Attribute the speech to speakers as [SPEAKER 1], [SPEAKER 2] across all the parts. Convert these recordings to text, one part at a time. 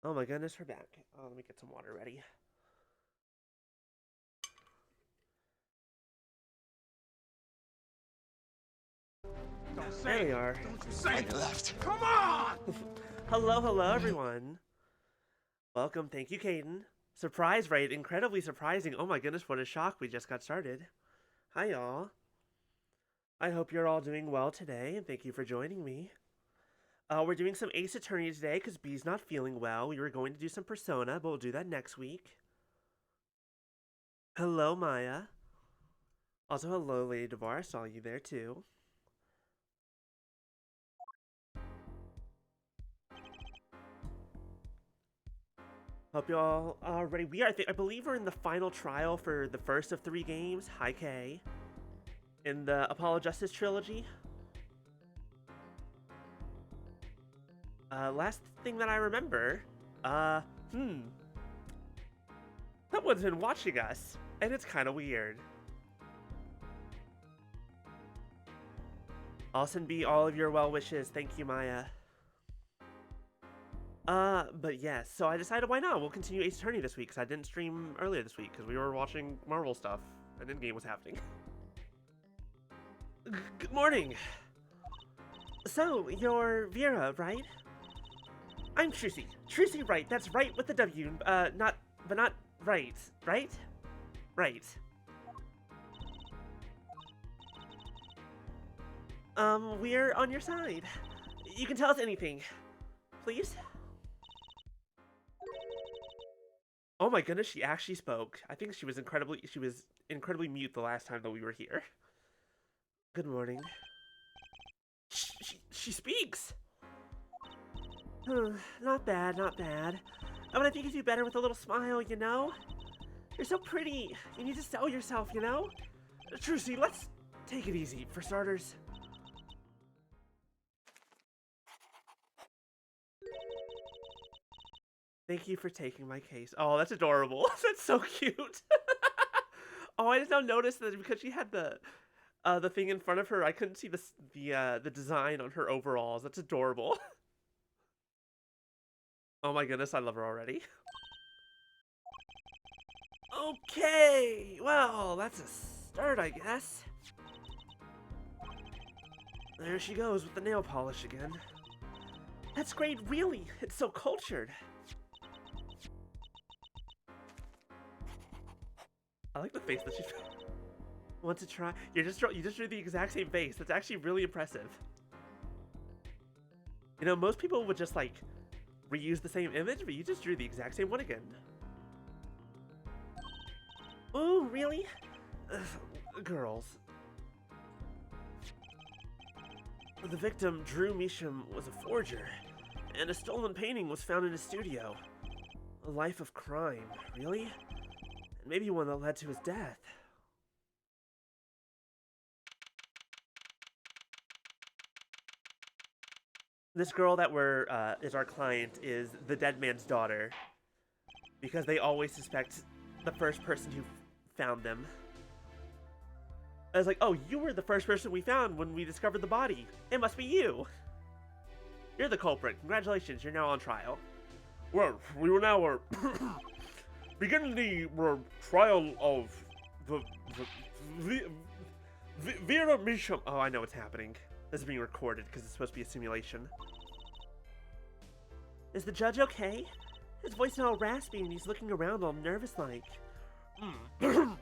[SPEAKER 1] Oh my goodness, we're back. Oh, let me get some water ready.
[SPEAKER 2] Don't say
[SPEAKER 1] There we
[SPEAKER 2] it.
[SPEAKER 1] are.
[SPEAKER 2] Don't you say it.
[SPEAKER 3] Left.
[SPEAKER 2] Come on!
[SPEAKER 1] Hello, everyone. Welcome, thank you, Caden. Surprise rate, incredibly surprising. Oh my goodness, what a shock, we just got started. Hi, y'all. I hope you're all doing well today, and thank you for joining me. We're doing some Ace Attorney today, because B's not feeling well. We were going to do some Persona, but we'll do that next week. Hello, Maya. Also, hello, Lady Devar. I saw you there, too. Hope y'all are ready. I believe we're in the final trial for the first of 3 games, Hi K, in the Apollo Justice Trilogy. Last thing that I remember, someone's been watching us, and it's kind of weird. I'll send B all of your well wishes. Thank you, Maya. But yes, so I decided why not? We'll continue Ace Attorney this week, because I didn't stream earlier this week, because we were watching Marvel stuff, and Endgame was happening. Good morning! So, you're Vera, right? I'm Trucy. Trucy Wright, that's right with the W, not right, right? Right. We're on your side. You can tell us anything. Please? Oh my goodness, she actually spoke. I think she was incredibly mute the last time that we were here. Good morning. She speaks! Not bad, not bad. But I think you do better with a little smile, you know? You're so pretty. You need to sell yourself, you know? Trucy, let's take it easy, for starters. Thank you for taking my case. Oh, that's adorable. That's so cute. Oh, I just now noticed that because she had the thing in front of her, I couldn't see the design on her overalls. That's adorable. Oh my goodness, I love her already. Okay, well, that's a start, I guess. There she goes with the nail polish again. That's great, really. It's so cultured. I like the face that she want to try. You just drew the exact same face. That's actually really impressive. You know, most people would just like reuse the same image, but you just drew the exact same one again. Oh, really? Girls. The victim, Drew Measham, was a forger, and a stolen painting was found in his studio. A life of crime, really? And maybe one that led to his death. This girl that is our client is the dead man's daughter, because they always suspect the first person who found them. I was like, oh, you were the first person we found when we discovered the body. It must be you. You're the culprit. Congratulations, you're now on trial.
[SPEAKER 2] Well, we will now begin the trial of Vera Misham.
[SPEAKER 1] Oh, I know what's happening. This is being recorded because it's supposed to be a simulation. Is the judge okay? His voice is all raspy and he's looking around all nervous-like.
[SPEAKER 2] Well,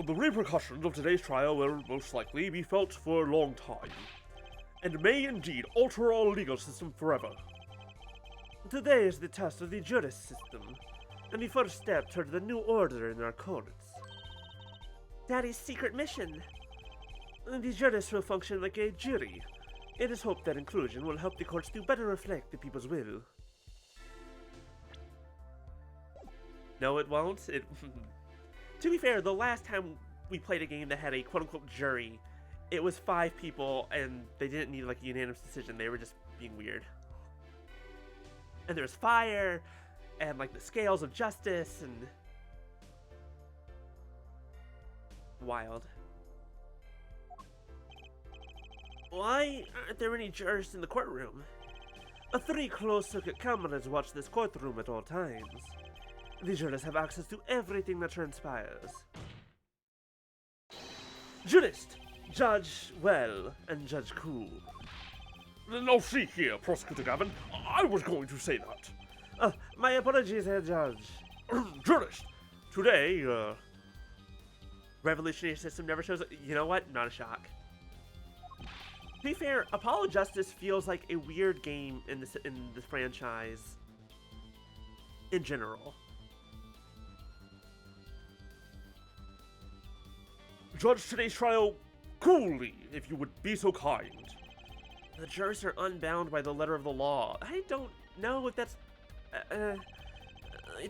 [SPEAKER 2] the repercussions of today's trial will most likely be felt for a long time, and may indeed alter our legal system forever.
[SPEAKER 1] Today is the test of the juris system, and the first step toward the new order in our courts. Daddy's secret mission. The juris will function like a jury. It is hoped that inclusion will help the courts to better reflect the people's will. No, it won't. To be fair, the last time we played a game that had a quote-unquote jury, it was 5 people, and they didn't need like a unanimous decision. They were just being weird. And there's fire, and like the scales of justice, and wild. Why aren't there any jurors in the courtroom? Three closed-circuit cameras watch this courtroom at all times. The jurors have access to everything that transpires. Jurist, judge well and judge cool.
[SPEAKER 2] Now see here, Prosecutor Gavin, I was going to say that.
[SPEAKER 1] My apologies, Herr Judge.
[SPEAKER 2] Jurist, today,
[SPEAKER 1] Revolutionary system never shows up. You know what? Not a shock. To be fair, Apollo Justice feels like a weird game in the franchise in general.
[SPEAKER 2] judge today's trial coolly, if you would be so kind.
[SPEAKER 1] The jurors are unbound by the letter of the law. I don't know if that's... they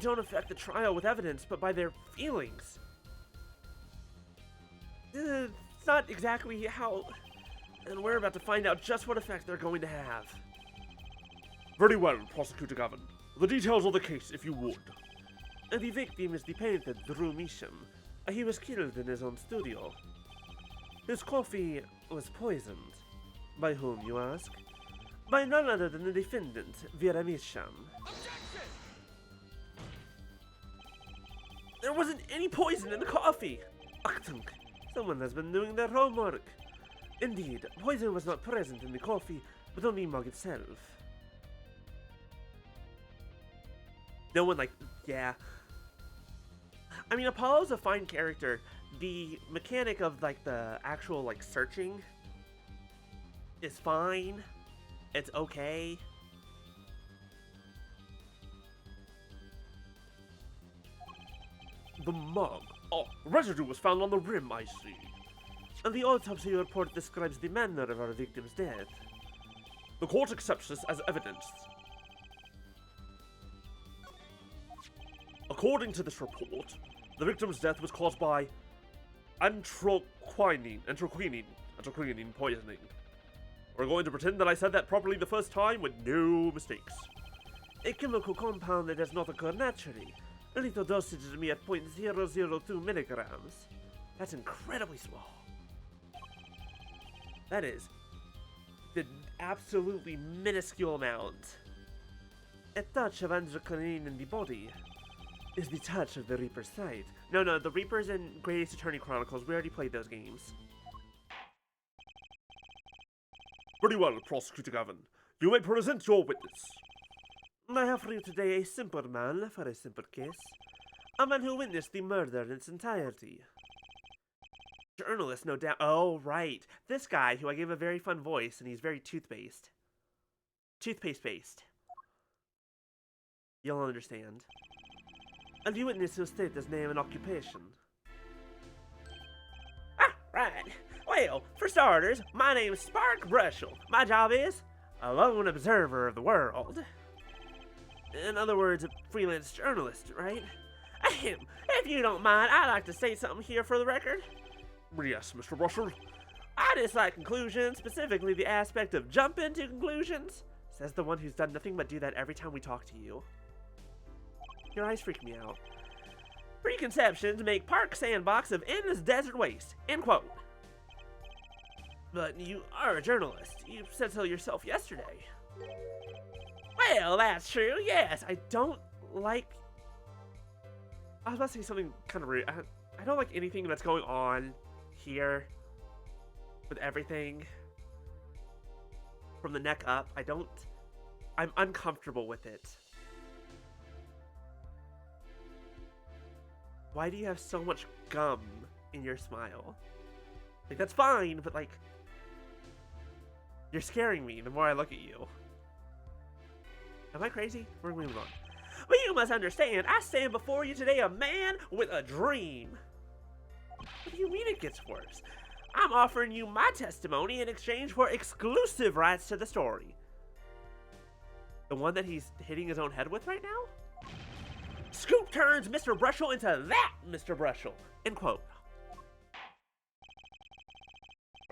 [SPEAKER 1] don't affect the trial with evidence, but by their feelings. It's not exactly how... And we're about to find out just what effect they're going to have.
[SPEAKER 2] Very well, Prosecutor Gavin. The details of the case, if you would.
[SPEAKER 1] The victim is the painter Drew Measham. He was killed in his own studio. His coffee was poisoned. By whom, you ask? By none other than the defendant, Vera Measham.
[SPEAKER 2] Objection!
[SPEAKER 1] There wasn't any poison in the coffee! Achtung! Someone has been doing their homework. Indeed, poison was not present in the coffee, but on the mug itself. No one yeah. I mean, Apollo's a fine character. The mechanic of, the actual, searching is fine. It's okay.
[SPEAKER 2] The mug. Oh, residue was found on the rim, I see.
[SPEAKER 1] And the autopsy report describes the manner of our victim's death.
[SPEAKER 2] The court accepts this as evidence. According to this report, the victim's death was caused by anthraquinine poisoning. We're going to pretend that I said that properly the first time with no mistakes.
[SPEAKER 1] A chemical compound that does not occur naturally. A lethal dosage to me at 0.002 milligrams. That's incredibly small. That is the absolutely minuscule amount. A touch of anthraquinine in the body is the touch of the Reaper's sight. No, the Reaper's in Greatest Attorney Chronicles. We already played those games.
[SPEAKER 2] Very well, Prosecutor Gavin. You may present your witness.
[SPEAKER 1] I have for you today a simple man for a simple case. A man who witnessed the murder in its entirety. Journalist, no doubt. Oh, right. This guy who I gave a very fun voice, and he's very toothpaste. Toothpaste-based. You'll understand. And the witness will state his name and occupation. Ah, right. Well, for starters, my name is Spark Brushel. My job is a lone observer of the world. In other words, a freelance journalist, right? Ahem. If you don't mind, I'd like to say something here for the record.
[SPEAKER 2] Yes, Mr. Brushel.
[SPEAKER 1] I dislike conclusions, specifically the aspect of jumping to conclusions, says the one who's done nothing but do that every time we talk to you. Your eyes freak me out. Preconceptions make park sandbox of endless desert waste. End quote. But you are a journalist. You said so yourself yesterday. Well, that's true, yes. I don't like... I was about to say something kind of rude. I don't like anything that's going on here with everything. From the neck up, I'm uncomfortable with it. Why do you have so much gum in your smile? That's fine, but you're scaring me the more I look at you. Am I crazy? We're moving on. But you must understand, I stand before you today a man with a dream. What do you mean it gets worse? I'm offering you my testimony in exchange for exclusive rights to the story. The one that he's hitting his own head with right now? Scoop turns Mr. Brushel into that Mr. Brushel. End quote.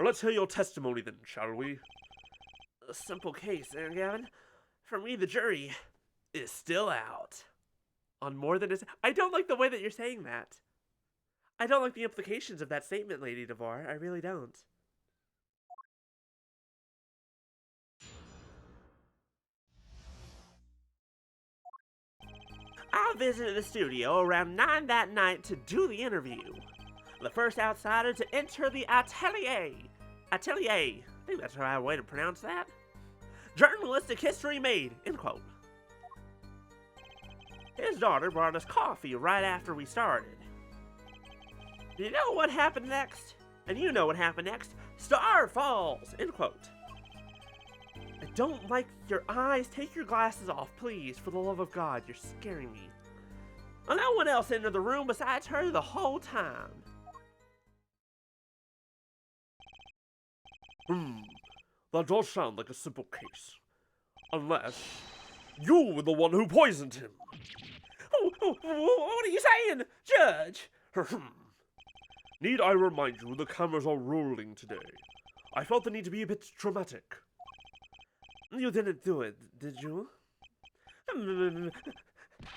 [SPEAKER 2] Let's hear your testimony then, shall we?
[SPEAKER 1] A simple case, there, Gavin. For me, the jury is still out. On more than I don't like the way that you're saying that. I don't like the implications of that statement, Lady DeVar. I really don't. I visited the studio around 9 that night to do the interview. The first outsider to enter the atelier. Atelier. I think that's the right way to pronounce that. Journalistic history made, end quote. His daughter brought us coffee right after we started. You know what happened next? And you know what happened next. Star falls, end quote. I don't like your eyes. Take your glasses off, please. For the love of God, you're scaring me. Well, no one else entered the room besides her the whole time.
[SPEAKER 2] That does sound like a simple case. Unless you were the one who poisoned him.
[SPEAKER 1] What are you saying, Judge?
[SPEAKER 2] Need I remind you the cameras are rolling today? I felt the need to be a bit dramatic.
[SPEAKER 1] You didn't do it, did you? Me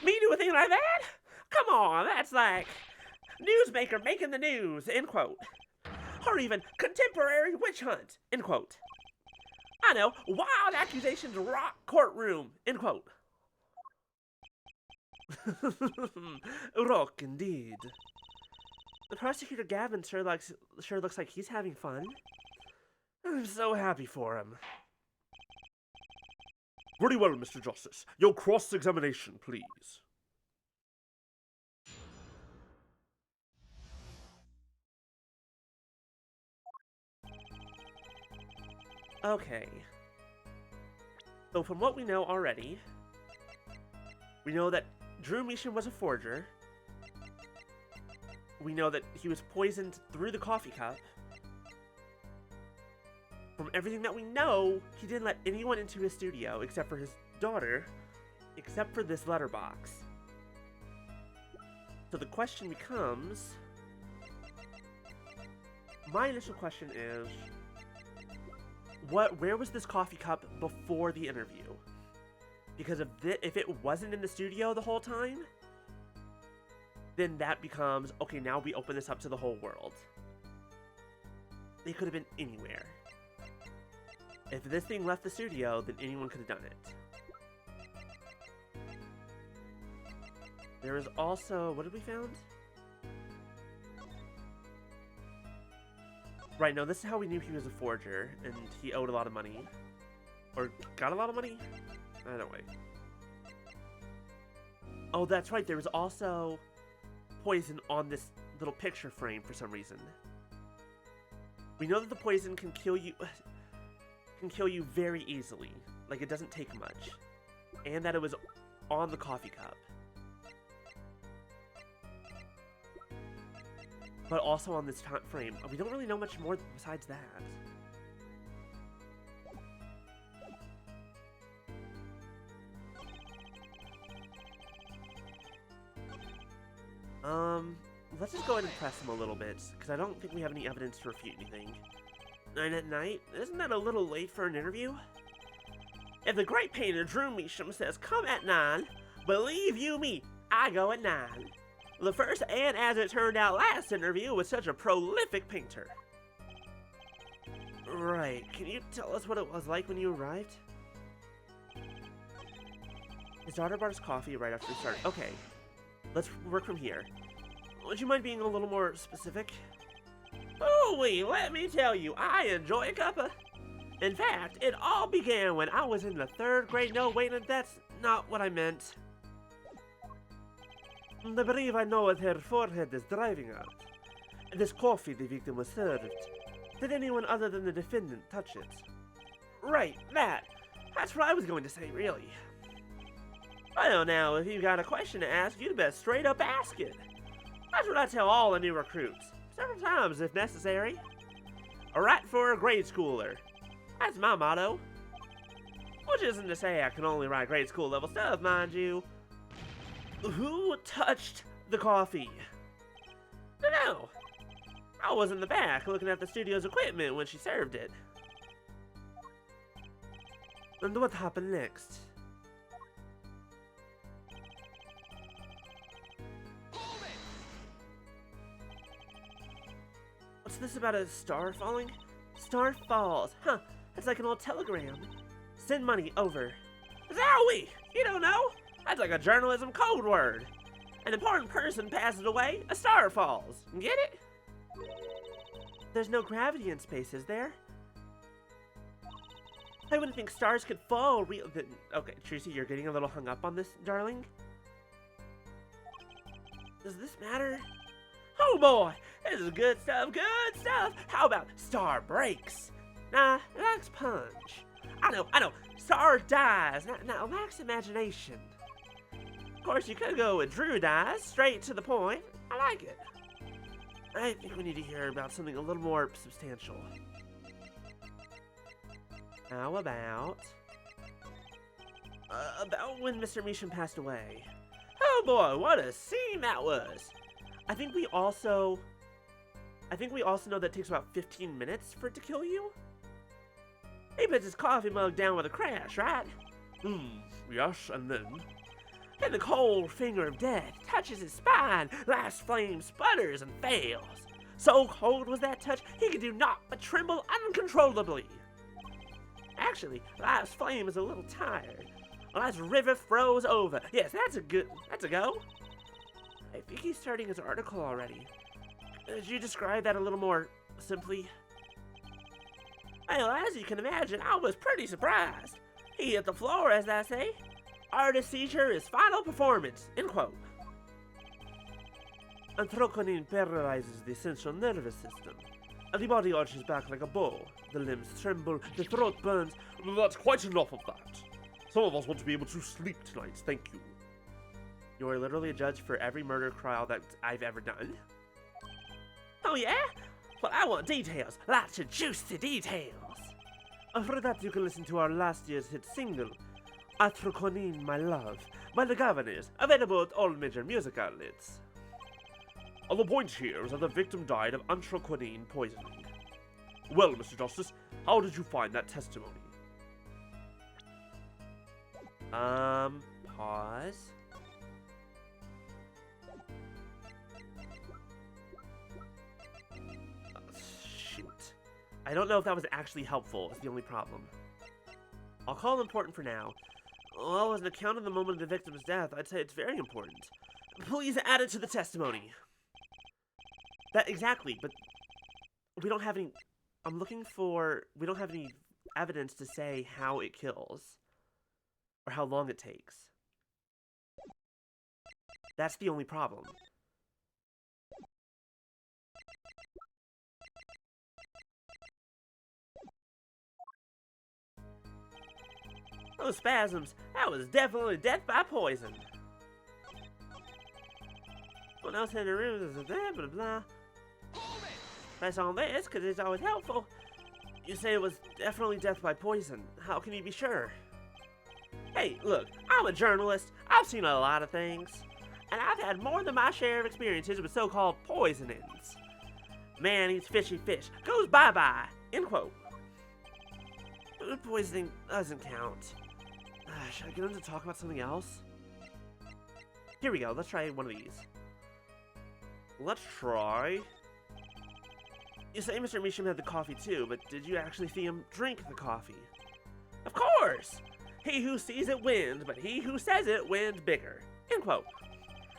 [SPEAKER 1] do a thing like that? Come on, that's like newsmaker making the news, end quote. Or even contemporary witch hunt, end quote. I know, wild accusations rock courtroom, end quote. Rock indeed. The prosecutor Gavin sure looks like he's having fun. I'm so happy for him.
[SPEAKER 2] Very well, Mr. Justice. Your cross-examination, please.
[SPEAKER 1] Okay. So from what we know already, we know that Drew Measham was a forger. We know that he was poisoned through the coffee cup. From everything that we know, he didn't let anyone into his studio except for his daughter, except for this letterbox. So the question becomes... My initial question is... Where was this coffee cup before the interview? Because if it wasn't in the studio the whole time, then that becomes, okay, now we open this up to the whole world. It could have been anywhere. If this thing left the studio, then anyone could have done it. There is also, what did we found? Right, no, this is how we knew he was a forger, and he owed a lot of money. Or got a lot of money? Either way. Oh, that's right, there was also poison on this little picture frame for some reason. We know that the poison can kill you very easily. Like, it doesn't take much. And that it was on the coffee cup. But also on this frame. We don't really know much more besides that. Let's just go ahead and press him a little bit, because I don't think we have any evidence to refute anything. 9 at night? Isn't that a little late for an interview? If the great painter Drew Measham says come at 9, believe you me, I go at 9. The first and, as it turned out, last interview was such a prolific painter. Right, can you tell us what it was like when you arrived? His daughter brought us coffee right after we started. Okay, let's work from here. Would you mind being a little more specific? Ooh-wee, let me tell you, I enjoy a cuppa. In fact, it all began when I was in the 3rd grade. No, wait, that's not what I meant. I believe I know what her forehead is driving at. This coffee the victim was served. Did anyone other than the defendant touch it? Right, that's what I was going to say, really. Well, now, if you got a question to ask, you'd best straight up ask it. That's what I tell all the new recruits. Several times, if necessary. A rat for a grade schooler. That's my motto. Which isn't to say I can only write grade school level stuff, mind you. Who touched the coffee? No. I was in the back looking at the studio's equipment when she served it. And what happened next? What's this about a star falling? Star falls. Huh, it's like an old telegram. Send money over. Zowie! You don't know? That's like a journalism code word. An important person passes away, a star falls. Get it? There's no gravity in space, is there? I wouldn't think stars could fall real. Okay, Tracy, you're getting a little hung up on this, darling. Does this matter? Oh boy, this is good stuff, good stuff. How about star breaks? Nah, lacks punch. I know, star dies. Now lacks imagination. Of course, you could go with Drew dies, straight to the point. I like it. I think we need to hear about something a little more substantial. How about when Mr. Measham passed away? Oh boy, what a scene that was! I think we also know that it takes about 15 minutes for it to kill you. He puts his coffee mug down with a crash, right?
[SPEAKER 2] Yes, and then?
[SPEAKER 1] And the cold finger of death touches his spine. Life's flame sputters and fails. So cold was that touch, he could do naught but tremble uncontrollably. Actually, life's flame is a little tired. Life's river froze over. Yes, that's a go. I think he's starting his article already. Could you describe that a little more simply? Well, as you can imagine, I was pretty surprised. He hit the floor, as I say. Artist seizure is final performance. End quote. Anthraquinine paralyzes the central nervous system. The body arches back like a bow. The limbs tremble, the throat burns.
[SPEAKER 2] That's quite enough of that. Some of us want to be able to sleep tonight, thank you.
[SPEAKER 1] You are literally a judge for every murder trial that I've ever done. Oh yeah? Well, I want details. Lots of juicy details. For that, you can listen to our last year's hit single, Anthraquinine, My Love, by the Governors, available at all major music outlets.
[SPEAKER 2] The point here is that the victim died of anthraquinine poisoning. Well, Mr. Justice, how did you find that testimony?
[SPEAKER 1] Pause. Shoot. I don't know if that was actually helpful, is the only problem. I'll call it important for now. Well, as an account of the moment of the victim's death, I'd say it's very important. Please add it to the testimony. That exactly, but we don't have any. We don't have any evidence to say how it kills or how long it takes. That's the only problem. Those spasms, that was definitely death by poison. Someone else in the room, blah, blah, blah. Press on this, because it's always helpful. You say it was definitely death by poison. How can you be sure? Hey, look, I'm a journalist. I've seen a lot of things. And I've had more than my share of experiences with so-called poisonings. Man eats fishy fish, goes bye-bye. End quote. Food poisoning doesn't count. Should I get him to talk about something else? Here we go, let's try one of these.
[SPEAKER 2] Let's try.
[SPEAKER 1] You say Mr. Measham had the coffee too, but did you actually see him drink the coffee? Of course! He who sees it wins, but he who says it wins bigger. End quote.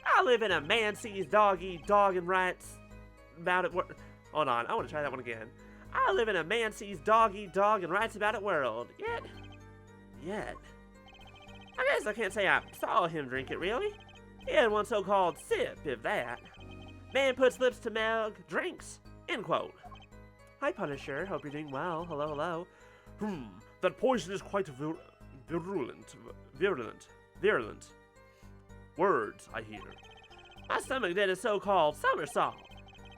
[SPEAKER 1] I live in a man sees dog eat dog and writes about it. Hold on, I want to try that one again. I live in a man sees dog eat dog and writes about it world. Yet. I guess I can't say I saw him drink it, really. He had one so-called sip, if that. Man puts lips to milk, drinks. End quote. Hi, Punisher. Hope you're doing well. Hello, hello.
[SPEAKER 2] That poison is quite virulent. Words, I hear.
[SPEAKER 1] My stomach did a so-called somersault.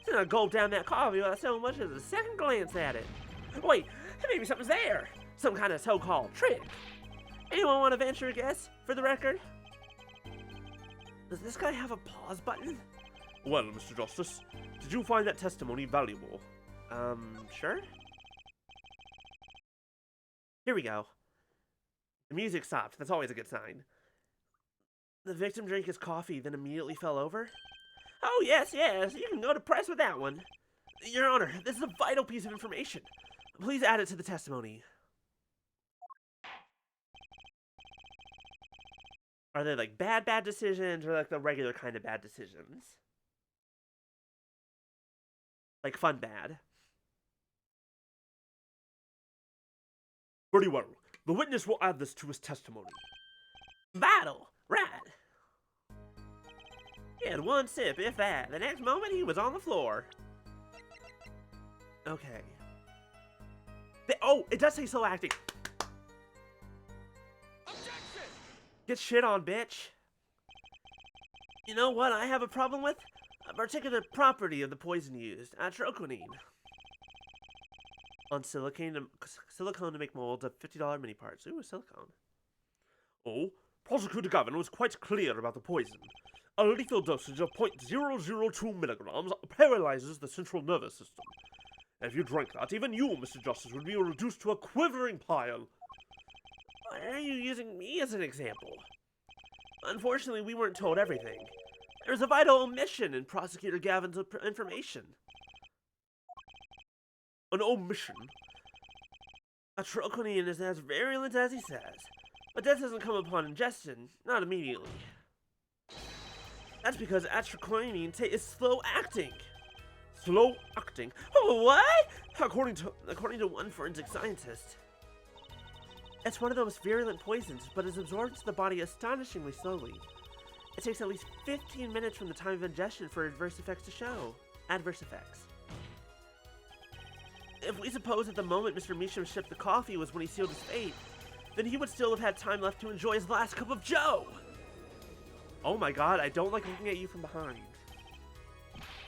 [SPEAKER 1] Then I gulped down that coffee without so much as a second glance at it. Wait, maybe something's there. Some kind of so-called trick. Anyone want to venture a guess, for the record? Does this guy have a pause button?
[SPEAKER 2] Well, Mr. Justice, did you find that testimony valuable?
[SPEAKER 1] Sure? Here we go. The music stopped. That's always a good sign. The victim drank his coffee, then immediately fell over? Oh, yes. You can go to press with that one. Your Honor, this is a vital piece of information. Please add it to the testimony. Are they like bad decisions or like the regular kind of bad decisions? Like fun bad.
[SPEAKER 2] Very well. The witness will add this to his testimony.
[SPEAKER 1] Vital, right. He had one sip, if that. The next moment, he was on the floor. Okay. Oh, it does say slow acting.
[SPEAKER 2] Objection!
[SPEAKER 1] Get shit on, bitch. You know what I have a problem with? A particular property of the poison used, atroquinine. On silicone to make molds of $50 mini parts. Ooh, silicone.
[SPEAKER 2] Oh, Prosecutor Gavin was quite clear about the poison. A lethal dosage of 0.002 milligrams paralyzes the central nervous system. If you drank that, even you, Mr. Justice, would be reduced to a quivering pile.
[SPEAKER 1] Why are you using me as an example? Unfortunately, we weren't told everything. There's a vital omission in Prosecutor Gavin's information.
[SPEAKER 2] An omission?
[SPEAKER 1] Atroquinine is as virulent as he says, but death doesn't come upon ingestion, not immediately. That's because atroquinine is slow acting.
[SPEAKER 2] Slow acting?
[SPEAKER 1] Oh, what?
[SPEAKER 2] According to
[SPEAKER 1] one forensic scientist, it's one of the most virulent poisons, but is absorbed into the body astonishingly slowly. It takes at least 15 minutes from the time of ingestion for adverse effects to show. Adverse effects. If we suppose at the moment Mr. Measham shipped the coffee was when he sealed his fate, then he would still have had time left to enjoy his last cup of joe! Oh my god, I don't like looking at you from behind.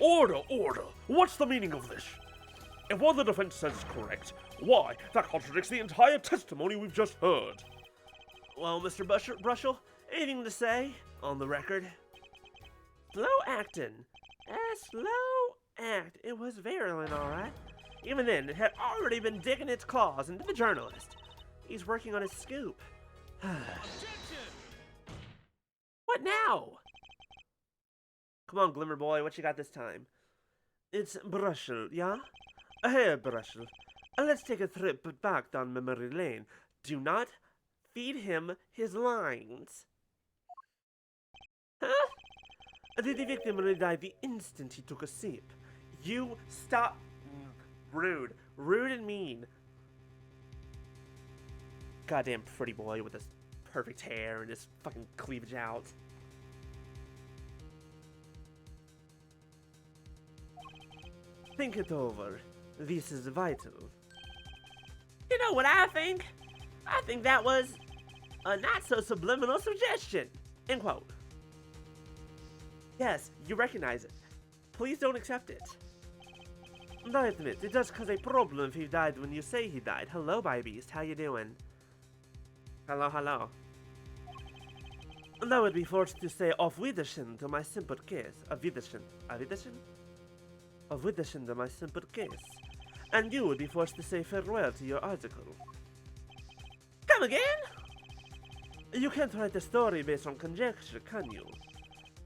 [SPEAKER 2] Order, order! What's the meaning of this? If what the defense says is correct, why, that contradicts the entire testimony we've just heard.
[SPEAKER 1] Well, Mr. Brushel, anything to say on the record? Slow acting. Slow act. It was virulent, alright. Even then, it had already been digging its claws into the journalist. He's working on his scoop. What now? Come on, Glimmer Boy, what you got this time?
[SPEAKER 2] It's Brushel, yeah? Hey, Brushel. Let's take a trip back down memory lane.
[SPEAKER 1] Do not feed him his lines. Huh?
[SPEAKER 2] The victim died the instant he took a sip.
[SPEAKER 1] You stop. Rude. Rude and mean. Goddamn pretty boy with his perfect hair and his fucking cleavage out.
[SPEAKER 2] Think it over. This is vital.
[SPEAKER 1] You know what I think? I think that was a not-so-subliminal suggestion. End quote. Yes, you recognize it. Please don't accept it.
[SPEAKER 2] I admit, it does cause a problem if he died when you say he died.
[SPEAKER 1] Hello, Bybeast. How you doing? Hello, hello.
[SPEAKER 2] And I would be forced to say auf Wiedersehen to my simple case. Auf Wiedersehen.
[SPEAKER 1] Auf Wiedersehen?
[SPEAKER 2] Auf Wiedersehen to my simple case. And you would be forced to say farewell to your article.
[SPEAKER 1] Come again?
[SPEAKER 2] You can't write a story based on conjecture, can you?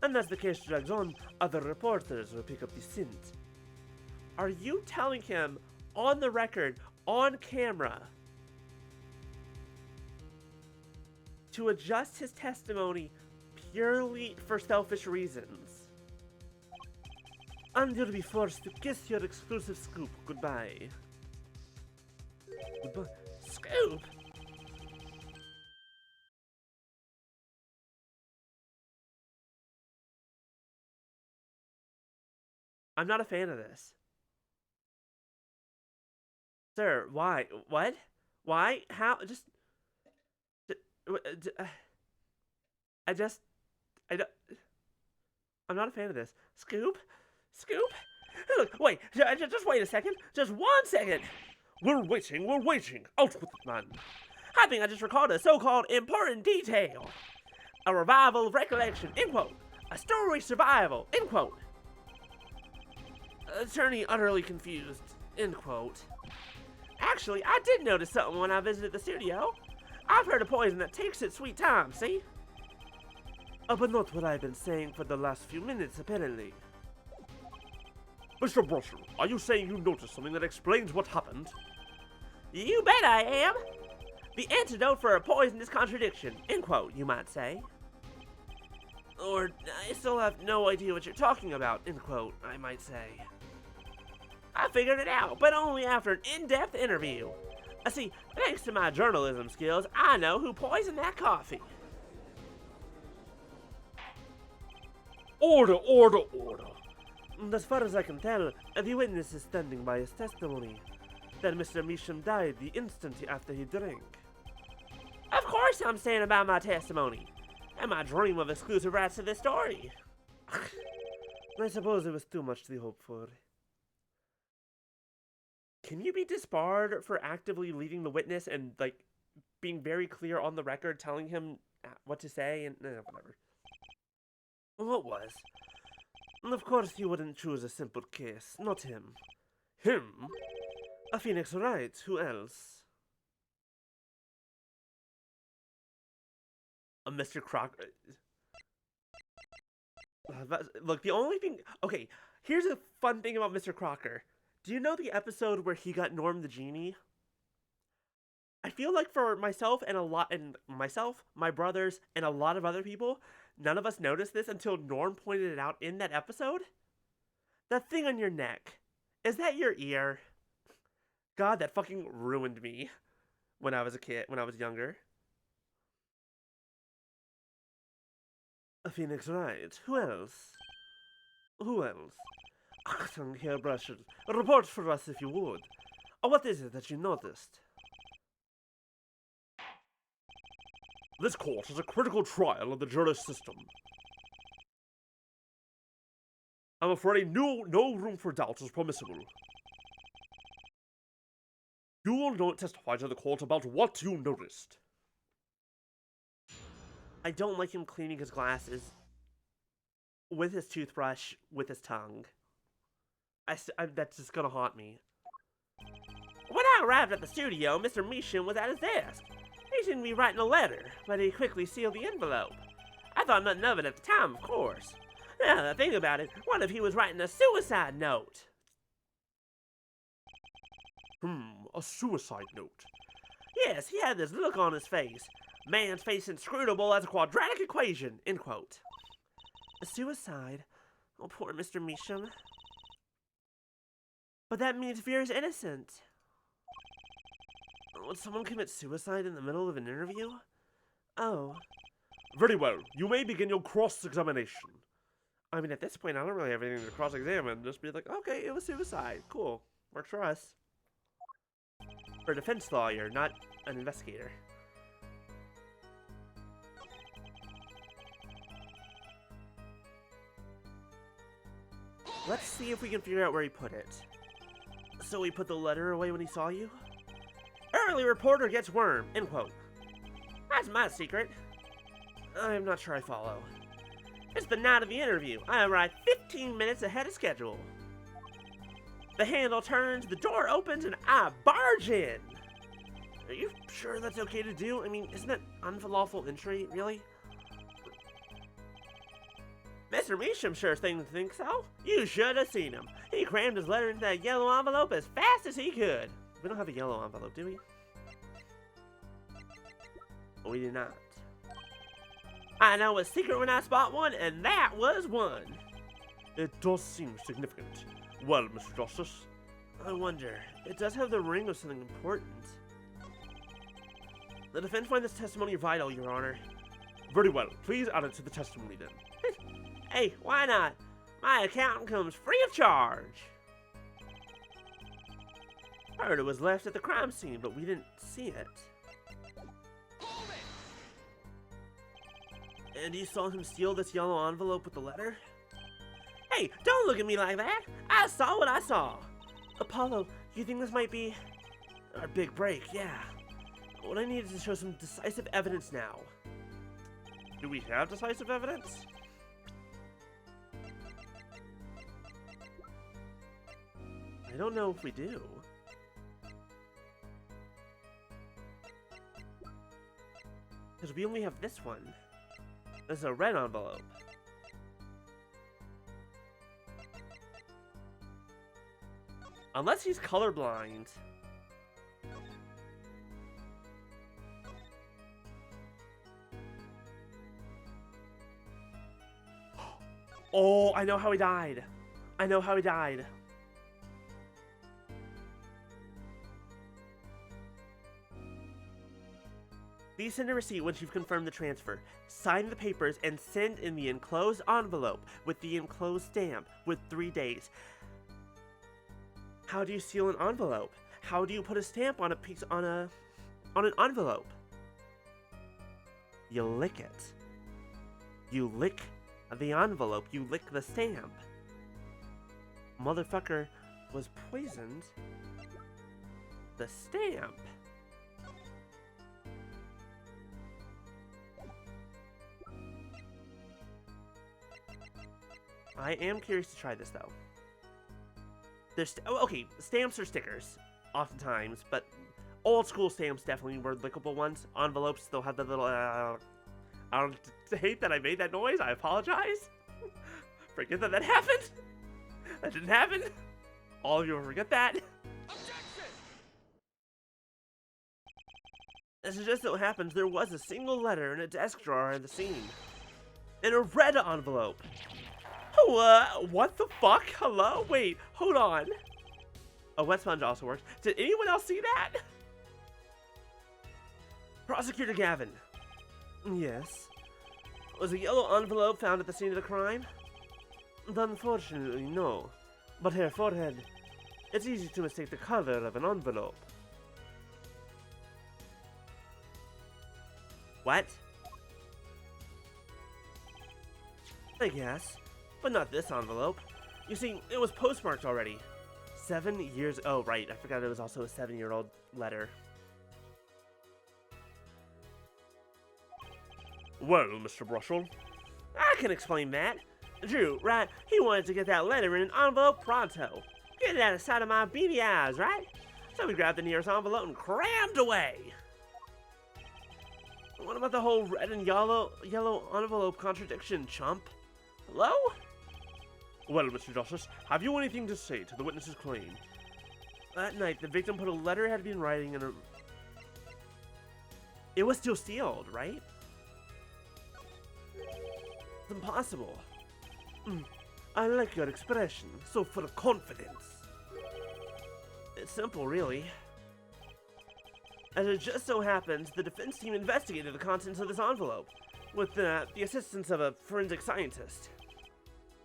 [SPEAKER 2] And as the case drags on, other reporters will pick up the scent.
[SPEAKER 1] Are you telling him, on the record, on camera, to adjust his testimony purely for selfish reasons?
[SPEAKER 2] And you'll be forced to kiss your exclusive scoop goodbye.
[SPEAKER 1] Goodbye. Scoop? I'm not a fan of this. Sir, why? What? Why? How? I'm not a fan of this. Scoop? Scoop? Look, wait, just wait a second. Just 1 second.
[SPEAKER 2] We're waiting. Out with it, man.
[SPEAKER 1] I think I just recalled a so-called important detail. A revival of recollection, end quote. A story survival, end quote. Attorney utterly confused, end quote. Actually, I did notice something when I visited the studio. I've heard of poison that takes its sweet time, see?
[SPEAKER 2] But not what I've been saying for the last few minutes, apparently.
[SPEAKER 3] Mr. Brushel, are you saying you noticed something that explains what happened?
[SPEAKER 1] You bet I am! The antidote for a poisonous contradiction, end quote, you might say. Or, I still have no idea what you're talking about, end quote, I might say. I figured it out, but only after an in-depth interview. See, thanks to my journalism skills, I know who poisoned that coffee.
[SPEAKER 2] Order, order, order.
[SPEAKER 1] As far as I can tell, the witness is standing by his testimony that Mr. Measham died the instant after he drank. Of course I'm standing by my testimony, and my dream of exclusive rights to this story. I suppose it was too much to hope for. Can you be disbarred for actively leading the witness and, like, being very clear on the record, telling him what to say, and whatever? What was? Of course you wouldn't choose a simple case, not him.
[SPEAKER 2] Him?
[SPEAKER 1] A Phoenix Wright, who else? A Mr. Crocker. Look, the only thing... Okay, here's a fun thing about Mr. Crocker. Do you know the episode where he got Norm the Genie? I feel like for myself, my brothers, and a lot of other people, none of us noticed this until Norm pointed it out in that episode. That thing on your neck. Is that your ear? God, that fucking ruined me when I was a kid, when I was younger. A Phoenix Wright. Who else? Who else? Tongue hairbrushes. Report for us if you would. What is it that you noticed?
[SPEAKER 2] This court is a critical trial of the justice system. I'm afraid no room for doubt is permissible. You will not testify to the court about what you noticed.
[SPEAKER 1] I don't like him cleaning his glasses with his toothbrush, with his tongue. That's just gonna haunt me. When I arrived at the studio, Mr. Measham was at his desk. He seemed to be writing a letter, but he quickly sealed the envelope. I thought nothing of it at the time, of course. Now that I think about it, what if he was writing a suicide note?
[SPEAKER 2] A suicide note.
[SPEAKER 1] Yes, he had this look on his face. Man's face inscrutable as a quadratic equation, end quote. A suicide? Oh, poor Mr. Measham. But that means Vera's innocent. Would someone commit suicide in the middle of an interview? Oh.
[SPEAKER 2] Very well. You may begin your cross-examination.
[SPEAKER 1] I mean, at this point, I don't really have anything to cross-examine. Just be like, okay, it was suicide. Cool. Works for us. For a defense lawyer, not an investigator. Let's see if we can figure out where he put it. So he put the letter away when he saw you? Early reporter gets worm, end quote. That's my secret. I'm not sure I follow. It's the night of the interview. I arrived 15 minutes ahead of schedule. The handle turns, the door opens, and I barge in. Are you sure that's okay to do? I mean, isn't that unlawful entry, really? Mr. Measham sure thinks so. You should have seen him. He crammed his letter into that yellow envelope as fast as he could. We don't have a yellow envelope, do we? We do not. I know a secret when I spot one, and that was one.
[SPEAKER 2] It does seem significant. Well, Mr. Justice.
[SPEAKER 1] I wonder. It does have the ring of something important. The defense finds this testimony vital, Your Honor.
[SPEAKER 2] Very well. Please add it to the testimony then.
[SPEAKER 1] Hey, why not? My accountant comes free of charge. Heard it was left at the crime scene, but we didn't see it. And you saw him steal this yellow envelope with the letter? Hey, don't look at me like that! I saw what I saw! Apollo, you think this might be our big break? Yeah. What I need is to show some decisive evidence now.
[SPEAKER 2] Do we have decisive evidence?
[SPEAKER 1] I don't know if we do. Because we only have this one. This is a red envelope. Unless he's colorblind. Oh, I know how he died. I know how he died. Please send a receipt once you've confirmed the transfer. Sign the papers and send in the enclosed envelope with the enclosed stamp with 3 days. How do you seal an envelope? How do you put a stamp on an envelope? You lick it. You lick the envelope. You lick the stamp. Motherfucker was poisoned. The stamp. I am curious to try this though. Okay, stamps are stickers, oftentimes, but old school stamps definitely were lickable ones. Envelopes still have the little, I don't hate that I made that noise, I apologize. Forget that happened. That didn't happen. All of you will forget that. Objection! As it just so happens, there was a single letter in a desk drawer in the scene. In a red envelope. What the fuck? Hello? Wait, hold on. A wet sponge also works. Did anyone else see that? Prosecutor Gavin. Yes. Was a yellow envelope found at the scene of the crime? Unfortunately, no. But her forehead. It's easy to mistake the color of an envelope. What? I guess. But not this envelope. You see, it was postmarked already. 7 years. Oh, right. I forgot it was also a 7-year-old letter.
[SPEAKER 2] Well, Mr. Brushel.
[SPEAKER 1] I can explain that. Drew, right? He wanted to get that letter in an envelope pronto. Get it out of sight of my beady eyes, right? So we grabbed the nearest envelope and crammed away. What about the whole red and yellow envelope contradiction, chump? Hello?
[SPEAKER 2] Well, Mr. Justice, have you anything to say to the witness's claim?
[SPEAKER 1] That night, the victim put a letter it had been writing in a... It was still sealed, right? It's impossible. I like your expression, so full of confidence. It's simple, really. As it just so happens, the defense team investigated the contents of this envelope with the assistance of a forensic scientist.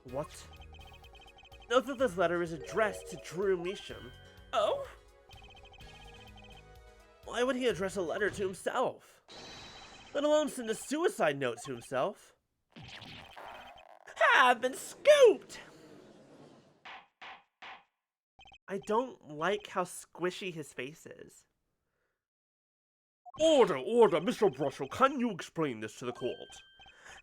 [SPEAKER 1] What? Note that this letter is addressed to Drew Measham. Oh? Why would he address a letter to himself? Let alone send a suicide note to himself? I've been scooped! I don't like how squishy his face is.
[SPEAKER 2] Order, Mr. Brushel, can you explain this to the court?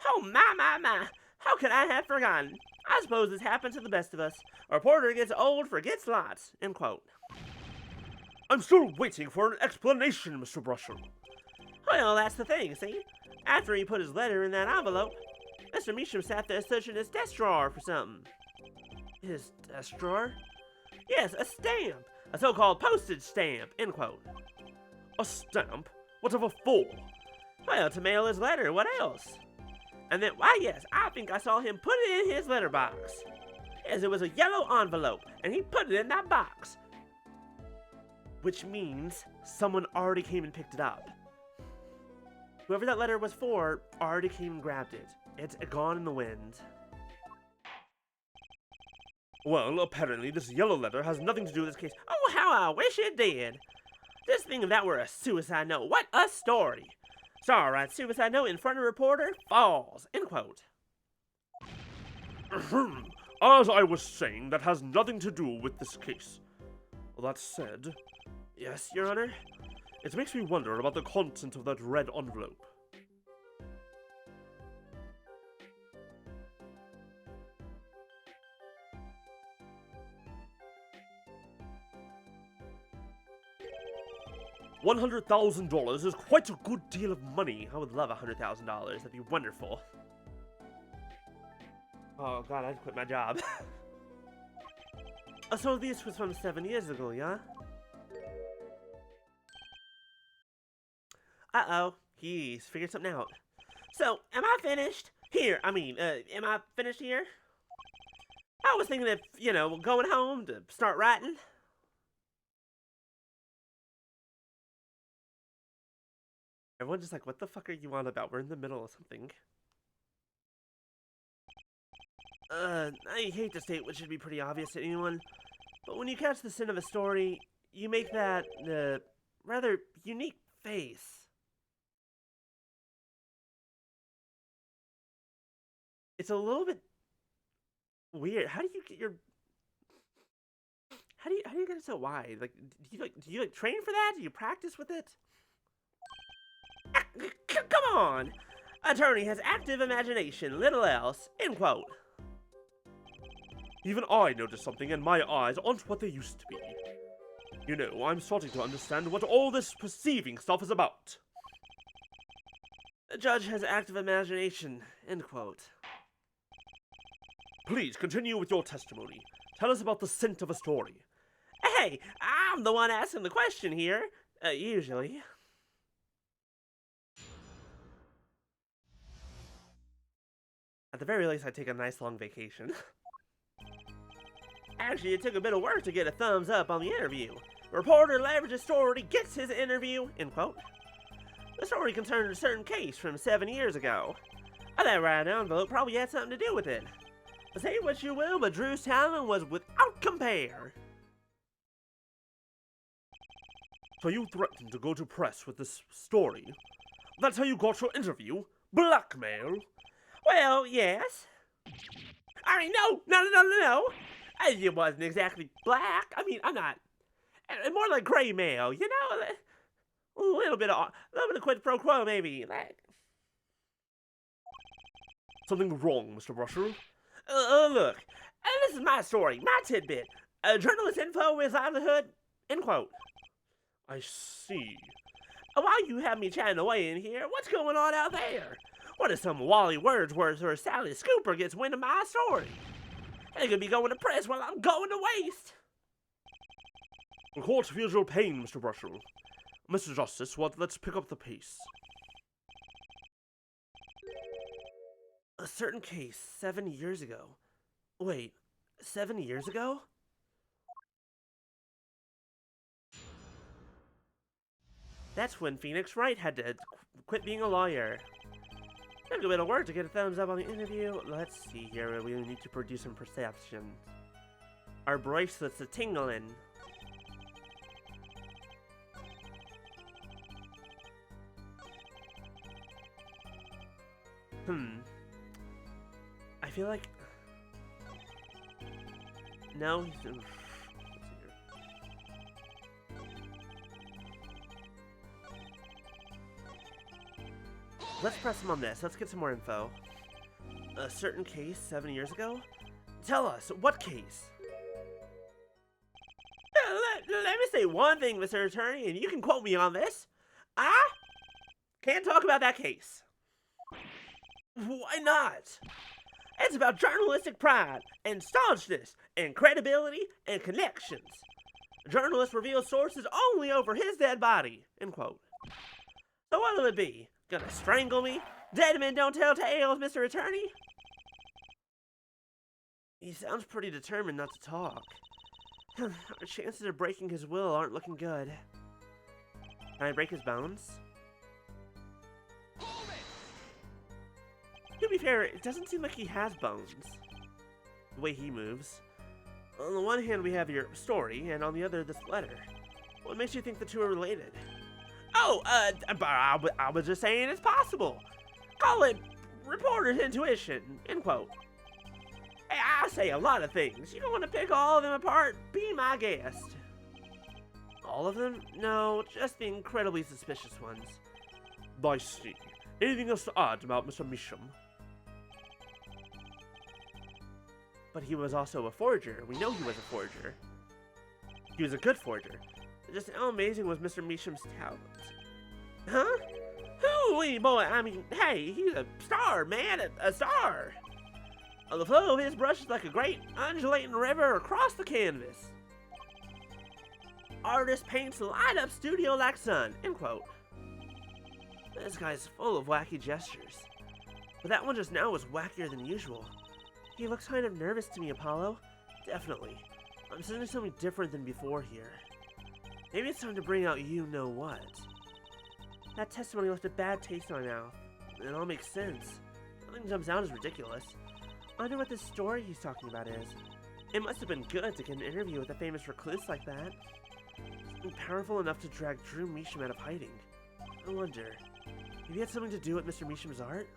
[SPEAKER 1] Oh, my. How could I have forgotten? I suppose this happens to the best of us. A reporter gets old, forgets lots. End quote.
[SPEAKER 2] I'm still waiting for an explanation, Mr. Brushel.
[SPEAKER 1] Well, that's the thing, see? After he put his letter in that envelope, Mr. Measham sat there searching his desk drawer for something. His desk drawer? Yes, a stamp. A so-called postage stamp. End quote.
[SPEAKER 2] A stamp? Whatever for?
[SPEAKER 1] Well, to mail his letter. What else? And then, why yes, I think I saw him put it in his letterbox. Yes, it was a yellow envelope, and he put it in that box. Which means someone already came and picked it up. Whoever that letter was for already came and grabbed it. It's gone in the wind.
[SPEAKER 2] Well, apparently this yellow letter has nothing to do with this case.
[SPEAKER 1] Oh, how I wish it did. Just think if that were a suicide note. What a story. Sorry, right, suicide note in front of a reporter falls. End quote.
[SPEAKER 2] As I was saying, that has nothing to do with this case. That said,
[SPEAKER 1] yes, Your Honor?
[SPEAKER 2] It makes me wonder about the content of that red envelope. $100,000 is quite a good deal of money.
[SPEAKER 1] I would love $100,000. That'd be wonderful. Oh god, I'd quit my job. So this was from 7 years ago, yeah? Uh-oh. He's figured something out. So, am I finished? Am I finished here? I was thinking of, going home to start writing. Everyone's just like, what the fuck are you on about? We're in the middle of something. I hate to state what should be pretty obvious to anyone, but when you catch the sin of a story, you make that, rather unique face. It's a little bit weird. How do you get your... How do you get it so wide? Like, do you train for that? Do you practice with it? Come on! Attorney has active imagination, little else. End quote.
[SPEAKER 2] Even I noticed something, and my eyes aren't what they used to be. You know, I'm starting to understand what all this perceiving stuff is about.
[SPEAKER 1] The judge has active imagination. End quote.
[SPEAKER 2] Please continue with your testimony. Tell us about the scent of a story.
[SPEAKER 1] Hey, I'm the one asking the question here. Usually. At the very least, I take a nice long vacation. Actually, it took a bit of work to get a thumbs up on the interview. Reporter leverages story, gets his interview, end quote. The story concerned a certain case from 7 years ago. That write-down envelope probably had something to do with it. Say what you will, but Drew's talent was without compare.
[SPEAKER 2] So you threatened to go to press with this story? That's how you got your interview? Blackmail?
[SPEAKER 1] Well, yes. I mean, no. It wasn't exactly black. I mean, I'm not. More like gray mail, you know? A little bit of quid pro quo, maybe.
[SPEAKER 2] Something wrong, Mr. Brusher?
[SPEAKER 1] Look, this is my story, my tidbit. Journalist info is livelihood, end quote.
[SPEAKER 2] I see.
[SPEAKER 1] While you have me chatting away in here, what's going on out there? What if some Wally Wordsworth or Sally Scooper gets wind of my story? They could be going to press while I'm going to waste.
[SPEAKER 2] The court feels your pain, Mr. Brusher. Mr. Justice, let's pick up the pace.
[SPEAKER 1] A certain case 7 years ago. Wait, 7 years ago? That's when Phoenix Wright had to quit being a lawyer. Took a bit of work to get a thumbs up on the interview. Let's see here, we need to produce some perception. Our bracelets are tingling. I feel like... No, he's... Let's see here. Let's press him on this. Let's get some more info. A certain case 7 years ago? Tell us, what case? Let me say one thing, Mr. Attorney, and you can quote me on this. I can't talk about that case. Why not? It's about journalistic pride, and staunchness, and credibility, and connections. A journalist reveals sources only over his dead body, end quote. So what'll it be? Gonna strangle me? Dead men don't tell tales, Mr. Attorney? He sounds pretty determined not to talk. Our chances of breaking his will aren't looking good. Can I break his bones? To be fair, it doesn't seem like he has bones. The way he moves. On the one hand, we have your story, and on the other, this letter. What makes you think the two are related? Oh, I was just saying it's possible. Call it reporter's intuition, end quote. Hey, I say a lot of things. You don't want to pick all of them apart? Be my guest. All of them? No, just the incredibly suspicious ones.
[SPEAKER 2] I see. Anything else to add about Mr. Measham?
[SPEAKER 1] But he was also a forger. We know he was a forger. He was a good forger. Just how amazing was Mr. Measham's talent? Huh? Hoo-wee, boy, I mean, hey, he's a star, man, a star. The flow of his brush is like a great undulating river across the canvas. Artist paints light up studio like sun, end quote. This guy's full of wacky gestures. But that one just now was wackier than usual. He looks kind of nervous to me, Apollo. Definitely. I'm sensing something different than before here. Maybe it's time to bring out you-know-what. That testimony left a bad taste in my mouth. It all makes sense. Nothing jumps out as ridiculous. I wonder what this story he's talking about is. It must have been good to get an interview with a famous recluse like that. Something powerful enough to drag Drew Measham out of hiding. I wonder, maybe it had something to do with Mr. Measham's art?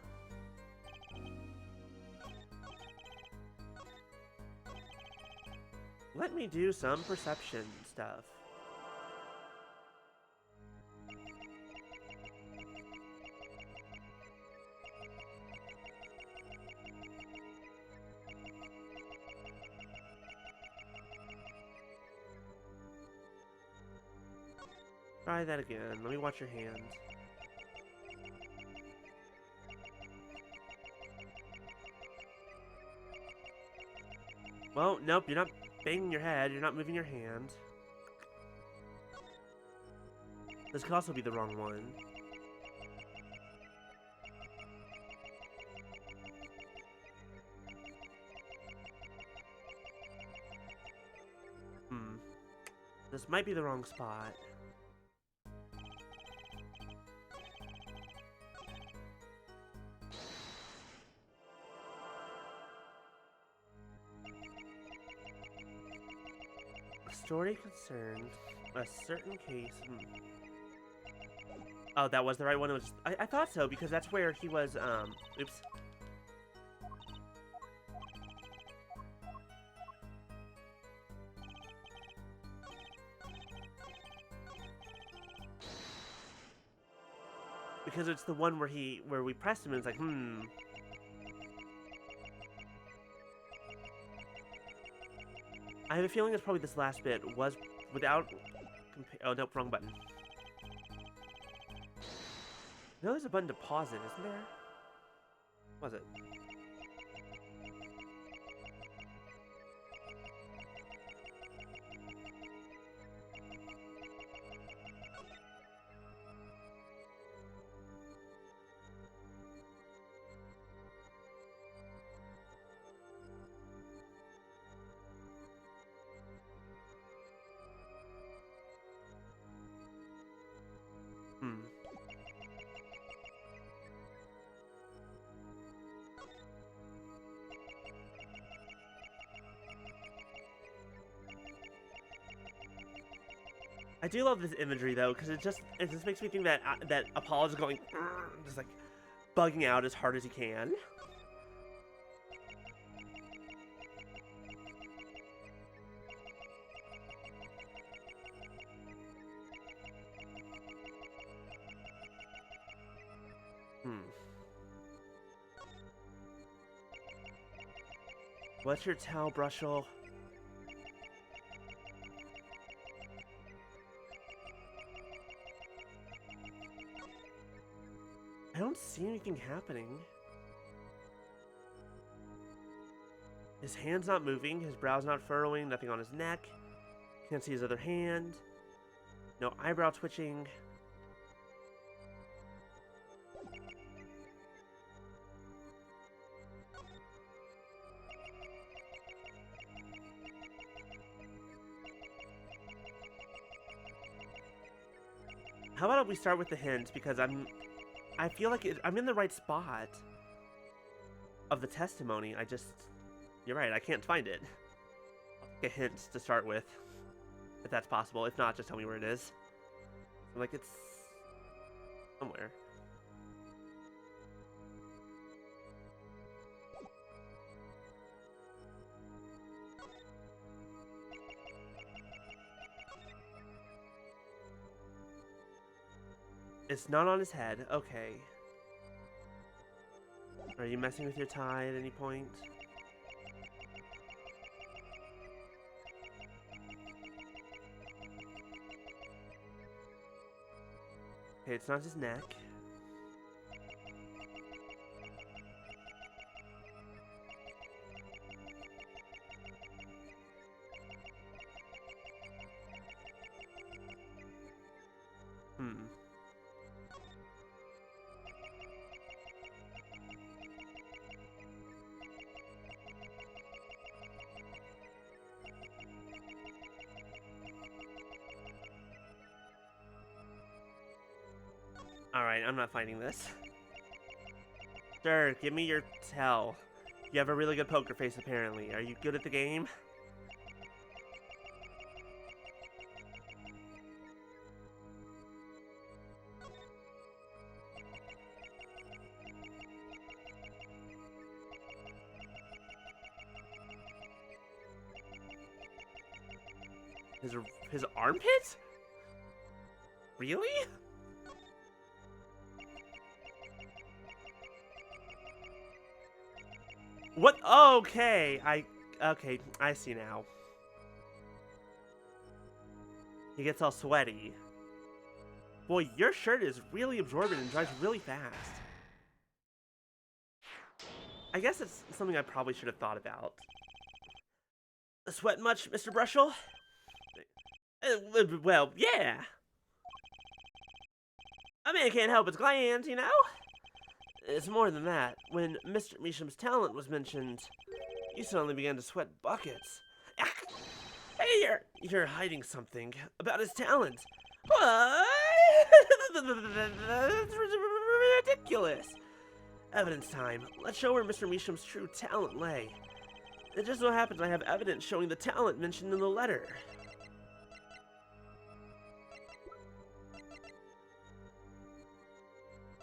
[SPEAKER 1] Let me do some perception stuff. Try that again. Let me watch your hand. Well, nope, you're not banging your head, you're not moving your hand. This could also be the wrong one. This might be the wrong spot. Story concerned a certain case. Oh, that was the right one. It was just, I thought so, because that's where he was, oops. Because it's the one where we pressed him and it's like, I have a feeling it's probably this last bit was without... Oh, nope, wrong button. No, there's a button to pause it, isn't there? Was it? I do love this imagery though, because it just makes me think that that Apollo's going just like bugging out as hard as he can. What's your towel, Brushel? I don't see anything happening. His hand's not moving, his brow's not furrowing, nothing on his neck. Can't see his other hand. No eyebrow twitching. How about we start with the hint, because I feel like I'm in the right spot of the testimony. You're right, I can't find it. A hint to start with, if that's possible. If not, just tell me where it is. Like, it's somewhere. It's not on his head. Okay. Are you messing with your tie at any point? Okay, it's not his neck. Alright, I'm not fighting this. Sure, give me your tell. You have a really good poker face, apparently. Are you good at the game? His armpit? Really? What? Okay, I see now. He gets all sweaty. Boy, your shirt is really absorbent and dries really fast. I guess it's something I probably should have thought about. Sweat much, Mr. Brushel? Well, yeah. A man can't help his glands, you know? It's more than that. When Mr. Meesham's talent was mentioned, you suddenly began to sweat buckets. Hey, you're hiding something about his talent. What? That's ridiculous. Evidence time. Let's show where Mr. Meesham's true talent lay. It just so happens I have evidence showing the talent mentioned in the letter.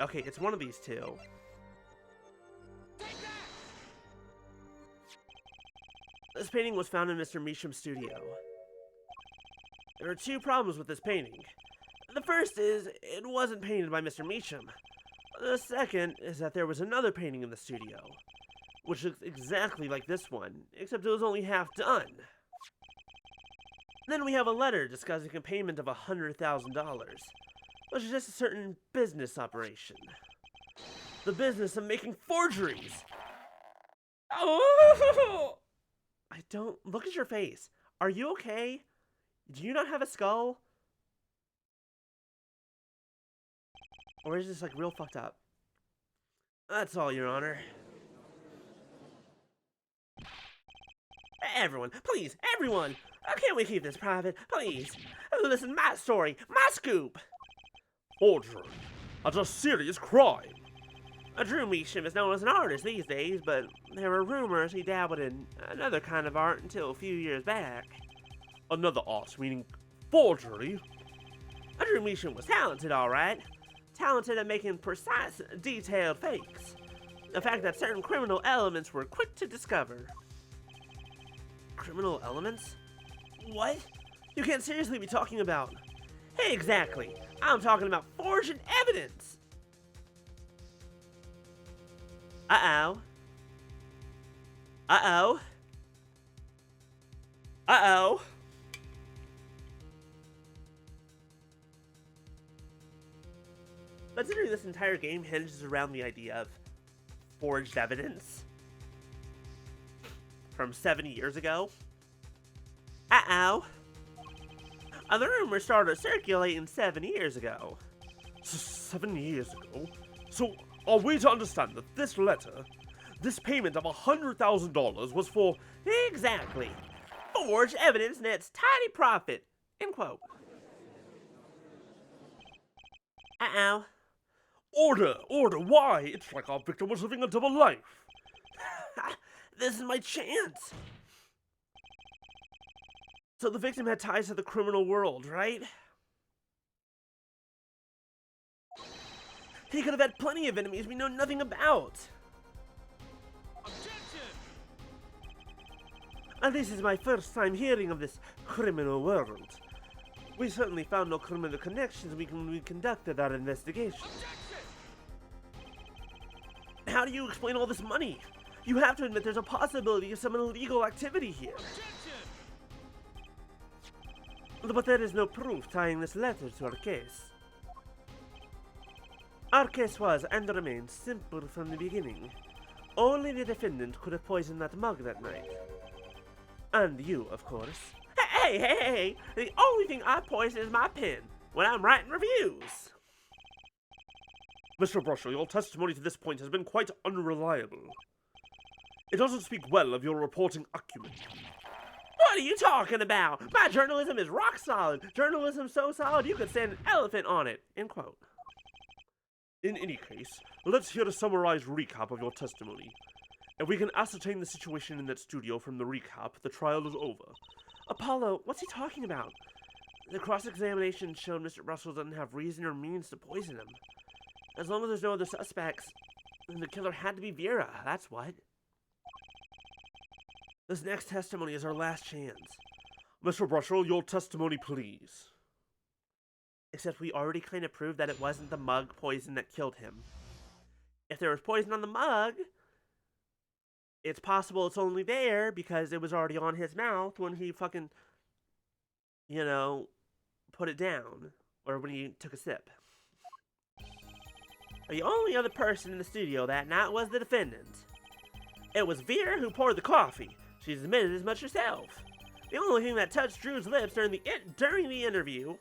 [SPEAKER 1] Okay, it's one of these two. This painting was found in Mr. Meesham's studio. There are two problems with this painting. The first is, it wasn't painted by Mr. Meesham. The second is that there was another painting in the studio, which looks exactly like this one, except it was only half done. Then we have a letter discussing a payment of $100,000, which is just a certain business operation. The business of making forgeries! Oh! I don't... Look at your face. Are you okay? Do you not have a skull? Or is this, like, real fucked up? That's all, Your Honor. Everyone, please, everyone! Can't we keep this private? Please! Listen, my story, my scoop!
[SPEAKER 2] Forgery. That's a serious crime.
[SPEAKER 1] Drew Meesham is known as an artist these days, but there were rumors he dabbled in another kind of art until a few years back.
[SPEAKER 2] Another art, meaning forgery?
[SPEAKER 1] Drew Meesham was talented, alright. Talented at making precise, detailed fakes. A fact that certain criminal elements were quick to discover. Criminal elements? What? You can't seriously be talking about... Exactly. I'm talking about forged evidence. Uh-oh. Uh-oh. Uh-oh. Considering this entire game hinges around the idea of forged evidence from 70 years ago. Uh-oh. The rumors started circulating 7 years ago.
[SPEAKER 2] 7 years ago? So, are we to understand that this letter, this payment of $100,000 was for...
[SPEAKER 1] Exactly. Forged evidence nets tiny profit. End quote. Uh-oh.
[SPEAKER 2] Order! Order! Why? It's like our victim was living a double life.
[SPEAKER 1] This is my chance. So the victim had ties to the criminal world, right? He could have had plenty of enemies we know nothing about.
[SPEAKER 3] Objection!
[SPEAKER 1] This is my first time hearing of this criminal world. We certainly found no criminal connections when we conducted our investigation.
[SPEAKER 3] Objection!
[SPEAKER 1] How do you explain all this money? You have to admit there's a possibility of some illegal activity here.
[SPEAKER 3] Objection!
[SPEAKER 1] But there is no proof tying this letter to our case. Our case was and remains simple from the beginning. Only the defendant could have poisoned that mug that night. And you, of course. Hey! The only thing I poison is my pen when I'm writing reviews.
[SPEAKER 2] Mr. Brushel, your testimony to this point has been quite unreliable. It doesn't speak well of your reporting acumen.
[SPEAKER 1] What are you talking about? My journalism is rock solid. Journalism so solid you could stand an elephant on it. End quote.
[SPEAKER 2] In any case, let's hear a summarized recap of your testimony. If we can ascertain the situation in that studio from the recap, the trial is over.
[SPEAKER 1] Apollo, what's he talking about? The cross-examination showed Mr. Russell doesn't have reason or means to poison him. As long as there's no other suspects, then the killer had to be Vera, that's what. This next testimony is our last chance.
[SPEAKER 2] Mr. Brushell, your testimony, please.
[SPEAKER 1] Except we already kind of proved that it wasn't the mug poison that killed him. If there was poison on the mug, it's possible it's only there because it was already on his mouth when he fucking, put it down. Or when he took a sip. The only other person in the studio that night was the defendant. It was Vera who poured the coffee. She's admitted as much herself. The only thing that touched Drew's lips during the interview,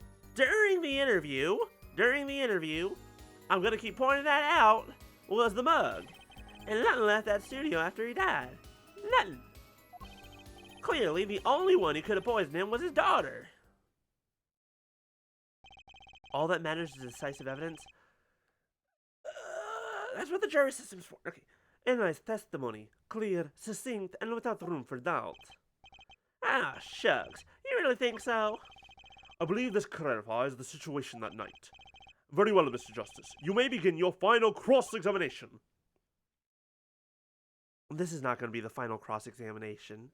[SPEAKER 1] I'm gonna keep pointing that out, was the mug. And nothing left that studio after he died. Nothing. Clearly, the only one who could have poisoned him was his daughter. All that matters is decisive evidence. That's what the jury system's for. Okay. Anyways, testimony. Clear, succinct, and without room for doubt. Ah, shucks. You really think so?
[SPEAKER 2] I believe this clarifies the situation that night. Very well, Mr. Justice. You may begin your final cross-examination.
[SPEAKER 1] This is not going to be the final cross-examination.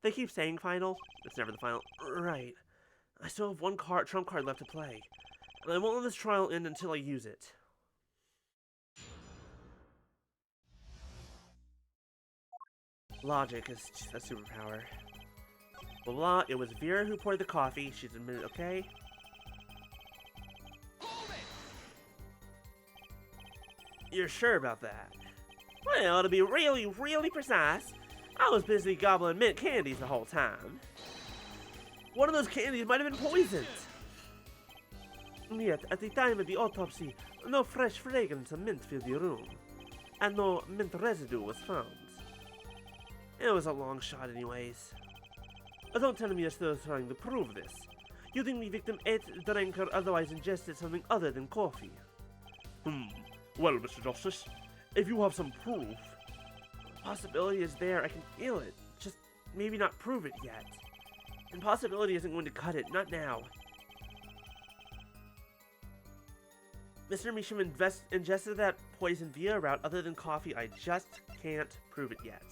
[SPEAKER 1] They keep saying final. It's never the final. Right. I still have one trump card left to play. And I won't let this trial end until I use it. Logic is a superpower. Blah blah, it was Vera who poured the coffee. She's admitted, okay? You're sure about that? Well, to be really, really precise, I was busy gobbling mint candies the whole time. One of those candies might have been poisoned. Yet, at the time of the autopsy, no fresh fragrance of mint filled the room, and no mint residue was found. It was a long shot anyways. Don't tell me you're still trying to prove this. You think the victim ate, drank, or otherwise ingested something other than coffee?
[SPEAKER 2] Well, Mr. Justice, if you have some proof...
[SPEAKER 1] Possibility is there, I can feel it. Just maybe not prove it yet. And possibility isn't going to cut it, not now. Mr. Measham ingested that poison via a route other than coffee. I just can't prove it yet.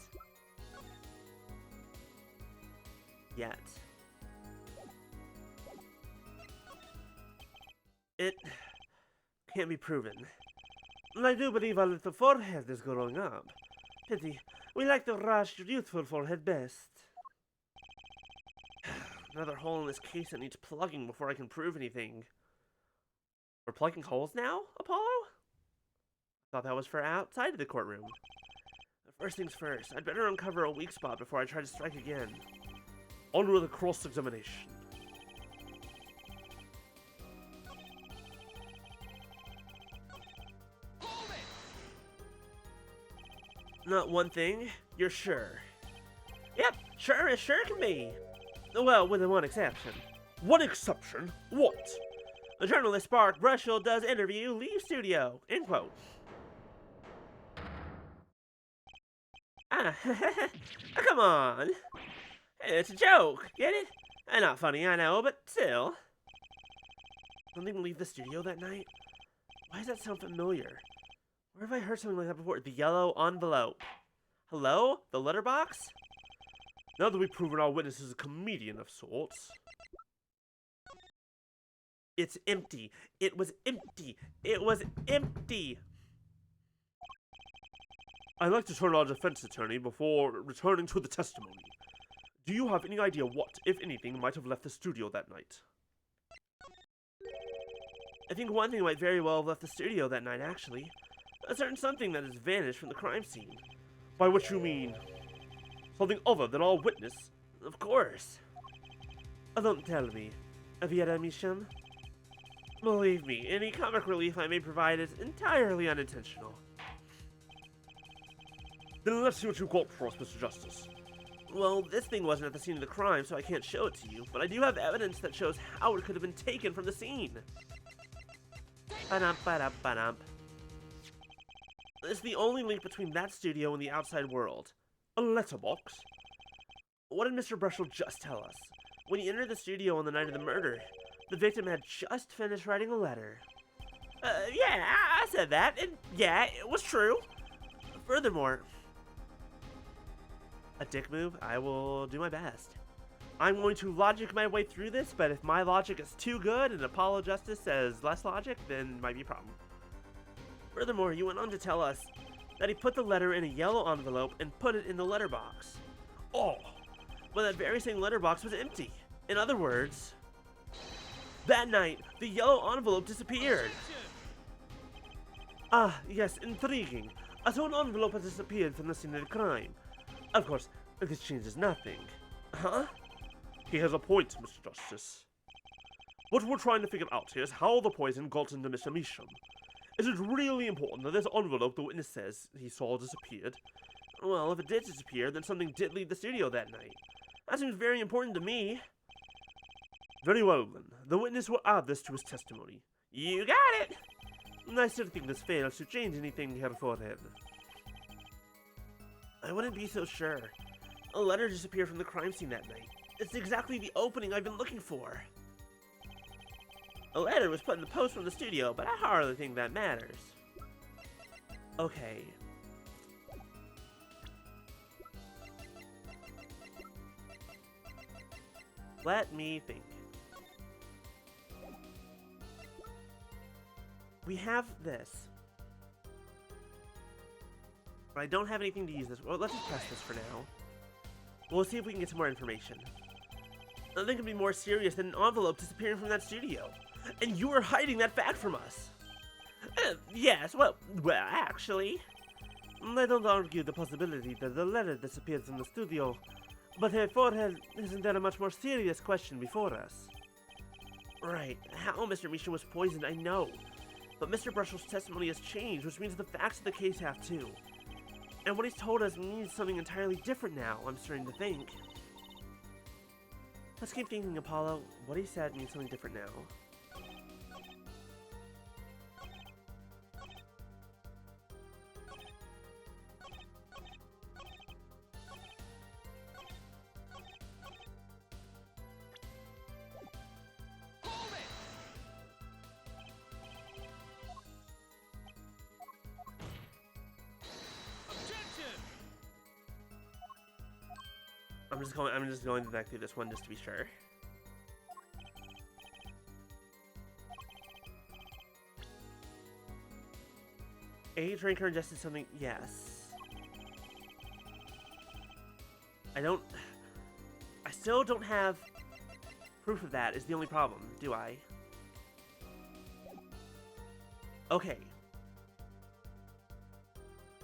[SPEAKER 1] It can't be proven. I do believe a little forehead is growing up. Pity. We like the rushed, youthful forehead best. Another hole in this case that needs plugging before I can prove anything. We're plugging holes now, Apollo? I thought that was for outside of the courtroom. First things first, I'd better uncover a weak spot before I try to strike again.
[SPEAKER 2] On with the cross-examination.
[SPEAKER 1] Not one thing, you're sure? Yep, sure as sure can be. Well, with one exception.
[SPEAKER 2] One exception? What?
[SPEAKER 1] The journalist Spark Brushell does interview, leave studio. End quote. Ah, come on. It's a joke, get it? Not funny, I know, but still. Something leave the studio that night? Why does that sound familiar? Where have I heard something like that before? The yellow envelope. Hello? The letterbox?
[SPEAKER 2] Now that we've proven our witness is a comedian of sorts...
[SPEAKER 1] It's empty. It was empty. It was empty.
[SPEAKER 2] I'd like to turn to our defense attorney before returning to the testimony. Do you have any idea what, if anything, might have left the studio that night?
[SPEAKER 1] I think one thing might very well have left the studio that night, actually. A certain something that has vanished from the crime scene.
[SPEAKER 2] By which you mean... something other than our witness?
[SPEAKER 1] Of course. Don't tell me. Vera Measham? Believe me, any comic relief I may provide is entirely unintentional.
[SPEAKER 2] Then let's see what you've got for us, Mr. Justice.
[SPEAKER 1] Well, this thing wasn't at the scene of the crime, so I can't show it to you, but I do have evidence that shows how it could have been taken from the scene. Ba-dump, ba-dump, ba-dump. It's the only link between that studio and the outside world.
[SPEAKER 2] A letterbox?
[SPEAKER 1] What did Mr. Brushel just tell us? When he entered the studio on the night of the murder, the victim had just finished writing a letter. Yeah, I said that, and yeah, it was true. Furthermore, a dick move? I will do my best. I'm going to logic my way through this, but if my logic is too good and Apollo Justice says less logic, then it might be a problem. Furthermore, he went on to tell us that he put the letter in a yellow envelope and put it in the letterbox.
[SPEAKER 2] Oh,
[SPEAKER 1] But that very same letterbox was empty. In other words, that night, the yellow envelope disappeared.
[SPEAKER 2] ah, yes, intriguing. So an envelope has disappeared from the scene of the crime. Of course, this changes nothing.
[SPEAKER 1] Huh?
[SPEAKER 2] He has a point, Mr. Justice. What we're trying to figure out here is how the poison got into Mr. Measham. Is it really important that this envelope the witness says he saw disappeared?
[SPEAKER 1] Well, if it did disappear, then something did leave the studio that night. That seems very important to me.
[SPEAKER 2] Very well, then. The witness will add this to his testimony.
[SPEAKER 1] You got it!
[SPEAKER 2] I still think this fails to change anything here forehead.
[SPEAKER 1] I wouldn't be so sure. A letter disappeared from the crime scene that night. It's exactly the opening I've been looking for. A letter was put in the post from the studio, but I hardly think that matters. Okay. Let me think. We have this. But I don't have anything to use this. Well, let's just press this for now. We'll see if we can get some more information. Nothing could be more serious than an envelope disappearing from that studio. And you are hiding that fact from us. Yes, well, actually.
[SPEAKER 2] I don't argue the possibility that the letter disappeared from the studio, but here forehead, isn't there a much more serious question before us?
[SPEAKER 1] Right, how Mr. Measham was poisoned, I know. But Mr. Brushel's testimony has changed, which means the facts of the case have too. And what he's told us means something entirely different now, I'm starting to think. Let's keep thinking, Apollo. What he said means something different now. I'm just going back through this one just to be sure. Age, rank, or ingested something? Yes. I still don't have proof of that is the only problem, do I? Okay.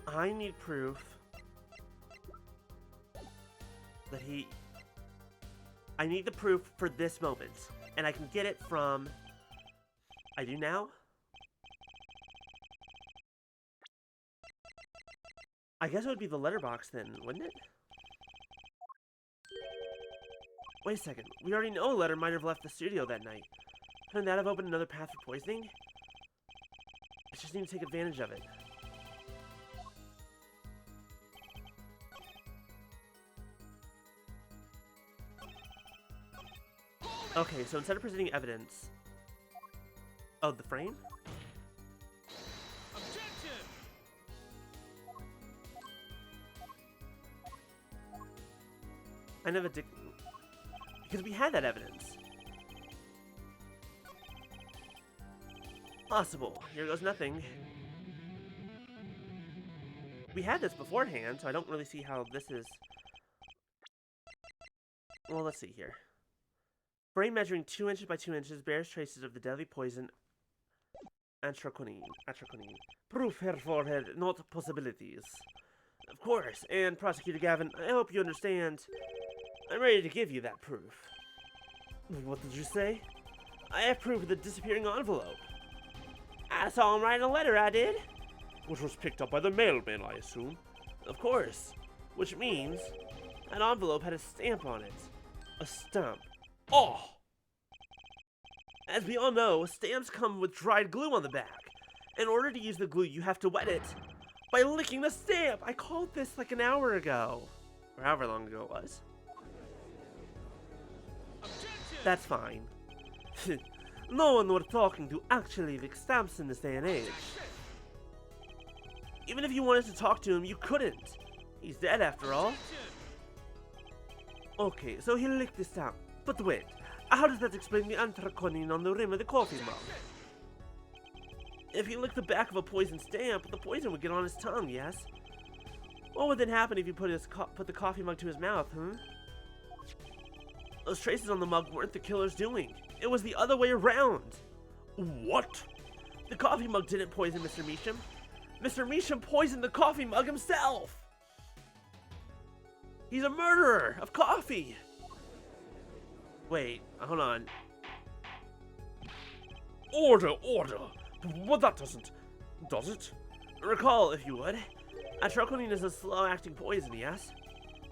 [SPEAKER 1] I need proof that I need the proof for this moment, and I can get it from... I do now? I guess it would be the letterbox then, wouldn't it? Wait a second, we already know a letter might have left the studio that night. Couldn't that have opened another path for poisoning? I just need to take advantage of it. Okay, so instead of presenting evidence... Oh, the frame?
[SPEAKER 4] Objection!
[SPEAKER 1] I never did... Because we had that evidence. Possible. Here goes nothing. We had this beforehand, so I don't really see how this is... Well, let's see here. Frame measuring 2 inches by 2 inches bears traces of the deadly poison atroconine.
[SPEAKER 2] Proof, Herr Forehead, not possibilities.
[SPEAKER 1] Of course, and Prosecutor Gavin, I hope you understand. I'm ready to give you that proof.
[SPEAKER 2] What did you say?
[SPEAKER 1] I have proof of the disappearing envelope. I saw him write a letter, I did.
[SPEAKER 2] Which was picked up by the mailman, I assume.
[SPEAKER 1] Of course. Which means that envelope had a stamp on it.
[SPEAKER 2] A stamp.
[SPEAKER 1] Oh! As we all know, stamps come with dried glue on the back. In order to use the glue, you have to wet it. By licking the stamp! I called this like an hour ago. Or however long ago it was. That's fine. No one we're talking to actually licks stamps in this day and age. Even if you wanted to talk to him, you couldn't. He's dead after all. Okay, so he licked the stamp. But wait, how does that explain the anthraquinine on the rim of the coffee mug? If he licked the back of a poisoned stamp, the poison would get on his tongue, yes? What would then happen if you put the coffee mug to his mouth, Those traces on the mug weren't the killer's doing. It was the other way around.
[SPEAKER 2] What?
[SPEAKER 1] The coffee mug didn't poison Mr. Measham. Mr. Measham poisoned the coffee mug himself. He's a murderer of coffee. Wait, hold on.
[SPEAKER 2] Order! But that doesn't... does it?
[SPEAKER 1] Recall, if you would. Atroquinine is a slow-acting poison, yes?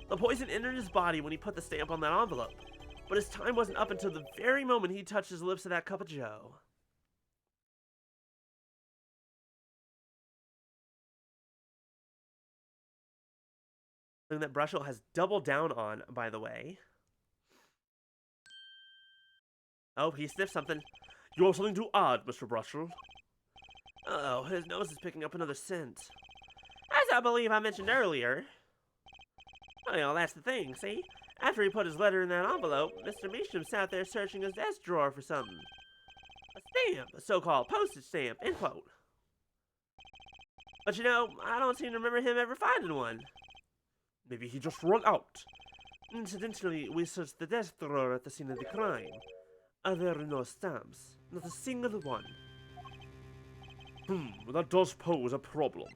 [SPEAKER 1] The poison entered his body when he put the stamp on that envelope, but his time wasn't up until the very moment he touched his lips to that cup of joe. Something that Brushel has doubled down on, by the way. Oh, he sniffed something.
[SPEAKER 2] You have something to add, Mr. Brushel?
[SPEAKER 1] Uh-oh, his nose is picking up another scent. As I believe I mentioned earlier. Well, that's the thing, see? After he put his letter in that envelope, Mr. Measham sat there searching his desk drawer for something. A stamp, a so-called postage stamp, end quote. But you know, I don't seem to remember him ever finding one.
[SPEAKER 2] Maybe he just ran out.
[SPEAKER 1] Incidentally, we searched the desk drawer at the scene of the crime. There are no stamps, not a single one.
[SPEAKER 2] That does pose a problem.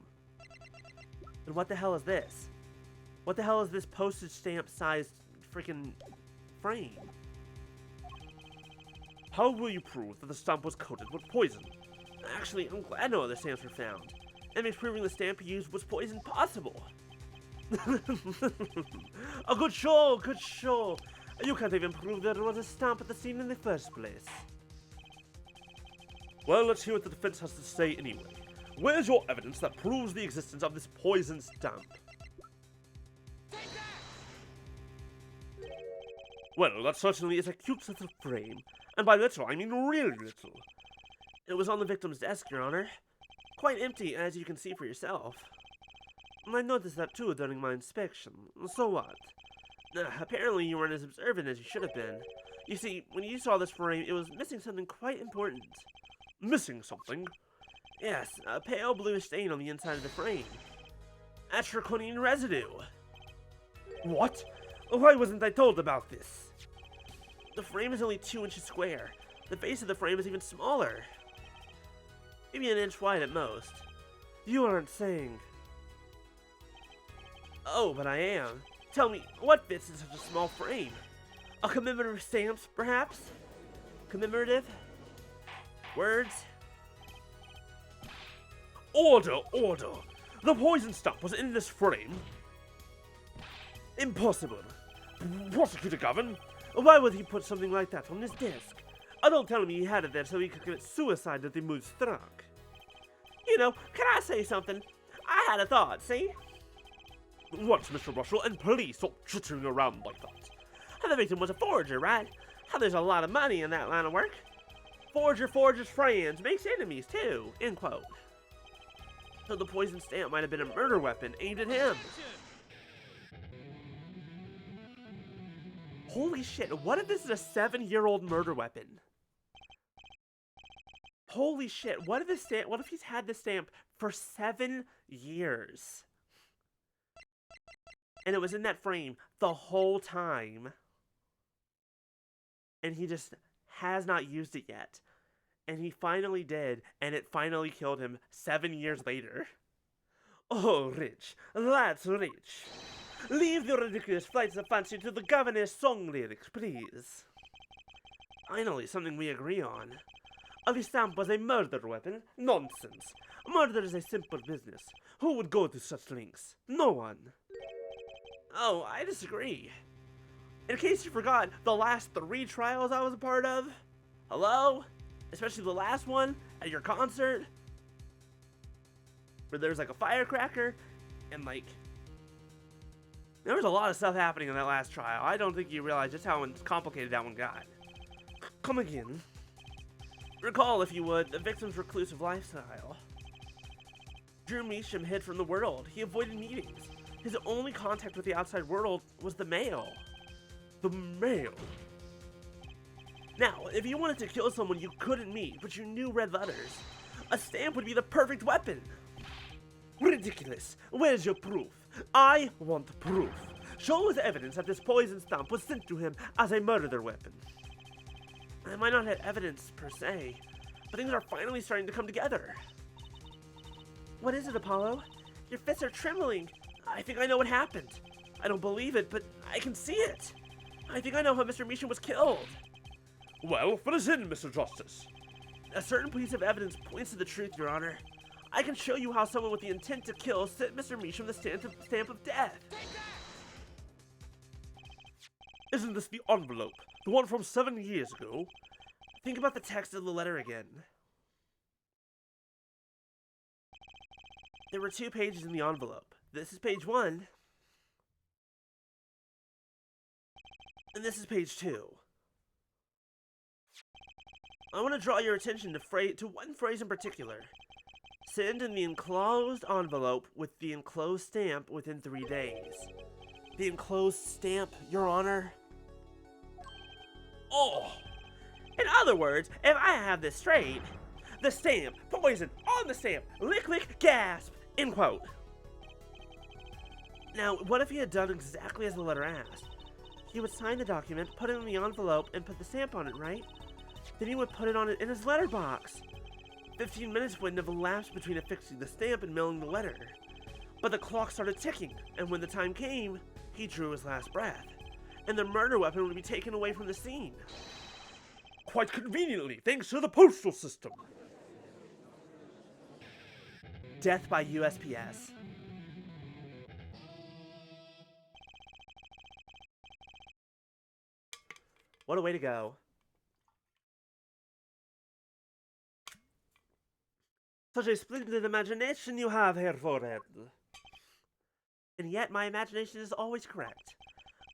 [SPEAKER 1] And what the hell is this? What the hell is this postage stamp-sized freaking frame?
[SPEAKER 2] How will you prove that the stamp was coated with poison?
[SPEAKER 1] Actually, I'm glad no other stamps were found. That makes proving the stamp he used was poison possible. A good show, good show. You can't even prove there was a stamp at the scene in the first place.
[SPEAKER 2] Well, let's hear what the defense has to say anyway. Where's your evidence that proves the existence of this poison stamp?
[SPEAKER 1] Well, that certainly is a cute little frame. And by little, I mean really little. It was on the victim's desk, Your Honor. Quite empty, as you can see for yourself. I noticed that too during my inspection. So what? Apparently you weren't as observant as you should have been. You see, when you saw this frame, it was missing something quite important.
[SPEAKER 2] Missing something?
[SPEAKER 1] Yes, a pale blue stain on the inside of the frame. Atroquinine residue.
[SPEAKER 2] What?
[SPEAKER 1] Why wasn't I told about this? The frame is only 2 inches square. The base of the frame is even smaller. Maybe an inch wide at most. You aren't saying... Oh, but I am. Tell me, what fits in such a small frame? A commemorative stamp, perhaps? Commemorative? Words?
[SPEAKER 2] Order! The poison stamp was in this frame.
[SPEAKER 1] Impossible.
[SPEAKER 2] Prosecutor Gavin?
[SPEAKER 1] Why would he put something like that on his desk? Don't tell me he had it there so he could commit suicide if the mood struck. You know, can I say something? I had a thought, see?
[SPEAKER 2] What, Mr. Russell? And please stop chittering around like that.
[SPEAKER 1] The victim was a forger, right? There's a lot of money in that line of work. Forger forges friends, makes enemies too, end quote. So the poison stamp might have been a murder weapon aimed at him. Holy shit, what if this is a 7-year-old murder weapon? Holy shit, what if he's had this stamp for 7 years? And it was in that frame the whole time. And he just has not used it yet. And he finally did, and it finally killed him 7 years later. Oh, Rich, that's rich. Leave the ridiculous flights of fancy to the governor's song lyrics, please. Finally, something we agree on. The stamp was a murder weapon? Nonsense. Murder is a simple business. Who would go to such lengths? No one. Oh, I disagree. In case you forgot, the last 3 trials I was a part of, hello? Especially the last one, at your concert. where there's like a firecracker, and like there was a lot of stuff happening in that last trial. I don't think you realize just how complicated that one got. Come again. Recall, if you would, the victim's reclusive lifestyle. Drew Meacham hid from the world. He avoided meetings. His only contact with the outside world was the mail.
[SPEAKER 2] The mail.
[SPEAKER 1] Now, if you wanted to kill someone you couldn't meet, but you knew read letters, a stamp would be the perfect weapon.
[SPEAKER 2] Ridiculous. Where's your proof? I want proof.
[SPEAKER 1] Show us evidence that this poison stamp was sent to him as a murder weapon. I might not have evidence per se, but things are finally starting to come together. What is it, Apollo? Your fists are trembling. I think I know what happened. I don't believe it, but I can see it. I think I know how Mr. Meacham was killed.
[SPEAKER 2] Well, fill us in, Mr. Justice.
[SPEAKER 1] A certain piece of evidence points to the truth, Your Honor. I can show you how someone with the intent to kill sent Mr. Meacham the stamp of death.
[SPEAKER 2] Isn't this the envelope? The one from 7 years ago?
[SPEAKER 1] Think about the text of the letter again. There were 2 pages in the envelope. This is page 1. And this is page 2. I want to draw your attention to one phrase in particular. Send in the enclosed envelope with the enclosed stamp within 3 days. The enclosed stamp, Your Honor.
[SPEAKER 2] Oh!
[SPEAKER 1] In other words, if I have this straight, the stamp, poison on the stamp, lick lick, gasp, end quote. Now, what if he had done exactly as the letter asked? He would sign the document, put it in the envelope, and put the stamp on it, right? Then he would put it on it in his letterbox. 15 minutes wouldn't have elapsed between affixing the stamp and mailing the letter. But the clock started ticking, and when the time came, he drew his last breath, and the murder weapon would be taken away from the scene.
[SPEAKER 2] Quite conveniently, thanks to the postal system.
[SPEAKER 1] Death by USPS. What a way to go.
[SPEAKER 2] Such a splendid imagination you have, Herr Forehead.
[SPEAKER 1] And yet my imagination is always correct.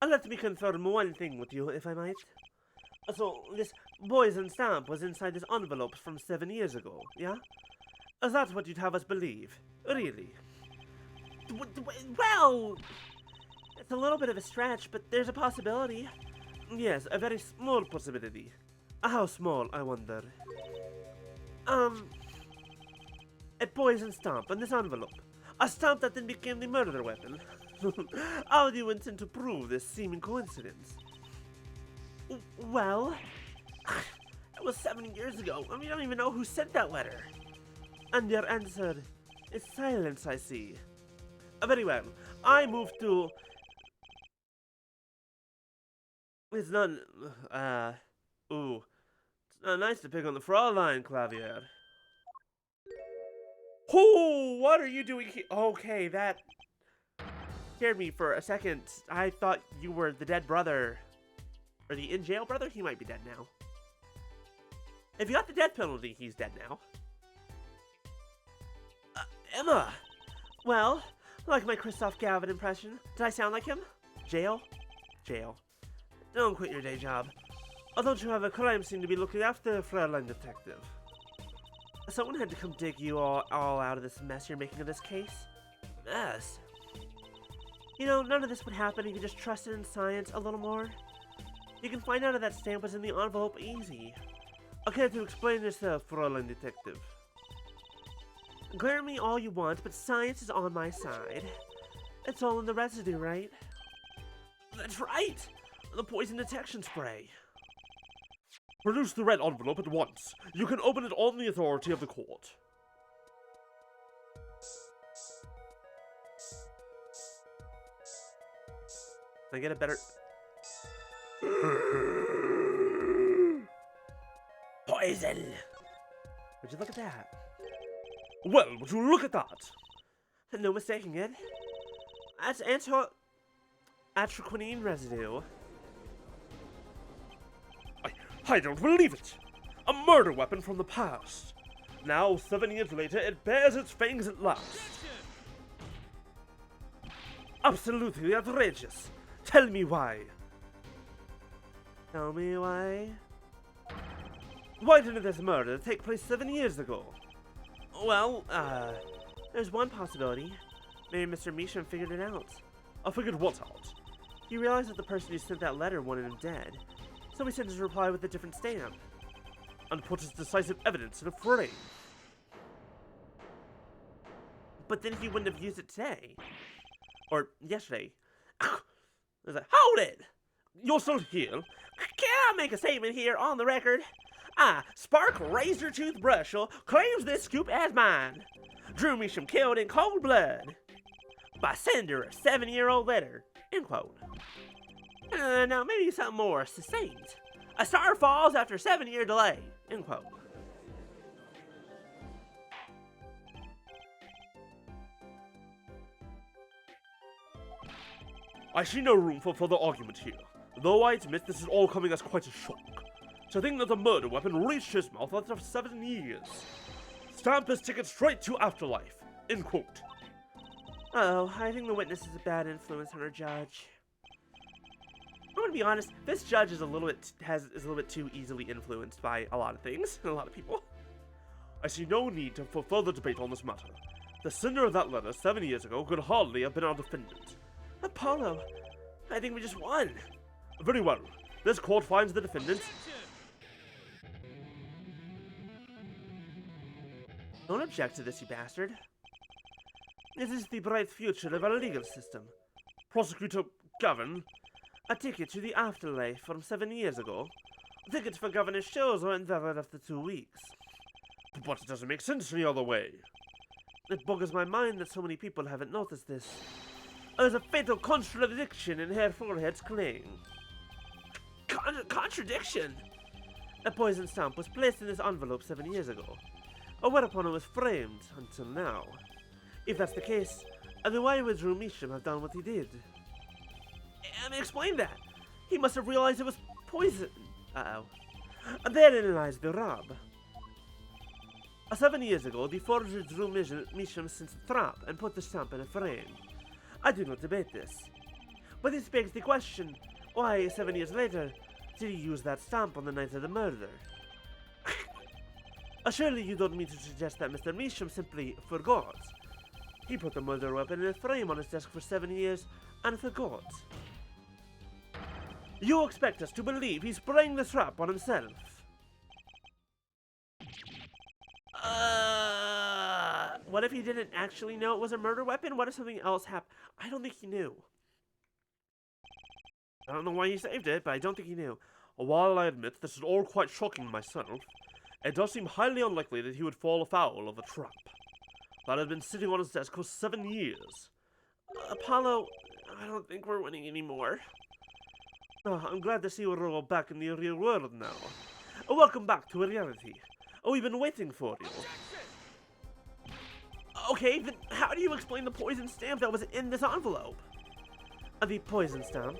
[SPEAKER 1] Let me confirm one thing with you, if I might. So, this poison stamp was inside this envelope from 7 years ago, yeah? Is that what you'd have us believe? Really? Well, it's a little bit of a stretch, but there's a possibility.
[SPEAKER 2] Yes, a very small possibility. How small, I wonder?
[SPEAKER 1] A poison stamp in this envelope. A stamp that then became the murder weapon. How do you intend to prove this seeming coincidence? Well, it was 7 years ago, and we don't even know who sent that letter. And your answer is silence, I see.
[SPEAKER 2] Very well. I move to...
[SPEAKER 1] It's not,
[SPEAKER 2] Ooh. It's not nice to pick on the Fraulein, Clavier.
[SPEAKER 1] Oh, what are you doing here? Okay, that scared me for a second. I thought you were the dead brother. Or the in-jail brother? He might be dead now. If you got the death penalty, he's dead now.
[SPEAKER 2] Emma!
[SPEAKER 1] Well, like my Christoph Gavin impression. Did I sound like him? Jail? Jail.
[SPEAKER 2] Don't quit your day job. Don't you have a crime scene to be looking after, Fraulein Detective?
[SPEAKER 1] Someone had to come dig you all out of this mess you're making of this case.
[SPEAKER 2] Mess?
[SPEAKER 1] You know, none of this would happen if you just trusted in science a little more. You can find out if that stamp was in the envelope easy.
[SPEAKER 2] I care to explain yourself, Fraulein Detective.
[SPEAKER 1] Glare me all you want, but science is on my side. It's all in the residue, right?
[SPEAKER 2] That's right! The poison detection spray. Produce the red envelope at once. You can open it on the authority of the court.
[SPEAKER 1] Can I get a better...
[SPEAKER 2] Poison!
[SPEAKER 1] Would you look at that?
[SPEAKER 2] Well, would you look at that?
[SPEAKER 1] No mistaking it. That's atroquinine residue.
[SPEAKER 2] I don't believe it! A murder weapon from the past! Now, 7 years later, it bears its fangs at last. Absolutely outrageous. Tell me why.
[SPEAKER 1] Tell me why?
[SPEAKER 2] Why didn't this murder take place 7 years ago?
[SPEAKER 1] Well, there's one possibility. Maybe Mr. Measham figured it out.
[SPEAKER 2] I figured what out?
[SPEAKER 1] He realized that the person who sent that letter wanted him dead, so he sent his reply with a different stamp.
[SPEAKER 2] And put his decisive evidence in a frame.
[SPEAKER 1] But then he wouldn't have used it today. Or yesterday. I was like, hold it!
[SPEAKER 2] You're still here?
[SPEAKER 1] Can I make a statement here on the record? I, Spark Razor Toothbrush, claims this scoop as mine. Drew Measham killed in cold blood by sender a 7-year-old letter. End quote. Now maybe something more succinct. A star falls after a 7-year delay. End quote.
[SPEAKER 2] I see no room for further argument here, though I admit this is all coming as quite a shock. To think that the murder weapon reached his mouth after 7 years. Stamp his ticket straight to afterlife. End quote.
[SPEAKER 1] Oh, I think the witness is a bad influence on our judge. I'm gonna be honest, this judge is a little bit too easily influenced by a lot of things and a lot of people.
[SPEAKER 2] I see no need for further debate on this matter. The sender of that letter 7 years ago could hardly have been our defendant.
[SPEAKER 1] Apollo, I think we just won.
[SPEAKER 2] Very well. This court finds the defendant.
[SPEAKER 1] Don't object to this, you bastard. This is the bright future of our legal system.
[SPEAKER 2] Prosecutor Gavin.
[SPEAKER 1] A ticket to the afterlife from 7 years ago. Tickets for governor's shows are invalid after 2 weeks.
[SPEAKER 2] But it doesn't make sense any other way.
[SPEAKER 1] It boggles my mind that so many people haven't noticed this. There's a fatal contradiction in Herr Forehead's claim. Contradiction? A poison stamp was placed in this envelope 7 years ago, whereupon it was framed until now. If that's the case, then why would Drew Measham have done what he did? Explain that. He must have realized it was poison. Uh-oh. Therein lies the rub. 7 years ago, the forger Drew Measham sent a trap and put the stamp in a frame. I do not debate this. But this begs the question, why 7 years later did he use that stamp on the night of the murder? Surely you don't mean to suggest that Mr. Measham simply forgot. He put the murder weapon in a frame on his desk for 7 years and forgot. You expect us to believe he sprang the trap on himself? What if he didn't actually know it was a murder weapon? What if something else happened? I don't think he knew. I don't know why he saved it, but I don't think he knew.
[SPEAKER 2] While I admit this is all quite shocking myself, it does seem highly unlikely that he would fall afoul of a trap that had been sitting on his desk for 7 years.
[SPEAKER 1] Apollo, I don't think we're winning anymore. Oh, I'm glad to see we're all back in the real world now. Welcome back to reality. We've been waiting for you. Okay, then how do you explain the poison stamp that was in this envelope? The poison stamp?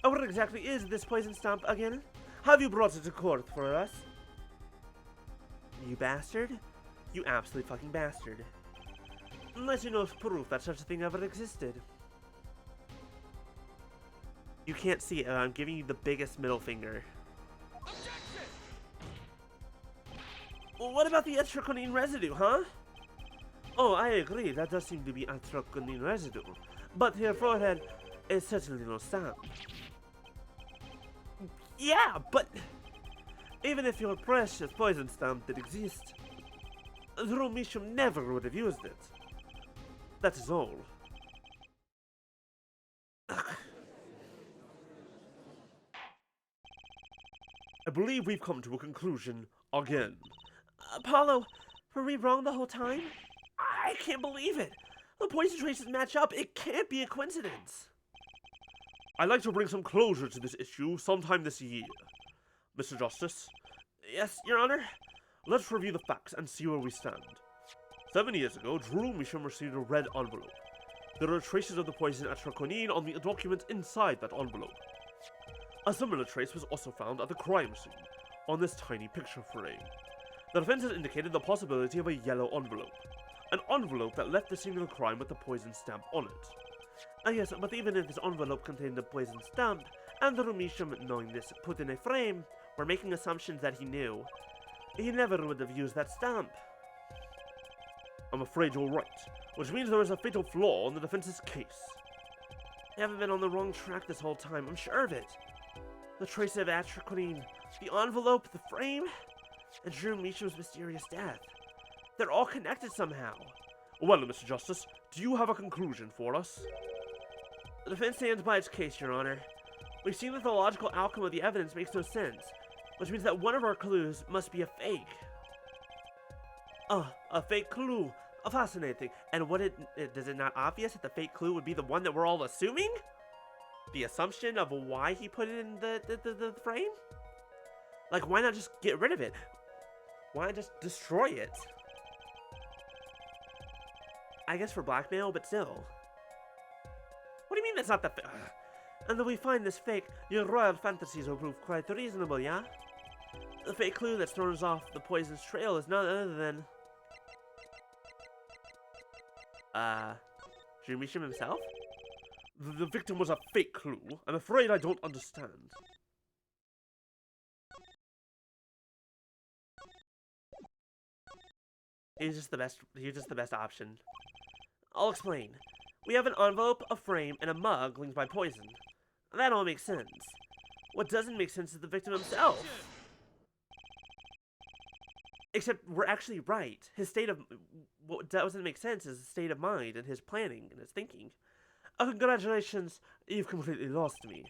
[SPEAKER 1] What exactly is this poison stamp again? Have you brought it to court for us? You bastard? You absolute fucking bastard. Unless you know proof that such a thing ever existed. You can't see it, I'm giving you the biggest middle finger. Well, what about the atroconine residue, huh? Oh, I agree, that does seem to be atroconine residue. But Herr Forehead is certainly no stamp. Yeah, but even if your precious poison stamp did exist, Drew Measham never would have used it. That is all.
[SPEAKER 2] I believe we've come to a conclusion again.
[SPEAKER 1] Apollo, were we wrong the whole time? I can't believe it. The poison traces match up. It can't be a coincidence.
[SPEAKER 2] I'd like to bring some closure to this issue sometime this year. Mr. Justice?
[SPEAKER 1] Yes, Your Honor?
[SPEAKER 2] Let's review the facts and see where we stand. 7 years ago, Drew Measham received a red envelope. There are traces of the poison atroconine on the document inside that envelope. A similar trace was also found at the crime scene, on this tiny picture frame. The defense has indicated the possibility of a yellow envelope. An envelope that left the scene of the crime with the poison stamp on it.
[SPEAKER 1] Ah yes, but even if this envelope contained the poison stamp, Andrew Measham, knowing this, put in a frame, we're making assumptions that he knew. He never would have used that stamp.
[SPEAKER 2] I'm afraid you're right, which means there is a fatal flaw in the defense's case.
[SPEAKER 1] They haven't been on the wrong track this whole time, I'm sure of it. The trace of atracquinine, the envelope, the frame, and Drew Measham's mysterious death. They're all connected somehow.
[SPEAKER 2] Well, Mr. Justice, do you have a conclusion for us?
[SPEAKER 1] The defense stands by its case, Your Honor. We've seen that the logical outcome of the evidence makes no sense, which means that one of our clues must be a fake. A fake clue. Fascinating. And is it not obvious that the fake clue would be the one that we're all assuming? The assumption of why he put it in the frame? Like, why not just get rid of it? Why not just destroy it? I guess for blackmail, but still. What do you mean that's not the And though we find this fake, your royal fantasies will prove quite reasonable, yeah? The fake clue that throws off the poison's trail is none other than... Drew Measham himself?
[SPEAKER 2] The victim was a fake clue. I'm afraid I don't understand.
[SPEAKER 1] He's just the best option. I'll explain. We have an envelope, a frame, and a mug linked by poison. That all makes sense. What doesn't make sense is the victim himself. Except we're actually right. His state of... What doesn't make sense is his state of mind and his planning and his thinking. Congratulations, you've completely lost me.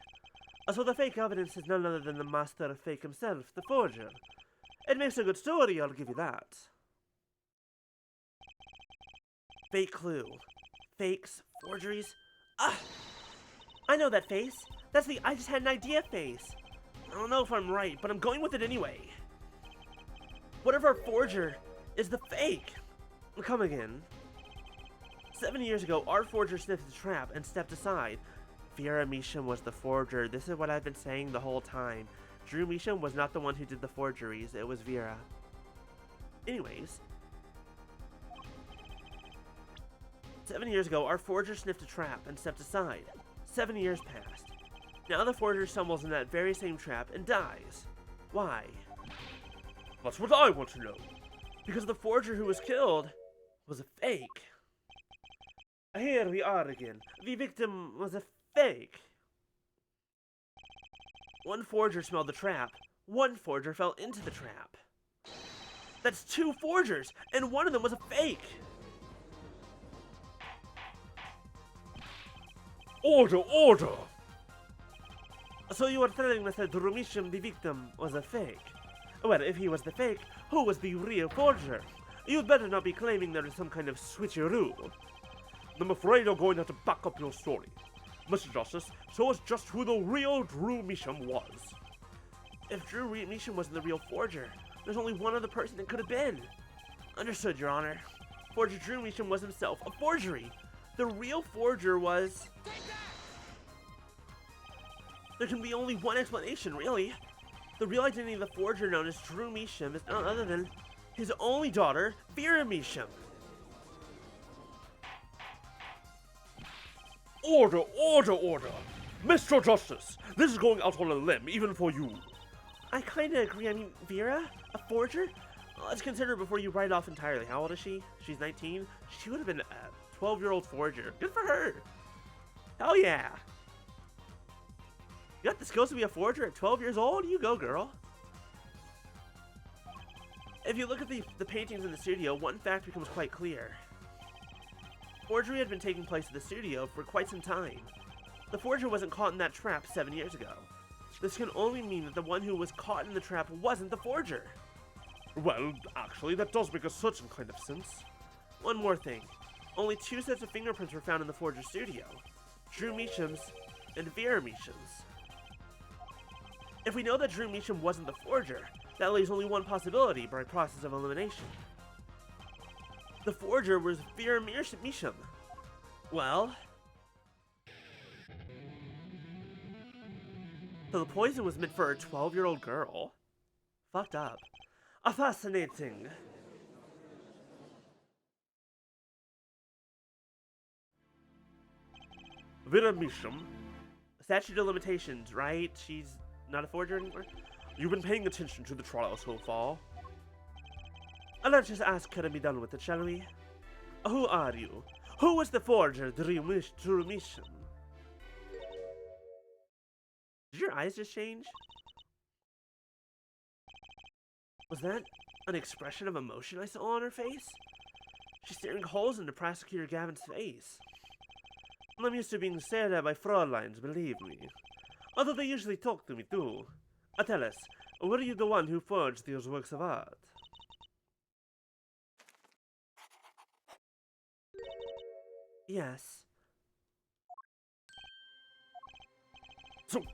[SPEAKER 1] So the fake evidence is none other than the master of fake himself, the forger. It makes a good story, I'll give you that. Fake clue. Fakes, forgeries. I know that face. That's the I just had an idea face. I don't know if I'm right, but I'm going with it anyway. What if our forger is the fake? Come again. 7 years ago, our forger sniffed the trap and stepped aside. Vera Measham was the forger. This is what I've been saying the whole time. Drew Measham was not the one who did the forgeries. It was Vera. Anyways. 7 years ago, our forger sniffed a trap and stepped aside. 7 years passed. Now the forger stumbles in that very same trap and dies. Why?
[SPEAKER 2] That's what I want to know.
[SPEAKER 1] Because the forger who was killed was a fake. Here we are again. The victim was a fake. One forger smelled the trap. One forger fell into the trap. That's 2 forgers, and one of them was a fake.
[SPEAKER 2] Order, order!
[SPEAKER 1] So you are telling me that Drew Measham, the victim, was a fake? Well, if he was the fake, who was the real forger? You'd better not be claiming there is some kind of switcheroo.
[SPEAKER 2] I'm afraid you're going to have to back up your story. Mr. Justice, show us just who the real Drew Measham was.
[SPEAKER 1] If Drew Measham wasn't the real forger, there's only one other person it could have been. Understood, Your Honor. Forger Drew Measham was himself a forgery. The real forger was... There can be only one explanation, really. The real identity of the forger known as Drew Measham is none other than his only daughter, Vera Measham.
[SPEAKER 2] Order, order, order! Mr. Justice, this is going out on a limb, even for you.
[SPEAKER 1] I kinda agree. I mean, Vera? A forger? Let's consider before you write off entirely. How old is she? She's 19? She would have been a 12-year-old forger. Good for her! Hell yeah! You got the skills to be a forger at 12 years old? You go, girl. If you look at the paintings in the studio, one fact becomes quite clear. Forgery had been taking place at the studio for quite some time. The forger wasn't caught in that trap 7 years ago. This can only mean that the one who was caught in the trap wasn't the forger.
[SPEAKER 2] Well, actually, that does make a certain kind of sense.
[SPEAKER 1] One more thing. Only 2 sets of fingerprints were found in the forger's studio. Drew Measham's and Vera Measham's. If we know that Drew Measham wasn't the forger, that leaves only one possibility by process of elimination. The forger was Vera Measham. Well... So the poison was meant for a 12-year-old girl? Fucked up. Fascinating.
[SPEAKER 2] Vera Misham,
[SPEAKER 1] Statute of limitations, right? She's not a forger anymore?
[SPEAKER 2] you've been paying attention to the trial so far.
[SPEAKER 1] Let's just ask her to be done with it, shall we? Who are you? Who was the forger, Drew Mission? Did your eyes just change? Was that an expression of emotion I saw on her face? She's staring holes into Prosecutor Gavin's face. I'm used to being stared at by Frauleins, believe me. Although they usually talk to me too. Tell us, were you the one who forged those works of art? Yes.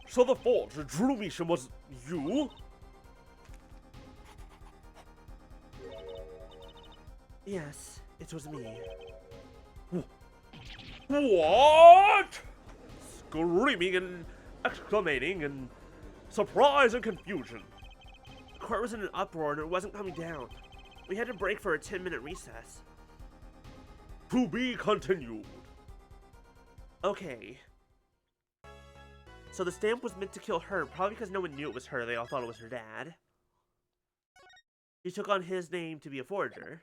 [SPEAKER 2] So the forger, Drew Misham, was you?
[SPEAKER 1] Yes, it was me.
[SPEAKER 2] What? Screaming and exclamating and surprise and confusion.
[SPEAKER 1] The court was in an uproar and it wasn't coming down. We had to break for a 10-minute recess.
[SPEAKER 2] To be continued.
[SPEAKER 1] Okay. So the stamp was meant to kill her, probably because no one knew it was her. They all thought it was her dad. He took on his name to be a forger.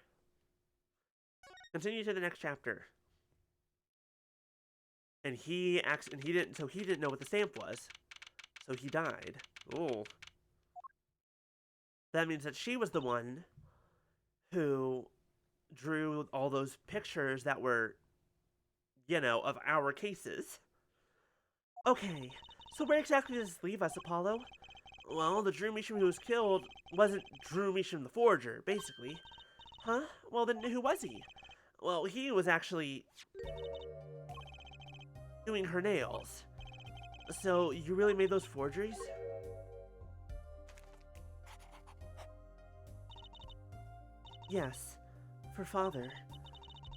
[SPEAKER 1] Continue to the next chapter. And he didn't know what the stamp was. So he died. Oh. That means that she was the one who drew all those pictures that were, you know, of our cases. Okay, so where exactly does this leave us, Apollo? Well, the Drew Meacham who was killed wasn't Drew Meacham the forger, basically. Huh? Well, then who was he? Well, he was actually doing her nails. So, you really made those forgeries? Yes, for Father.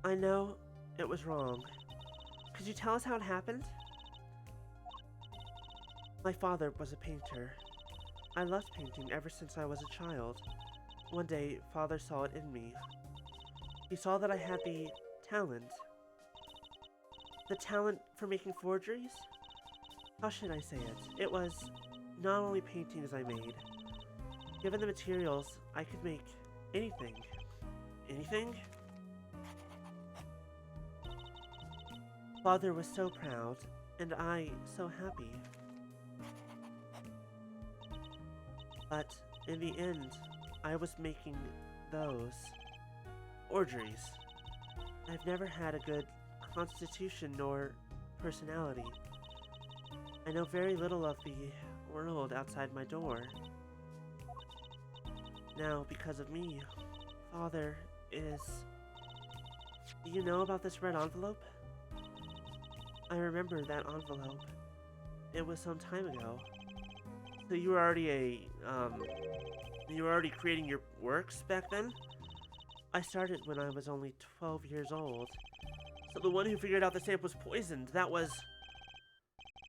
[SPEAKER 1] I know it was wrong. Could you tell us how it happened? My father was a painter. I loved painting ever since I was a child. One day, Father saw it in me. He saw that I had the talent. The talent for making forgeries? How should I say it? It was not only paintings I made. Given the materials, I could make anything. Anything? Father was so proud, and I so happy. But in the end, I was making those forgeries. I've never had a good constitution nor personality. I know very little of the world outside my door. Now, because of me, Father is... Do you know about this red envelope? I remember that envelope. It was some time ago. So you were already you were already creating your works back then? I started when I was only 12 years old. So the one who figured out the stamp was poisoned, that was...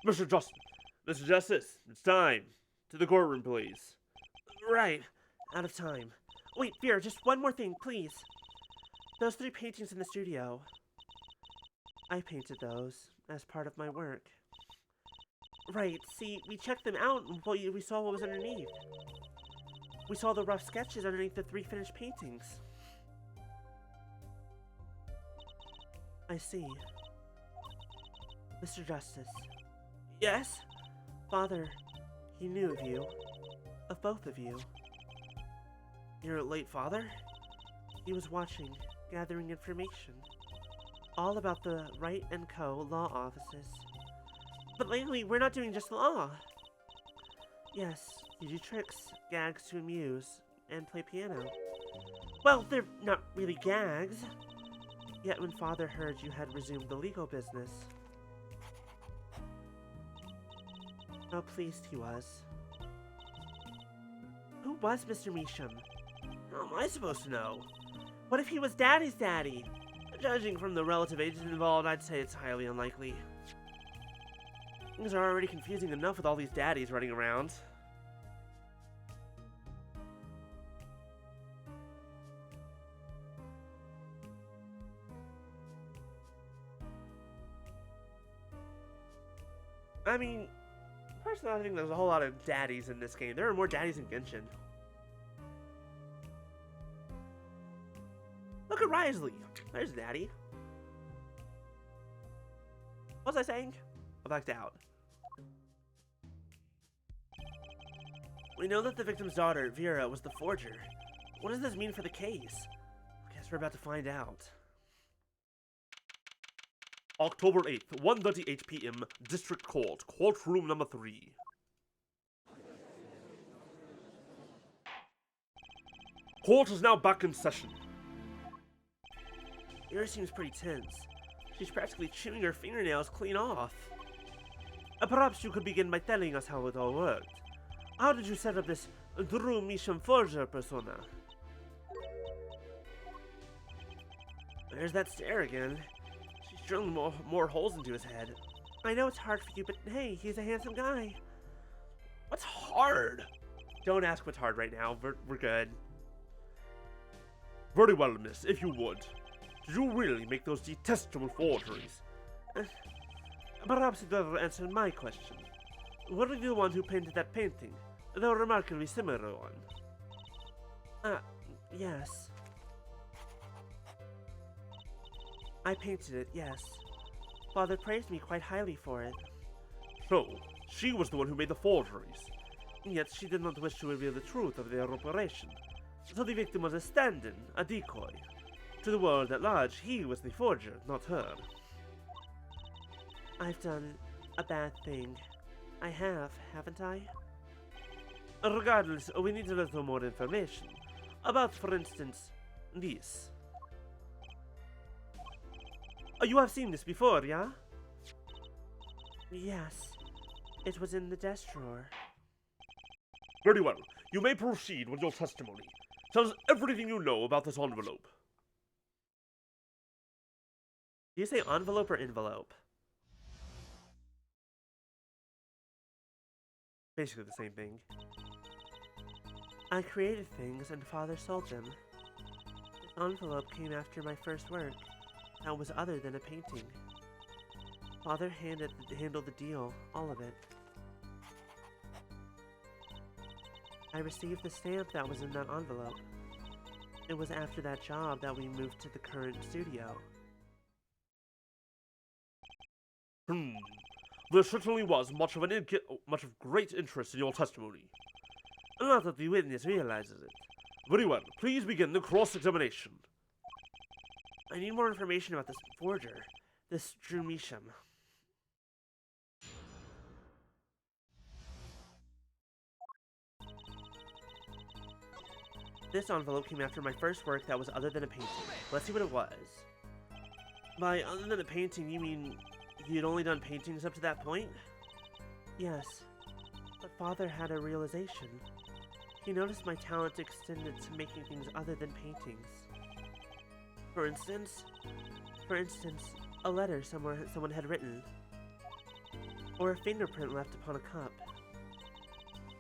[SPEAKER 2] Mr. Justice, it's time. To the courtroom, please.
[SPEAKER 1] Right. Out of time. Wait, Vera, just one more thing, please. Those 3 paintings in the studio. I painted those as part of my work. Right, see, we checked them out and we saw what was underneath. We saw the rough sketches underneath the 3 finished paintings. I see. Mr. Justice. Yes? Father, he knew of you. Of both of you. Your late father? He was watching, gathering information. All about the Wright & Co. law offices. But lately, we're not doing just law. Yes, you do tricks, gags to amuse, and play piano. Well, they're not really gags. Yet when Father heard you had resumed the legal business, how pleased he was. Who was Mr. Meacham? How am I supposed to know? What if he was Daddy's daddy? Judging from the relative ages involved, I'd say it's highly unlikely. Things are already confusing enough with all these daddies running around. I mean, personally, I think there's a whole lot of daddies in this game. There are more daddies in Genshin. Look at Risley. There's Daddy. What was I saying? I blacked out. We know that the victim's daughter, Vera, was the forger. What does this mean for the case? I guess we're about to find out.
[SPEAKER 2] October 8th, 1:38 p.m., District Court, courtroom number 3. Court is now back in session.
[SPEAKER 1] Vera seems pretty tense. She's practically chewing her fingernails clean off. Perhaps you could begin by telling us how it all worked. How did you set up this Drew Misham Forger persona? There's that stare again. She's drilling more holes into his head. I know it's hard for you, but hey, he's a handsome guy.
[SPEAKER 2] What's hard?
[SPEAKER 1] Don't ask what's hard right now. We're good.
[SPEAKER 2] Very well, miss, if you would. Did you really make those detestable forgeries?
[SPEAKER 1] Perhaps it doesn't answer my question. Were you the one who painted that painting? The remarkably similar one. Yes. I painted it, yes. Father praised me quite highly for it.
[SPEAKER 2] So, she was the one who made the forgeries.
[SPEAKER 1] Yet she did not wish to reveal the truth of their operation. So the victim was a stand-in, a decoy. To the world at large, he was the forger, not her. I've done a bad thing. I have, haven't I? Regardless, we need a little more information. About, for instance, this. You have seen this before, yeah? Yes. It was in the desk drawer.
[SPEAKER 2] Very well. You may proceed with your testimony. Tell us everything you know about this envelope.
[SPEAKER 1] Do you say envelope or envelope? Basically the same thing. I created things and Father sold them. This envelope came after my first work. That was other than a painting. Father handled the deal, all of it. I received the stamp that was in that envelope. It was after that job that we moved to the current studio.
[SPEAKER 2] There certainly was much of great interest in your testimony.
[SPEAKER 1] Not that the witness realizes it.
[SPEAKER 2] Very well. Please begin the cross-examination.
[SPEAKER 1] I need more information about this forger, this Drew Misham. This envelope came after my first work that was other than a painting. Let's see what it was. By other than a painting, you mean you'd only done paintings up to that point? Yes, but Father had a realization. He noticed my talent extended to making things other than paintings. For instance, a letter someone had written, or a fingerprint left upon a cup,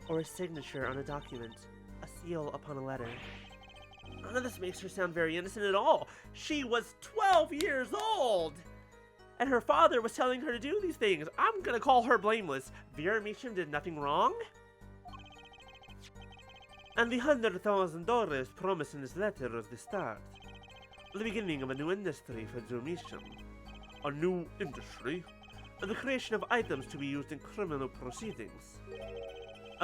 [SPEAKER 1] or a signature on a document, a seal upon a letter. None of this makes her sound very innocent at all. She was 12 years old! And her father was telling her to do these things. I'm gonna call her blameless. Vera Misham did nothing wrong? And the $100,000 promised in this letter was the start. The beginning of a new industry for Drew Misham.
[SPEAKER 2] A new industry?
[SPEAKER 1] The creation of items to be used in criminal proceedings.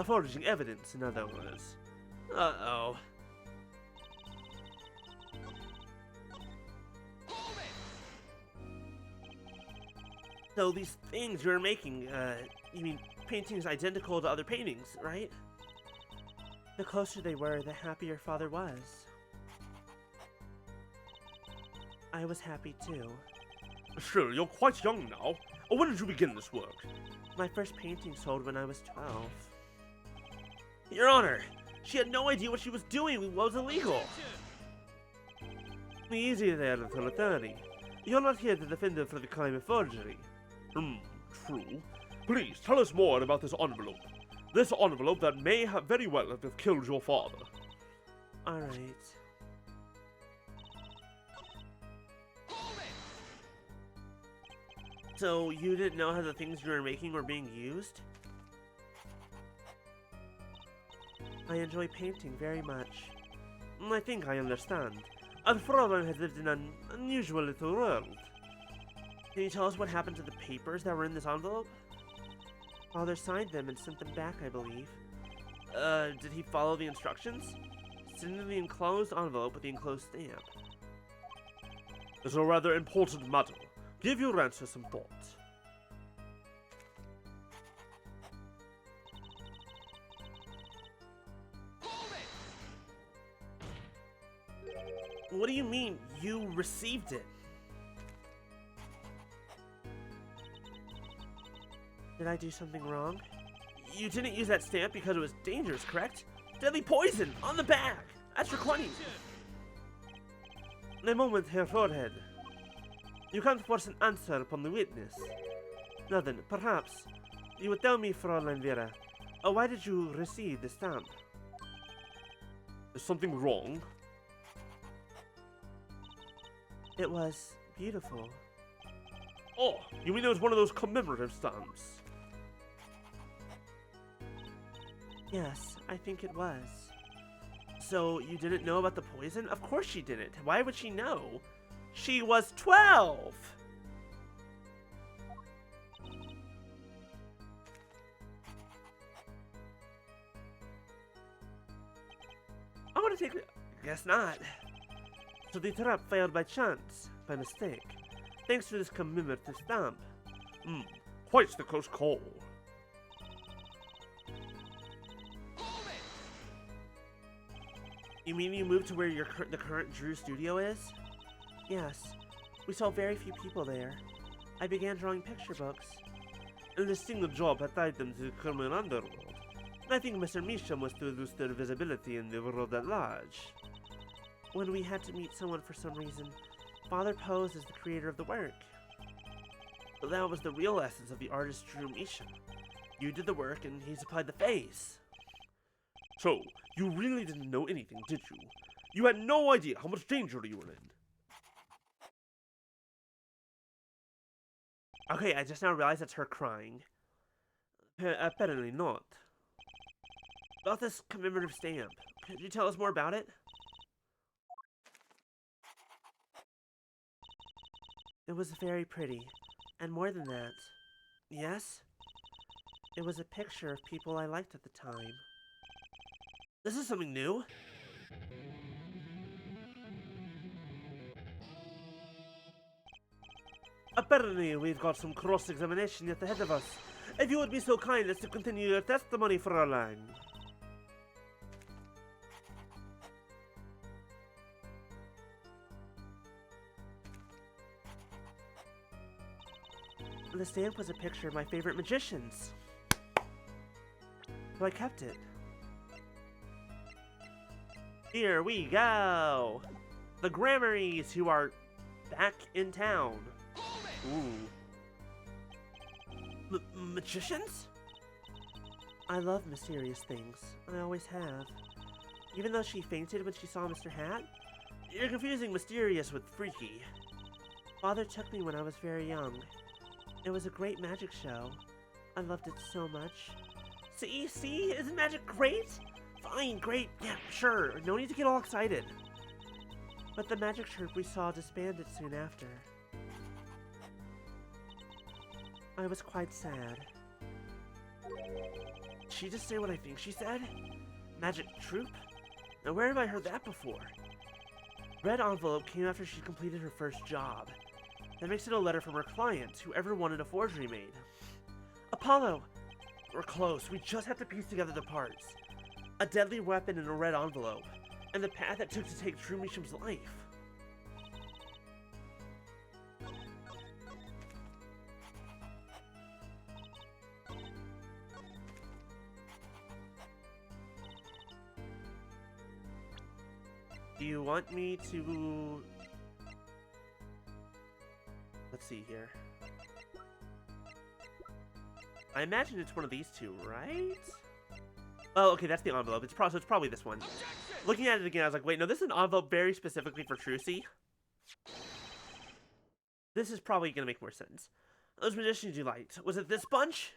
[SPEAKER 1] Forging evidence, in other words. Uh-oh. So these things you're making, you mean paintings identical to other paintings, right? The closer they were, the happier Father was. I was happy too.
[SPEAKER 2] Sure, you're quite young now. When did you begin this work?
[SPEAKER 1] My first painting sold when I was 12. Your Honor, she had no idea what she was doing, what was illegal. Easy there, little attorney. You're not here to defend her for the crime of forgery.
[SPEAKER 2] True. Please, tell us more about this envelope. This envelope that may have very well have killed your father.
[SPEAKER 1] Alright. So you didn't know how the things you were making were being used? I enjoy painting very much.
[SPEAKER 2] I think I understand. Our Fräulein has lived in an unusual little world.
[SPEAKER 1] Can you tell us what happened to the papers that were in this envelope? Father signed them and sent them back, I believe.
[SPEAKER 2] Did he follow the instructions?
[SPEAKER 1] Send in the enclosed envelope with the enclosed stamp.
[SPEAKER 2] It's a rather important matter. Give your answer some thought.
[SPEAKER 1] What do you mean, you received it? Did I do something wrong? You didn't use that stamp because it was dangerous, correct? Deadly poison on the bag! That's your 20!
[SPEAKER 2] A moment, Herr Forehead. You can't force an answer upon the witness. Now then, perhaps you would tell me, Fräulein Vera, why did you receive the stamp? Is something wrong?
[SPEAKER 1] It was beautiful.
[SPEAKER 2] Oh, you mean it was one of those commemorative stamps?
[SPEAKER 1] Yes, I think it was. So, you didn't know about the poison? Of course she didn't. Why would she know? She was 12!
[SPEAKER 2] I'm gonna take it. Guess not. So the trap failed by chance, by mistake, thanks to this commemorative stamp. Quite the close call.
[SPEAKER 1] You mean you moved to where the current Drew studio is? Yes. We saw very few people there. I began drawing picture books.
[SPEAKER 2] And the single job had tied them to the criminal underworld. And I think Mr. Measham was to lose their visibility in the world at large.
[SPEAKER 1] When we had to meet someone for some reason, Father posed as the creator of the work. But that was the real essence of the artist Drew Measham. You did the work and he supplied the face.
[SPEAKER 2] So, you really didn't know anything, did you? You had no idea how much danger you were in.
[SPEAKER 1] Okay, I just now realized that's her crying.
[SPEAKER 2] Apparently not.
[SPEAKER 1] About this commemorative stamp, could you tell us more about it? It was very pretty, and more than that. Yes? It was a picture of people I liked at the time.
[SPEAKER 2] This is something new. Apparently, we've got some cross-examination yet ahead of us. If you would be so kind as to continue your testimony, Fräulein.
[SPEAKER 1] The stamp was a picture of my favorite magicians. So I kept it. Here we go! The Grammarys, who are back in town. Ooh. Magicians? I love mysterious things. I always have. Even though she fainted when she saw Mr. Hat? You're confusing mysterious with freaky. Father took me when I was very young. It was a great magic show. I loved it so much. See? Isn't magic great? Fine, great, yeah, sure. No need to get all excited. But the magic troupe we saw disbanded soon after. I was quite sad. Did she just say what I think she said? Magic troupe? Now where have I heard that before? Red envelope came after she completed her first job. That makes it a letter from her client, whoever wanted a forgery made. Apollo! We're close, we just have to piece together the parts. A deadly weapon in a red envelope, and the path it took to take Drew Measham's life. Do you want me to... Let's see here. I imagine it's one of these two, right? Oh, okay, that's the envelope. So it's probably this one. Looking at it again, I was like, wait, no, this is an envelope very specifically for Trucy. This is probably going to make more sense. Those magicians you liked, was it this bunch?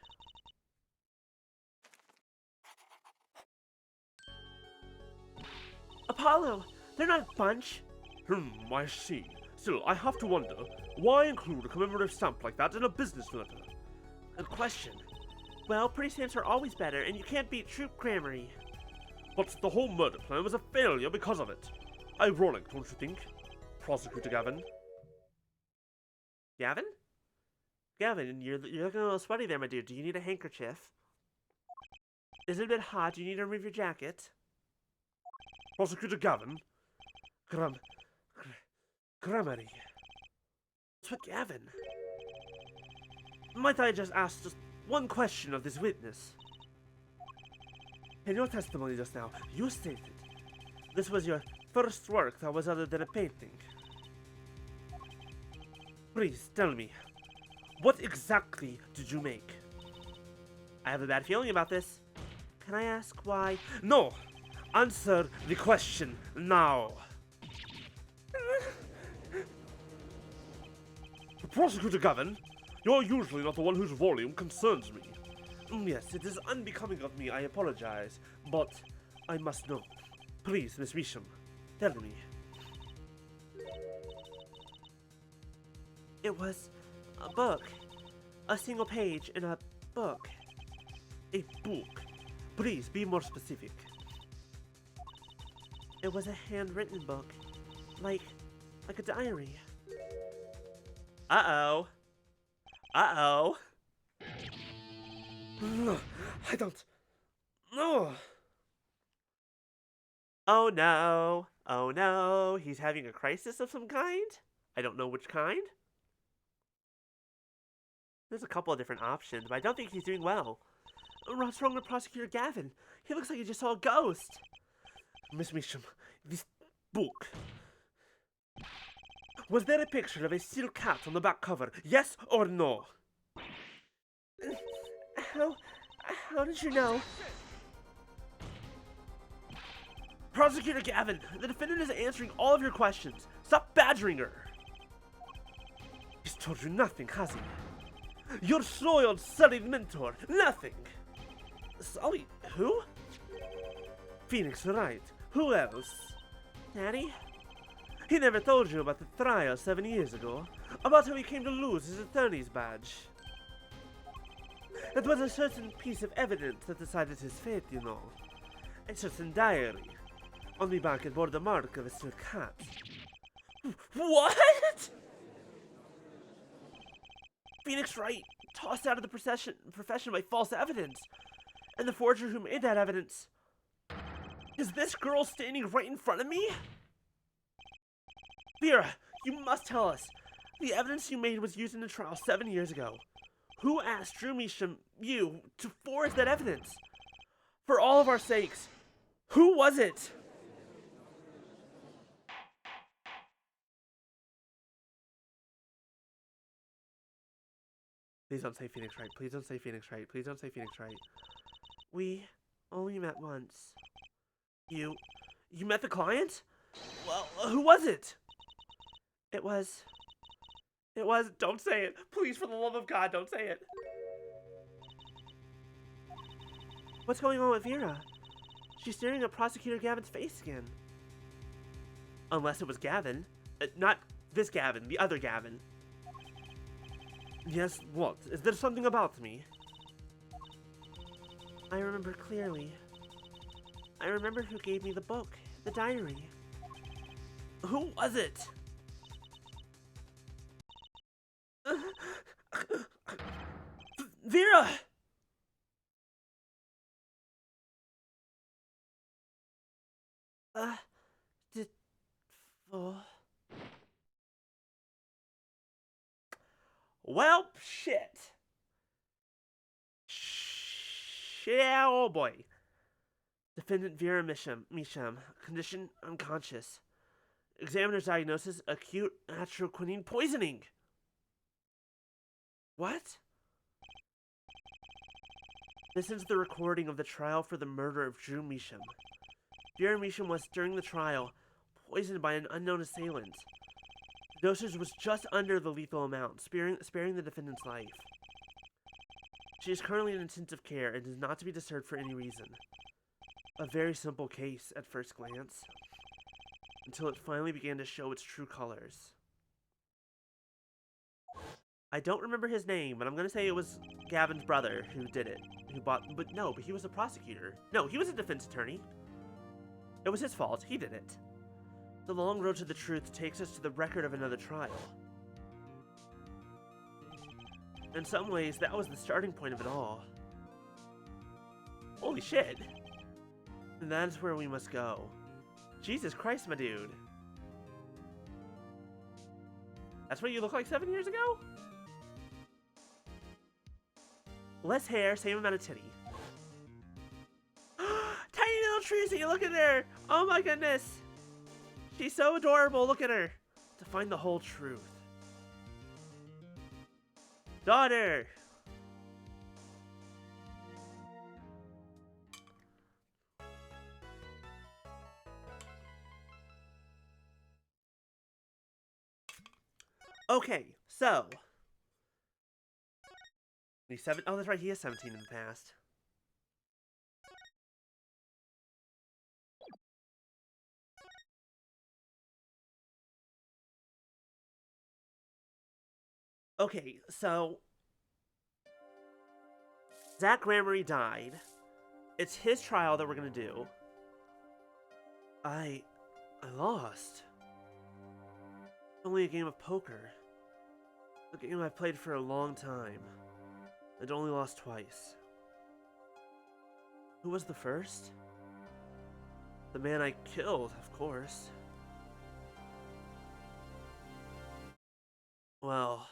[SPEAKER 1] Apollo, they're not a bunch.
[SPEAKER 2] I see. Still, I have to wonder, why include a commemorative stamp like that in a business letter?
[SPEAKER 1] Good question. Well, pretty stamps are always better, and you can't beat troop crammery.
[SPEAKER 2] But the whole murder plan was a failure because of it. Ironic, don't you think? Prosecutor Gavin?
[SPEAKER 1] Gavin? Gavin, you're looking a little sweaty there, my dude. Do you need a handkerchief? Is it a bit hot? Do you need to remove your jacket?
[SPEAKER 2] Prosecutor Gavin? Crammery.
[SPEAKER 1] What's with Gavin? Might I just ask just one question of this witness? In your testimony just now, you stated this was your first work that was other than a painting. Please tell me, what exactly did you make? I have a bad feeling about this. Can I ask why?
[SPEAKER 2] No! Answer the question now! Prosecutor Gavin, you're usually not the one whose volume concerns me.
[SPEAKER 1] Yes, it is unbecoming of me, I apologize, but I must know. Please, Miss Measham, tell me. It was a book. A single page in a book.
[SPEAKER 2] A book? Please, be more specific.
[SPEAKER 1] It was a handwritten book. Like a diary. Uh-oh. Uh-oh.
[SPEAKER 2] I don't... No!
[SPEAKER 1] Oh no. Oh no. He's having a crisis of some kind? I don't know which kind. There's a couple of different options, but I don't think he's doing well. What's wrong with Prosecutor Gavin? He looks like he just saw a ghost.
[SPEAKER 2] Miss Measham, this book... Was there a picture of a silk cat on the back cover? Yes or no?
[SPEAKER 1] How did you know? Prosecutor Gavin, the defendant is answering all of your questions. Stop badgering her.
[SPEAKER 2] He's told you nothing, has he? Your soiled, sullied mentor, nothing!
[SPEAKER 1] Sully, who?
[SPEAKER 2] Phoenix Wright, who else?
[SPEAKER 1] Daddy?
[SPEAKER 2] He never told you about the trial 7 years ago, about how he came to lose his attorney's badge. It was a certain piece of evidence that decided his fate, you know. A certain diary. On the back it bore the mark of a silk cat.
[SPEAKER 1] What? Phoenix Wright, tossed out of the profession by false evidence. And the forger who made that evidence is this girl standing right in front of me? Vera, you must tell us. The evidence you made was used in the trial 7 years ago. Who asked Drew Measham, you, to forge that evidence? For all of our sakes, who was it? Please don't say Phoenix Wright. Please don't say Phoenix Wright. Please don't say Phoenix Wright. We only met once. You met the client? Well, who was it? It was, don't say it. Please, for the love of God, don't say it. What's going on with Vera? She's staring at Prosecutor Gavin's face again. Unless it was Gavin. Not this Gavin, the other Gavin.
[SPEAKER 2] Yes, what? Is there something about me?
[SPEAKER 1] I remember clearly. I remember who gave me the book, the diary. Who was it? Vera! Well, shit. Yeah, oh boy. Defendant Vera Measham, condition unconscious. Examiner's diagnosis, acute atroquinine poisoning. What? This is the recording of the trial for the murder of Drew Measham. Vera Measham was, during the trial, poisoned by an unknown assailant. Dosage was just under the lethal amount, sparing the defendant's life. She is currently in intensive care and is not to be disturbed for any reason. A very simple case at first glance, until it finally began to show its true colors. I don't remember his name, but I'm gonna say it was Gavin's brother who did it. But he was a prosecutor. No, he was a defense attorney. It was his fault. He did it. The long road to the truth takes us to the record of another trial. In some ways, that was the starting point of it all. Holy shit. And that's where we must go. Jesus Christ, my dude. That's what you look like 7 years ago? Less hair, same amount of titty. Tiny little Tracy, look at her! Oh my goodness! She's so adorable, look at her! To find the whole truth. Daughter! Okay, so. He's 7. Oh, that's right, he is 17 in the past. Okay, so Zach Gramery died. It's his trial that we're gonna do. I lost. Only a game of poker. A game I've played for a long time. And only lost twice. Who was the first? The man I killed, of course. Well,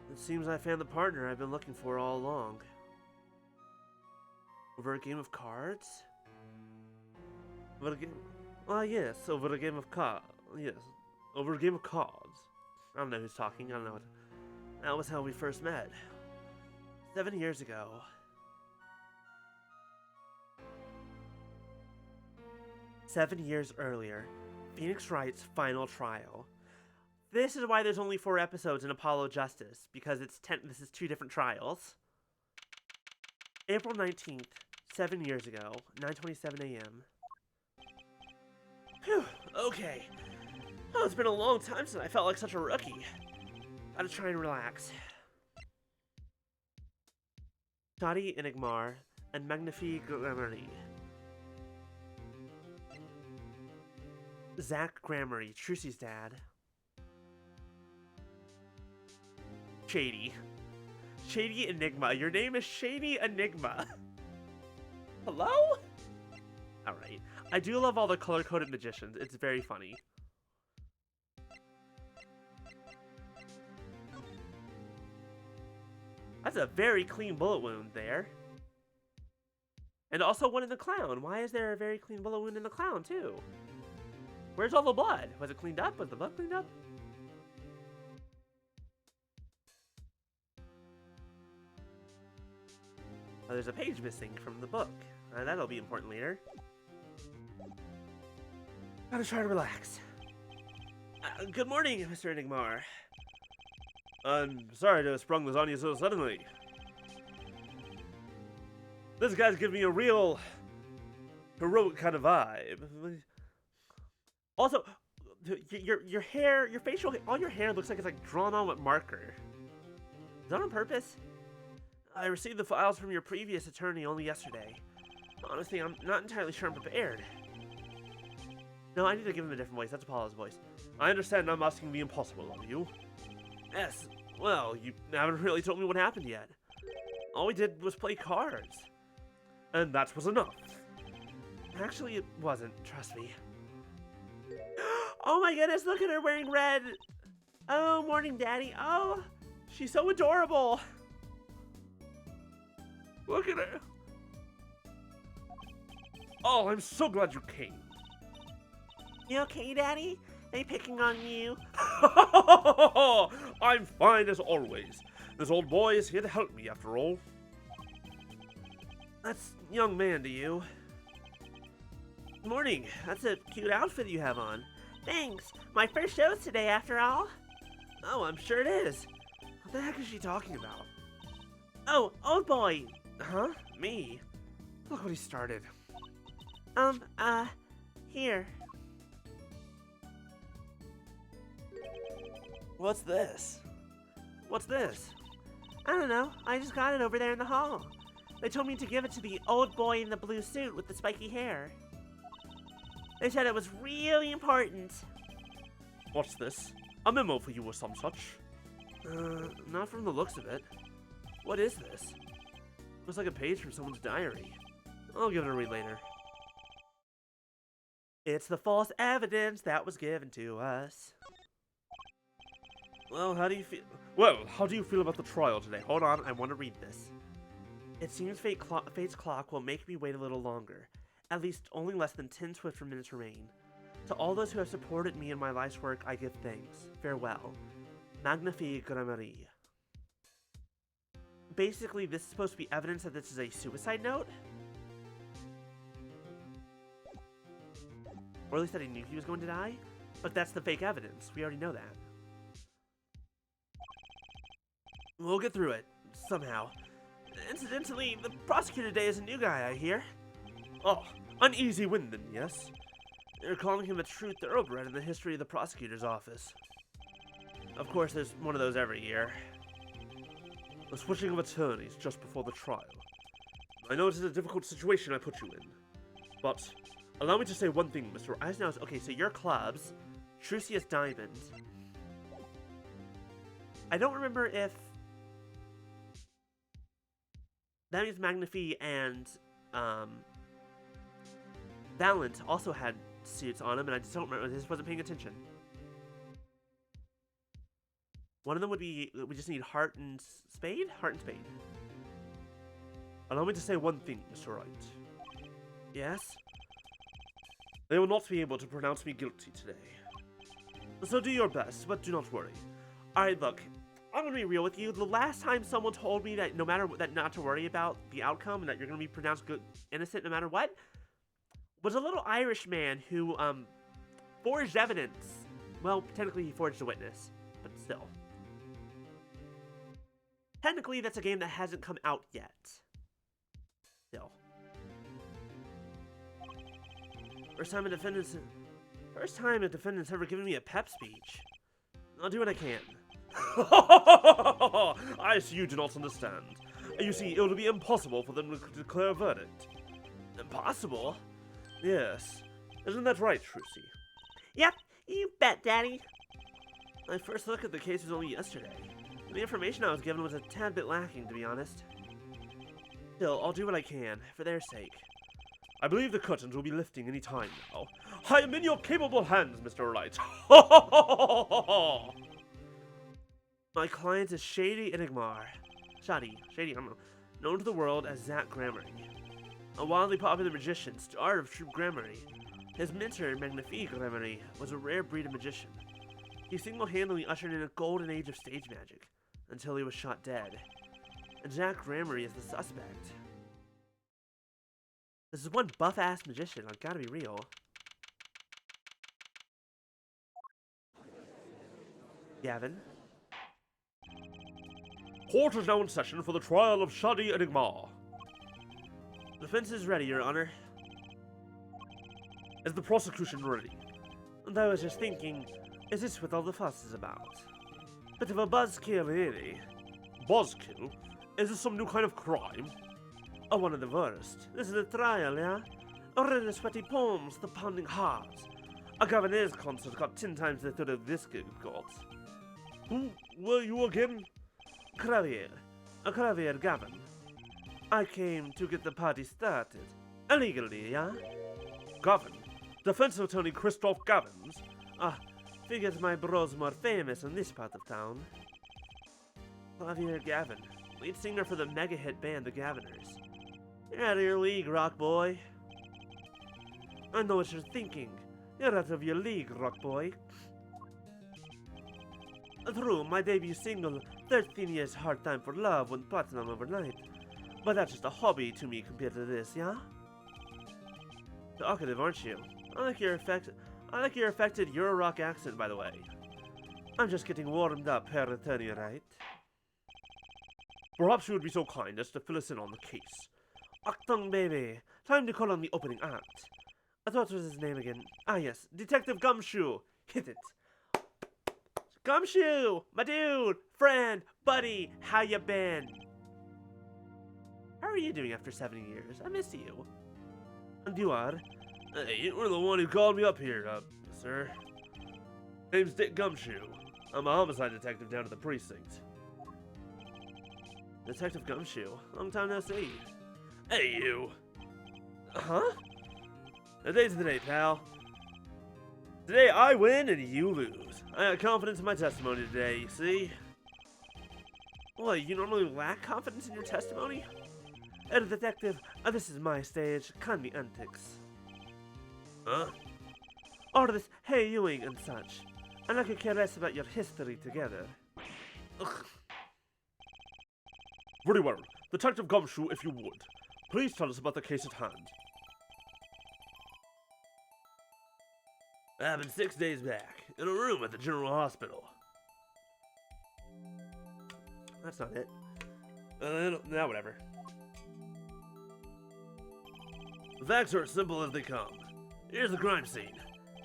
[SPEAKER 1] it seems I found the partner I've been looking for all along. Over a game of cards? Over a game... Ah, yes, over a game of cards. Yes, over a game of cards. I don't know who's talking, I don't know what... That was how we first met. 7 years ago. 7 years earlier, Phoenix Wright's final trial. This is why there's only 4 episodes in Apollo Justice, because this is 2 different trials. April 19th, 7 years ago, 9:27 a.m. Phew, okay. Oh, it's been a long time since I felt like such a rookie. Gotta try and relax. Shadi Enigmar and Magnifique Gramery. Zach Gramery, Trucy's dad. Shady. Shady Enigma. Your name is Shady Enigma. Hello? Alright. I do love all the color-coded magicians. It's very funny. That's a very clean bullet wound there. And also one in the clown. Why is there a very clean bullet wound in the clown, too? Where's all the blood? Was it cleaned up? Was the blood cleaned up? Oh, there's a page missing from the book. That'll be important later. Gotta try to relax. Good morning, Mr. Enigmar.
[SPEAKER 2] I'm sorry to have sprung this on you so suddenly. This guy's giving me a real heroic kind of vibe.
[SPEAKER 1] Also, your hair, your facial, all your hair looks like it's like drawn on with marker. Is that on purpose? I received the files from your previous attorney only yesterday. Honestly, I'm not entirely sure I'm prepared. No, I need to give him a different voice. That's Apollo's voice.
[SPEAKER 2] I understand I'm asking the impossible of you.
[SPEAKER 1] Yes, well, you haven't really told me what happened yet. All we did was play cards.
[SPEAKER 2] And that was enough.
[SPEAKER 1] Actually, it wasn't, trust me. Oh my goodness, look at her wearing red! Oh, morning, Daddy. Oh, she's so adorable!
[SPEAKER 2] Look at her! Oh, I'm so glad you came.
[SPEAKER 1] You okay, Daddy? They picking on you?
[SPEAKER 2] I'm fine as always. This old boy is here to help me, after all.
[SPEAKER 1] That's young man to you. Morning. That's a cute outfit you have on. Thanks. My first show's today, after all. Oh, I'm sure it is. What the heck is she talking about? Oh, old boy. Huh? Me? Look what he started. Here. What's this? What's this? I don't know. I just got it over there in the hall. They told me to give it to the old boy in the blue suit with the spiky hair. They said it was really important.
[SPEAKER 2] What's this? A memo for you or some such?
[SPEAKER 1] Not from the looks of it. What is this? Looks like a page from someone's diary. I'll give it a read later. It's the false evidence that was given to us.
[SPEAKER 2] Well, how do you feel? Well, how do you feel about the trial today?
[SPEAKER 1] Hold on, I want to read this. It seems fate's clock will make me wait a little longer. At least only less than 10 swift minutes remain. To all those who have supported me in my life's work, I give thanks. Farewell. Magnifique Gramerie. Basically, this is supposed to be evidence that this is a suicide note? Or at least that he knew he was going to die? But that's the fake evidence. We already know that. We'll get through it. Somehow. Incidentally, the prosecutor today is a new guy, I hear.
[SPEAKER 2] Oh, an easy win then, yes?
[SPEAKER 1] They're calling him a true thoroughbred in the history of the prosecutor's office. Of course, there's one of those every year.
[SPEAKER 2] The switching of attorneys just before the trial. I know it is a difficult situation I put you in, but allow me to say one thing, Mr.
[SPEAKER 1] Eisenhower's, okay, so your clubs, Trucius Diamond. I don't remember if that means Magnifi and Valent also had suits on him, and I just don't remember. I just wasn't paying attention. One of them would be, we just need Heart and Spade? Heart and Spade.
[SPEAKER 2] Allow me to say one thing, Mr. Wright.
[SPEAKER 1] Yes?
[SPEAKER 2] They will not be able to pronounce me guilty today. So do your best, but do not worry.
[SPEAKER 1] Alright, look. I'm gonna be real with you. The last time someone told me that no matter that not to worry about the outcome and that you're gonna be pronounced innocent no matter what, was a little Irish man who forged evidence. Well, technically he forged a witness, but still. Technically, that's a game that hasn't come out yet. Still. First time a defendant's ever given me a pep speech. I'll do what I can.
[SPEAKER 2] I see you do not understand. You see, it will be impossible for them to declare a verdict.
[SPEAKER 1] Impossible?
[SPEAKER 2] Yes. Isn't that right, Trucy?
[SPEAKER 1] Yep, you bet, Daddy. My first look at the case was only yesterday. The information I was given was a tad bit lacking, to be honest. Still, I'll do what I can, for their sake.
[SPEAKER 2] I believe the curtains will be lifting any time now. I am in your capable hands, Mr. Wright.
[SPEAKER 1] My client is Shady, I don't know, known to the world as Zach Gramerie. A wildly popular magician, star of true Gramerie. His mentor, Magnifique Gramerie, was a rare breed of magician. He single-handedly ushered in a golden age of stage magic, until he was shot dead. And Zach Gramerie is the suspect. This is one buff-ass magician, I've gotta be real. Gavin?
[SPEAKER 2] Court is now in session for the trial of Shadi Enigma.
[SPEAKER 1] Defense is ready, Your Honor.
[SPEAKER 2] Is the prosecution ready?
[SPEAKER 1] And I was just thinking, is this what all the fuss is about? Bit of a buzzkill, really.
[SPEAKER 2] Buzzkill? Is this some new kind of crime?
[SPEAKER 1] Oh, one of the worst. This is a trial, yeah? Already sweaty palms, the pounding heart. A Governor's concert got 10 times the third of this gig got.
[SPEAKER 2] Who were you again?
[SPEAKER 1] Clavier. A Clavier Gavin. I came to get the party started. Illegally, yeah?
[SPEAKER 2] Gavin? Defense attorney Christoph Gavins?
[SPEAKER 1] Figures my bro's more famous in this part of town. Clavier Gavin, lead singer for the mega hit band The Gaviners. You're out of your league, rock boy. I know what you're thinking. You're out of your league, rock boy. True, my debut single, 13 Years Hard Time for Love, went platinum overnight. But that's just a hobby to me compared to this, yeah? Talkative, aren't you? I I like your affected Euro-rock accent, by the way. I'm just getting warmed up, Herr Attorney Wright.
[SPEAKER 2] Perhaps you would be so kind as to fill us in on the case.
[SPEAKER 1] Achtung, baby. Time to call on the opening act. What was his name again? Ah, yes. Detective Gumshoe. Hit it. Gumshoe! My dude! Friend! Buddy! How you been? How are you doing after 7 years? I miss you. And you are?
[SPEAKER 2] Hey, you were the one who called me up here, sir. Name's Dick Gumshoe. I'm a homicide detective down at the precinct.
[SPEAKER 1] Detective Gumshoe. Long time no see.
[SPEAKER 2] Hey, you!
[SPEAKER 1] Huh? The day's the day, pal. Today I win and you lose. I got confidence in my testimony today, you see? What, you normally lack confidence in your testimony? Detective, this is my stage. Kindly antics.
[SPEAKER 2] Huh?
[SPEAKER 1] All this hey youing and such. And I could care less about your history together.
[SPEAKER 2] Ugh. Very well. Detective Gumshoe, if you would, please tell us about the case at hand.
[SPEAKER 1] Happened 6 days back, in a room at the General Hospital. That's not it. Now whatever.
[SPEAKER 2] The facts are as simple as they come. Here's the crime scene.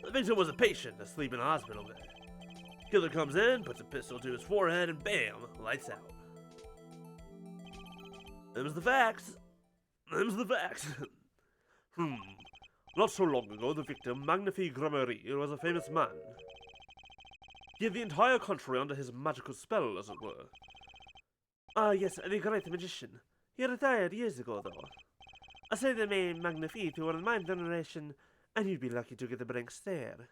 [SPEAKER 2] The victim was a patient asleep in a hospital bed. Killer comes in, puts a pistol to his forehead, and bam, lights out. Them's the facts. Them's the facts.
[SPEAKER 3] Not so long ago, the victim, Magnifique Gramerie, was a famous man. He had the entire country under his magical spell, as it were.
[SPEAKER 1] Ah, yes, the great magician. He retired years ago, though. I say the name Magnifique to one of my generation, and you'd be lucky to get a blank stare.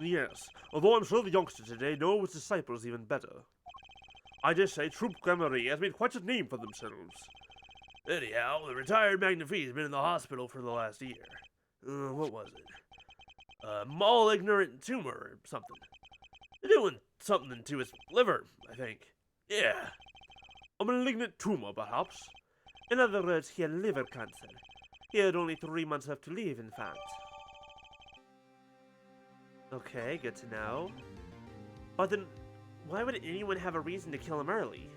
[SPEAKER 3] Yes, although I'm sure the youngsters today know his disciples even better. I dare say Troop Gramerie has made quite a name for themselves.
[SPEAKER 2] Anyhow, the retired Magnifique has been in the hospital for the last year. What was it? A malignant tumor or something. They're doing something to his liver, I think. Yeah.
[SPEAKER 3] A malignant tumor, perhaps?
[SPEAKER 1] In other words, he had liver cancer. He had only 3 months left to live, in fact. Okay, good to know. But then, why would anyone have a reason to kill him early?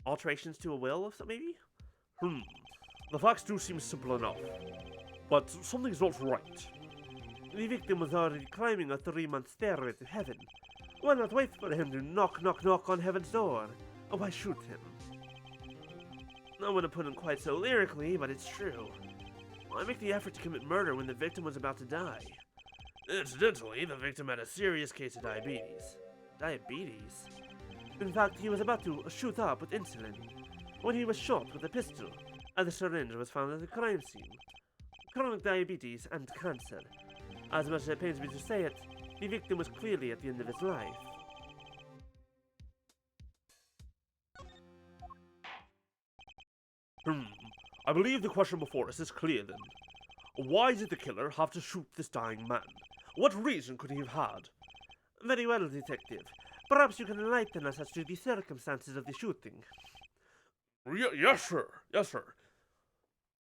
[SPEAKER 1] Alterations to a will, maybe?
[SPEAKER 3] The facts do seem simple enough. But something's not right.
[SPEAKER 1] The victim was already climbing a 3-month stairway to heaven. Why not wait for him to knock, knock, knock on heaven's door? Or why shoot him? I wouldn't put it quite so lyrically, but it's true. Why make the effort to commit murder when the victim was about to die?
[SPEAKER 2] Incidentally, the victim had a serious case of diabetes.
[SPEAKER 1] Diabetes? In fact, he was about to shoot up with insulin when he was shot with a pistol, and the syringe was found at the crime scene. Chronic diabetes and cancer. As much as it pains me to say it, the victim was clearly at the end of his life.
[SPEAKER 3] I believe the question before us is clear then. Why did the killer have to shoot this dying man? What reason could he have had?
[SPEAKER 1] Very well, detective. Perhaps you can enlighten us as to the circumstances of the shooting.
[SPEAKER 2] Yes, sir. Yes, sir.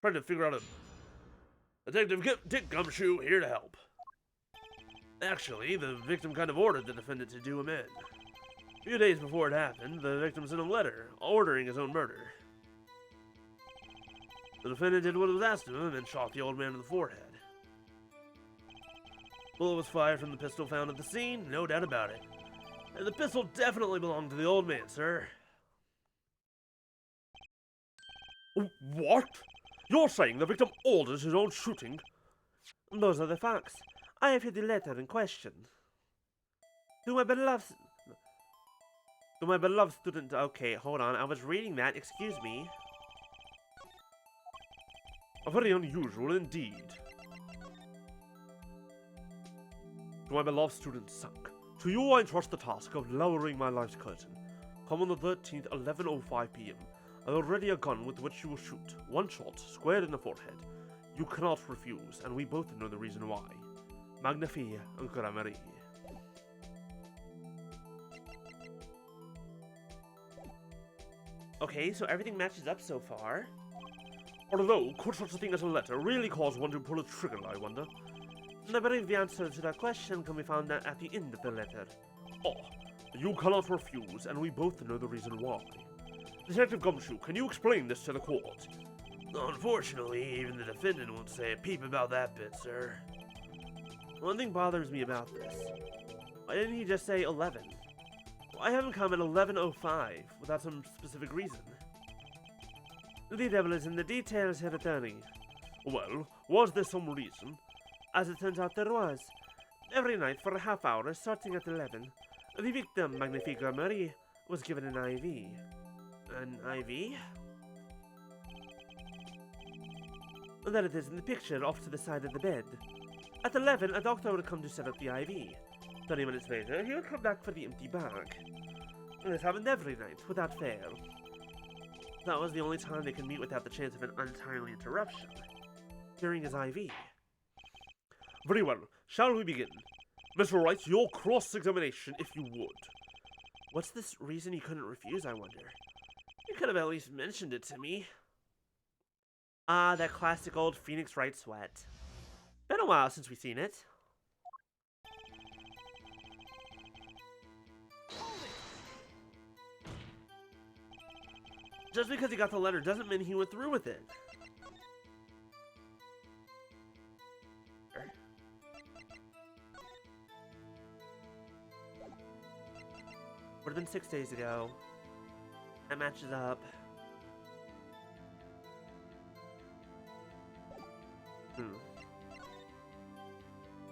[SPEAKER 2] Trying to figure out a... Detective Dick Gumshoe here to help. Actually, the victim kind of ordered the defendant to do him in. A few days before it happened, the victim sent a letter ordering his own murder. The defendant did what was asked of him and shot the old man in the forehead. Bullet was fired from the pistol found at the scene, no doubt about it. And the pistol definitely belonged to the old man, sir.
[SPEAKER 3] What? You're saying the victim orders his own shooting?
[SPEAKER 1] Those are the facts. I have here the letter in question. To my beloved student... Okay, hold on. I was reading that. Excuse me.
[SPEAKER 3] Very unusual indeed. To my beloved student Sunk, to you I entrust the task of lowering my life's curtain. Come on the 13th, 11:05 p.m. I have already a gun with which you will shoot. One shot, squared in the forehead. You cannot refuse, and we both know the reason why. Magnifique Gramerie.
[SPEAKER 1] Okay, so everything matches up so far.
[SPEAKER 2] Although, could such a thing as a letter really cause one to pull a trigger, I wonder?
[SPEAKER 1] And I believe the answer to that question can be found at the end of the letter.
[SPEAKER 2] Oh, you cannot refuse, and we both know the reason why. Detective Gumshoe, can you explain this to the court?
[SPEAKER 3] Unfortunately, even the defendant won't say a peep about that bit, sir.
[SPEAKER 1] One thing bothers me about this. Why didn't he just say 11? Why have him come at 11:05 without some specific reason? The devil is in the details, Herr Attorney.
[SPEAKER 2] Well, was there some reason?
[SPEAKER 1] As it turns out, there was. Every night for a half hour, starting at 11, the victim, Magnifica Marie, was given an IV. An IV? There it is in the picture off to the side of the bed. At 11, a doctor would come to set up the IV. 30 minutes later, he would come back for the empty bag. And this happened every night, without fail. That was the only time they could meet without the chance of an untimely interruption. During his IV.
[SPEAKER 2] Very well. Shall we begin? Mr. Wright, your cross-examination, if you would.
[SPEAKER 1] What's this reason you couldn't refuse, I wonder? You could have at least mentioned it to me. Ah, that classic old Phoenix Wright sweat. Been a while since we've seen it. Just because he got the letter doesn't mean he went through with it. Would have been 6 days ago. That matches up.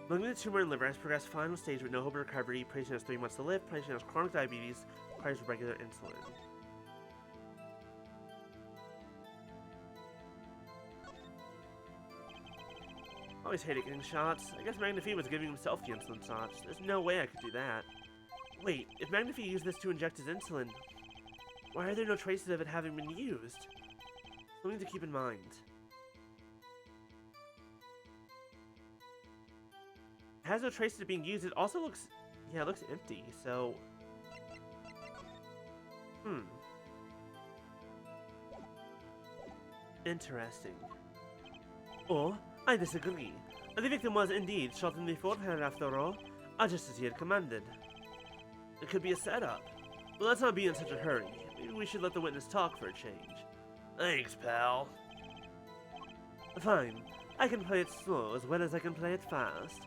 [SPEAKER 1] Malignant tumor in liver has progressed final stage with no hope of recovery. Patient has 3 months to live. Patient has chronic diabetes. Requires regular insulin. Always hated getting shots. I guess Magnifi was giving himself the insulin shots. There's no way I could do that. Wait, if Magnifi used this to inject his insulin, why are there no traces of it having been used? Something to keep in mind. It has no traces of being used. It also looks... yeah, it looks empty, so... Interesting. Oh, I disagree. The victim was indeed shot in the forehead after all, just as he had commanded. It could be a setup. But let's not be in such a hurry. Maybe we should let the witness talk for a change.
[SPEAKER 3] Thanks, pal.
[SPEAKER 1] Fine. I can play it slow as well as I can play it fast.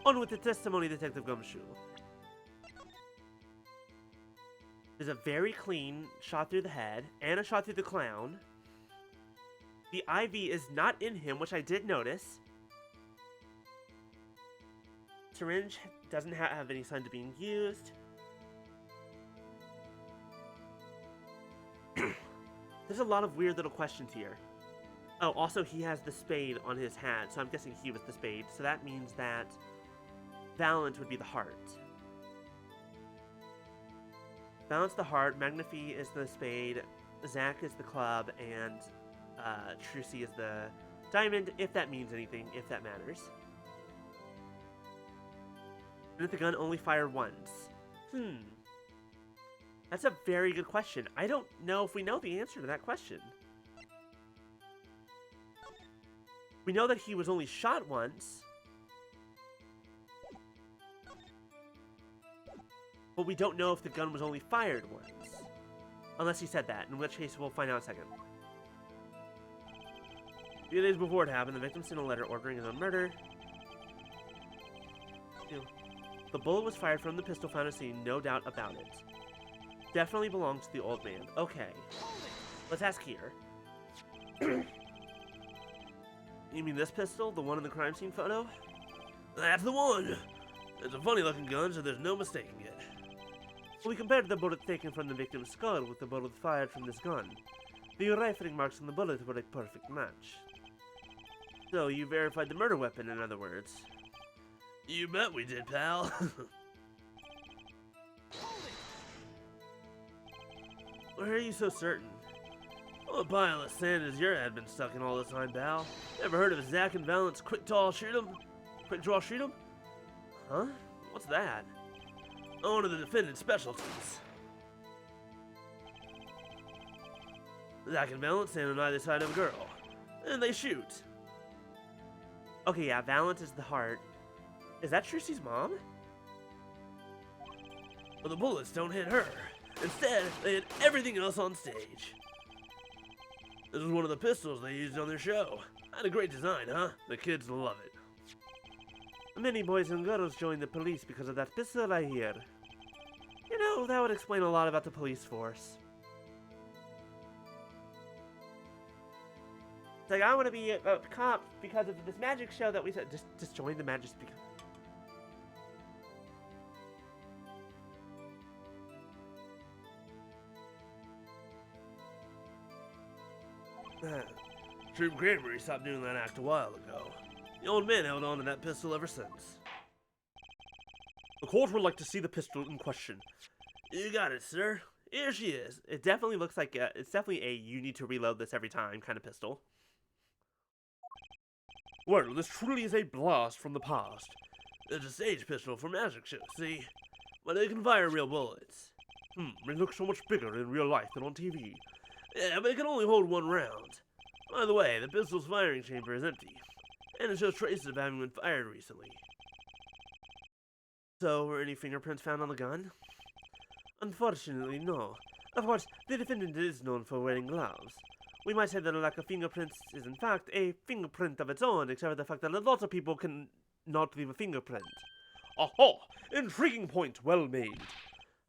[SPEAKER 1] On with the testimony, Detective Gumshoe. There's a very clean shot through the head and a shot through the clown. The IV is not in him, which I did notice. Syringe doesn't have any sign of being used. There's a lot of weird little questions here. Oh, also he has the spade on his hat, so I'm guessing he was the spade. So that means that Valent would be the heart. Valent's the heart, Magnifi is the spade, Zack is the club, and Trucy is the diamond, if that means anything, if that matters. And if the gun only fired once? That's a very good question. I don't know if we know the answer to that question. We know that he was only shot once. But we don't know if the gun was only fired once. Unless he said that, in which case we'll find out in a second. A few days before it happened, the victim sent a letter ordering his own murder. The bullet was fired from the pistol found at the scene, no doubt about it. Definitely belongs to the old man. Okay. Let's ask here. You mean this pistol? The one in the crime scene photo?
[SPEAKER 3] That's the one! It's a funny looking gun, so there's no mistaking it.
[SPEAKER 1] We compared the bullet taken from the victim's skull with the bullet fired from this gun. The rifling marks on the bullet were a perfect match. So you verified the murder weapon, in other words.
[SPEAKER 3] You bet we did, pal.
[SPEAKER 1] Why are you so certain?
[SPEAKER 3] What a pile of sand has your head been stuck in all this time, pal? Never heard of Zack and Valent's quick draw shoot 'em? Quick draw shoot 'em?
[SPEAKER 1] Huh? What's that?
[SPEAKER 3] One of the defendant's specialties.
[SPEAKER 1] Zach and Valent stand on either side of a girl, and they shoot. Okay, yeah, Valent is the heart. Is that Trici's mom? But the bullets don't hit her. Instead, they hit everything else on stage. This is one of the pistols they used on their show. Had a great design, huh? The kids love it. Many boys and girls join the police because of that pistol, I hear. You know, that would explain a lot about the police force. It's like, I want to be a cop because of this magic show that we said. Just join the magic. Troop Granbury stopped doing that act a while ago. The old man held on to that pistol ever since.
[SPEAKER 3] The court would like to see the pistol in question.
[SPEAKER 1] You got it, sir. Here she is. It definitely looks like it's definitely a you need to reload this every time kind of pistol.
[SPEAKER 3] Well, this truly is a blast from the past.
[SPEAKER 1] It's a stage pistol for magic shows, see? But it can fire real bullets.
[SPEAKER 3] It looks so much bigger in real life than on TV.
[SPEAKER 1] Yeah, but it can only hold one round. By the way, the pistol's firing chamber is empty, and it shows traces of having been fired recently. So, were any fingerprints found on the gun?
[SPEAKER 2] Unfortunately, no. Of course, the defendant is known for wearing gloves. We might say that a lack of fingerprints is in fact a fingerprint of its own, except for the fact that lots of people can not leave a fingerprint.
[SPEAKER 3] Aha! Intriguing point, well made.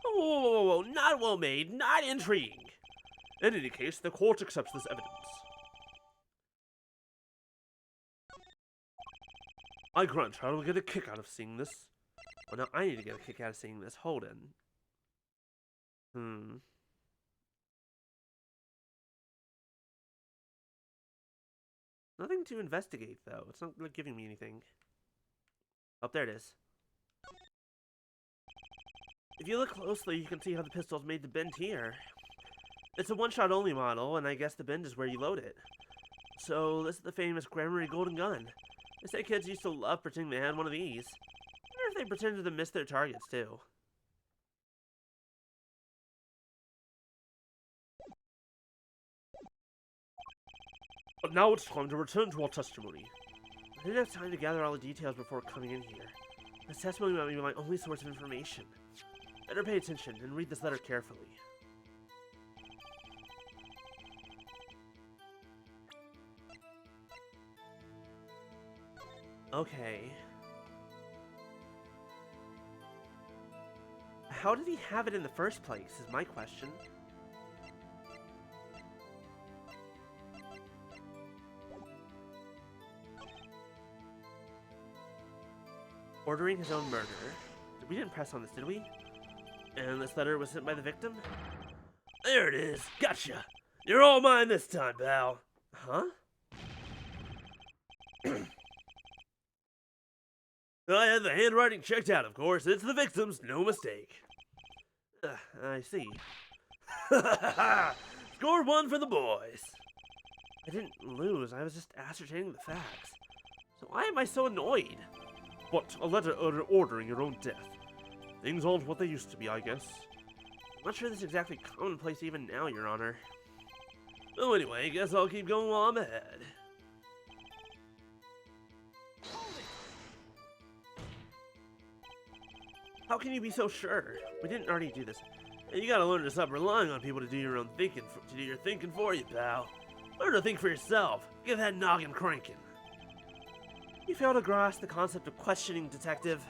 [SPEAKER 1] Oh, not well made, not intriguing.
[SPEAKER 3] In any case, the court accepts this evidence. I grant I will get a kick out of seeing this.
[SPEAKER 2] Well, now I need to get a kick out of seeing this. Hold on. Nothing to investigate, though. It's not really giving me anything. Oh, there it is. If you look closely, you can see how the pistol's made the bend here. It's a one-shot only model, and I guess the bend is where you load it. So, this is the famous Granbury Golden Gun. They say kids used to love pretending they had one of these. I wonder if they pretended to miss their targets, too.
[SPEAKER 3] But now it's time to return to our testimony.
[SPEAKER 2] I didn't have time to gather all the details before coming in here. This testimony might be my only source of information. Better pay attention and read this letter carefully. Okay. How did he have it in the first place, is my question. Ordering his own murder. We didn't press on this, did we? And this letter was sent by the victim?
[SPEAKER 1] There it is. Gotcha. You're all mine this time, pal.
[SPEAKER 2] Huh?
[SPEAKER 1] I had the handwriting checked out, of course. It's the victim's, no mistake.
[SPEAKER 2] I see.
[SPEAKER 1] Score one for the boys.
[SPEAKER 2] I didn't lose. I was just ascertaining the facts. So why am I so annoyed?
[SPEAKER 3] What, a letter ordering your own death? Things aren't what they used to be, I guess.
[SPEAKER 2] I'm not sure this is exactly commonplace even now, Your Honor.
[SPEAKER 1] Well, anyway, guess I'll keep going while I'm ahead.
[SPEAKER 2] How can you be so sure? We didn't already do this.
[SPEAKER 1] And you gotta learn to stop relying on people to do your own thinking, to do your thinking for you, pal. Learn to think for yourself. Get that noggin cranking.
[SPEAKER 2] You fail to grasp the concept of questioning, Detective.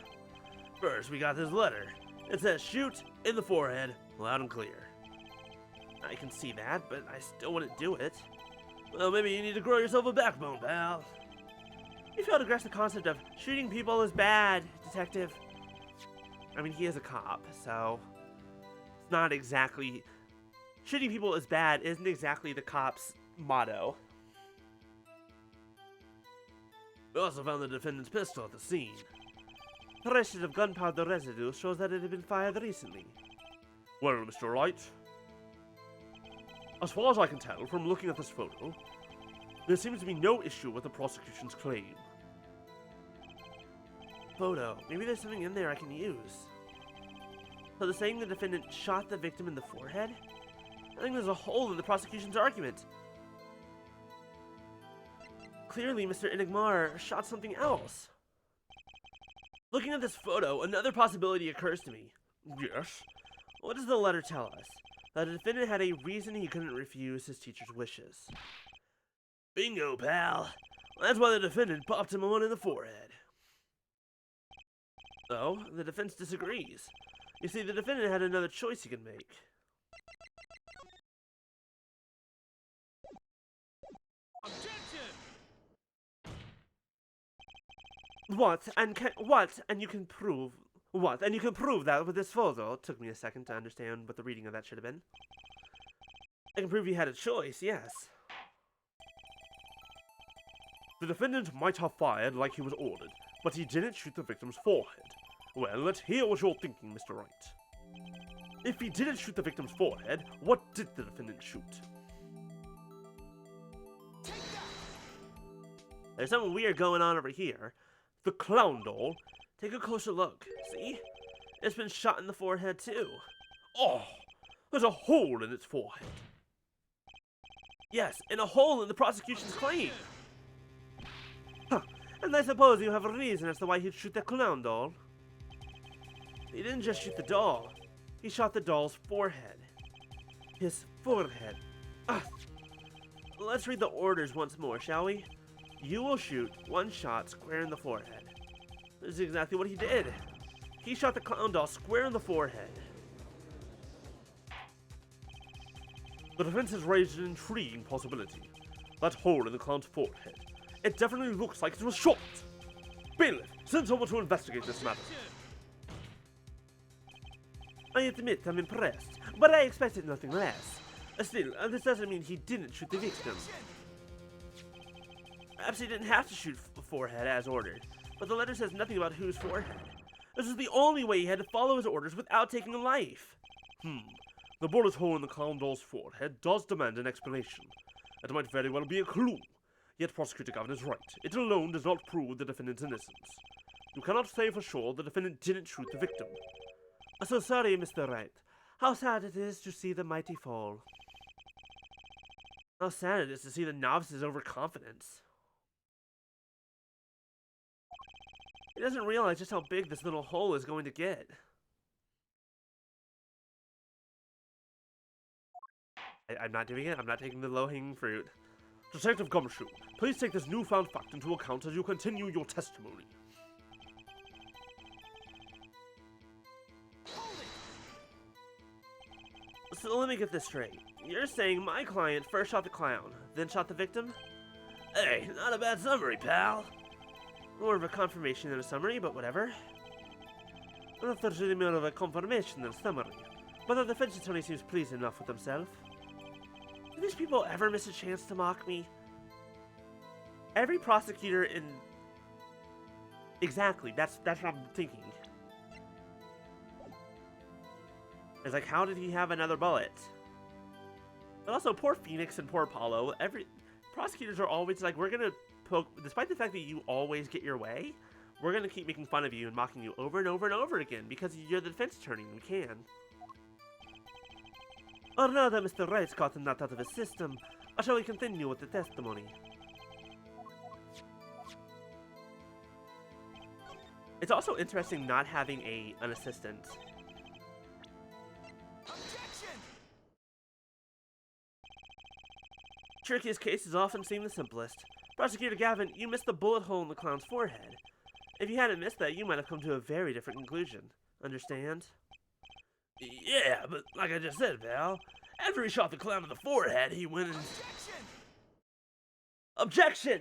[SPEAKER 1] First, we got this letter. It says shoot in the forehead, loud and clear.
[SPEAKER 2] I can see that, but I still wouldn't do it.
[SPEAKER 1] Well, maybe you need to grow yourself a backbone, pal.
[SPEAKER 2] You fail to grasp the concept of shooting people is bad, Detective. I mean, he is a cop, so it's not exactly... Shooting people is bad isn't exactly the cop's motto.
[SPEAKER 1] We also found the defendant's pistol at the scene.
[SPEAKER 2] Traces of gunpowder residue shows that it had been fired recently.
[SPEAKER 3] Well, Mr. Wright, as far as I can tell from looking at this photo, there seems to be no issue with the prosecution's claim.
[SPEAKER 2] Photo. Maybe there's something in there I can use. So they're saying the defendant shot the victim in the forehead?
[SPEAKER 1] I think there's a hole in the prosecution's argument. Clearly, Mr. Enigmar shot something else. Looking at this photo, another possibility occurs to me.
[SPEAKER 2] Yes?
[SPEAKER 1] What does the letter tell us? That the defendant had a reason he couldn't refuse his teacher's wishes.
[SPEAKER 2] Bingo, pal. That's why the defendant popped him one in the forehead.
[SPEAKER 1] Oh, the defense disagrees. You see, the defendant had another choice he could make.
[SPEAKER 4] Objection!
[SPEAKER 1] What? And you can prove... What? And you can prove that with this photo? It took me a second to understand what the reading of that should have been. I can prove he had a choice, yes.
[SPEAKER 2] The defendant might have fired like he was ordered, but he didn't shoot the victim's forehead. Well, let's hear what you're thinking, Mr. Wright. If he didn't shoot the victim's forehead, what did the defendant shoot?
[SPEAKER 1] There's something weird going on over here.
[SPEAKER 2] The clown doll?
[SPEAKER 1] Take a closer look. See? It's been shot in the forehead, too.
[SPEAKER 2] Oh, there's a hole in its forehead.
[SPEAKER 1] Yes, and a hole in the prosecution's claim. Huh. And I suppose you have a reason as to why he'd shoot the clown doll. He didn't just shoot the doll. He shot the doll's forehead. His forehead. Ah. Let's read the orders once more, shall we? You will shoot one shot square in the forehead. This is exactly what he did. He shot the clown doll square in the forehead.
[SPEAKER 2] The defense has raised an intriguing possibility. That hole in the clown's forehead. It definitely looks like it was shot. Bailiff, send someone to investigate this matter.
[SPEAKER 1] I admit I'm impressed, but I expected nothing less. Still, this doesn't mean he didn't shoot the victim. Perhaps he didn't have to shoot the forehead as ordered, but the letter says nothing about whose forehead. This is the only way he had to follow his orders without taking a life.
[SPEAKER 2] The bullet hole in the clown doll's forehead does demand an explanation. It might very well be a clue. Yet Prosecutor Gavin is right. It alone does not prove the defendant's innocence. You cannot say for sure the defendant didn't shoot the victim.
[SPEAKER 1] So sorry, Mr. Wright. How sad it is to see the mighty fall. How sad it is to see the novice's overconfidence. He doesn't realize just how big this little hole is going to get. I'm not doing it. I'm not taking the low-hanging fruit.
[SPEAKER 2] Detective Gumshoe, please take this newfound fact into account as you continue your testimony.
[SPEAKER 1] So let me get this straight. You're saying my client first shot the clown, then shot the victim?
[SPEAKER 2] Hey, not a bad summary, pal.
[SPEAKER 1] More of a confirmation than a summary, but whatever. Well, that's really more of a confirmation than a summary. But the defense attorney seems pleased enough with himself. Do these people ever miss a chance to mock me? Every prosecutor in... Exactly, that's what I'm thinking. It's like, how did he have another bullet? But also, poor Phoenix and poor Apollo. Prosecutors are always like, we're gonna poke... Despite the fact that you always get your way, we're gonna keep making fun of you and mocking you over and over and over again, because you're the defense attorney and we can. Or now that Mr. Wright's gotten that out of his system, shall we continue with the testimony? It's also interesting not having an assistant.
[SPEAKER 4] Objection!
[SPEAKER 1] Trickiest cases often seem the simplest. Prosecutor Gavin, you missed the bullet hole in the clown's forehead. If you hadn't missed that, you might have come to a very different conclusion. Understand?
[SPEAKER 2] Yeah, but like I just said, pal, after he shot the clown in the forehead, he went and...
[SPEAKER 1] Objection!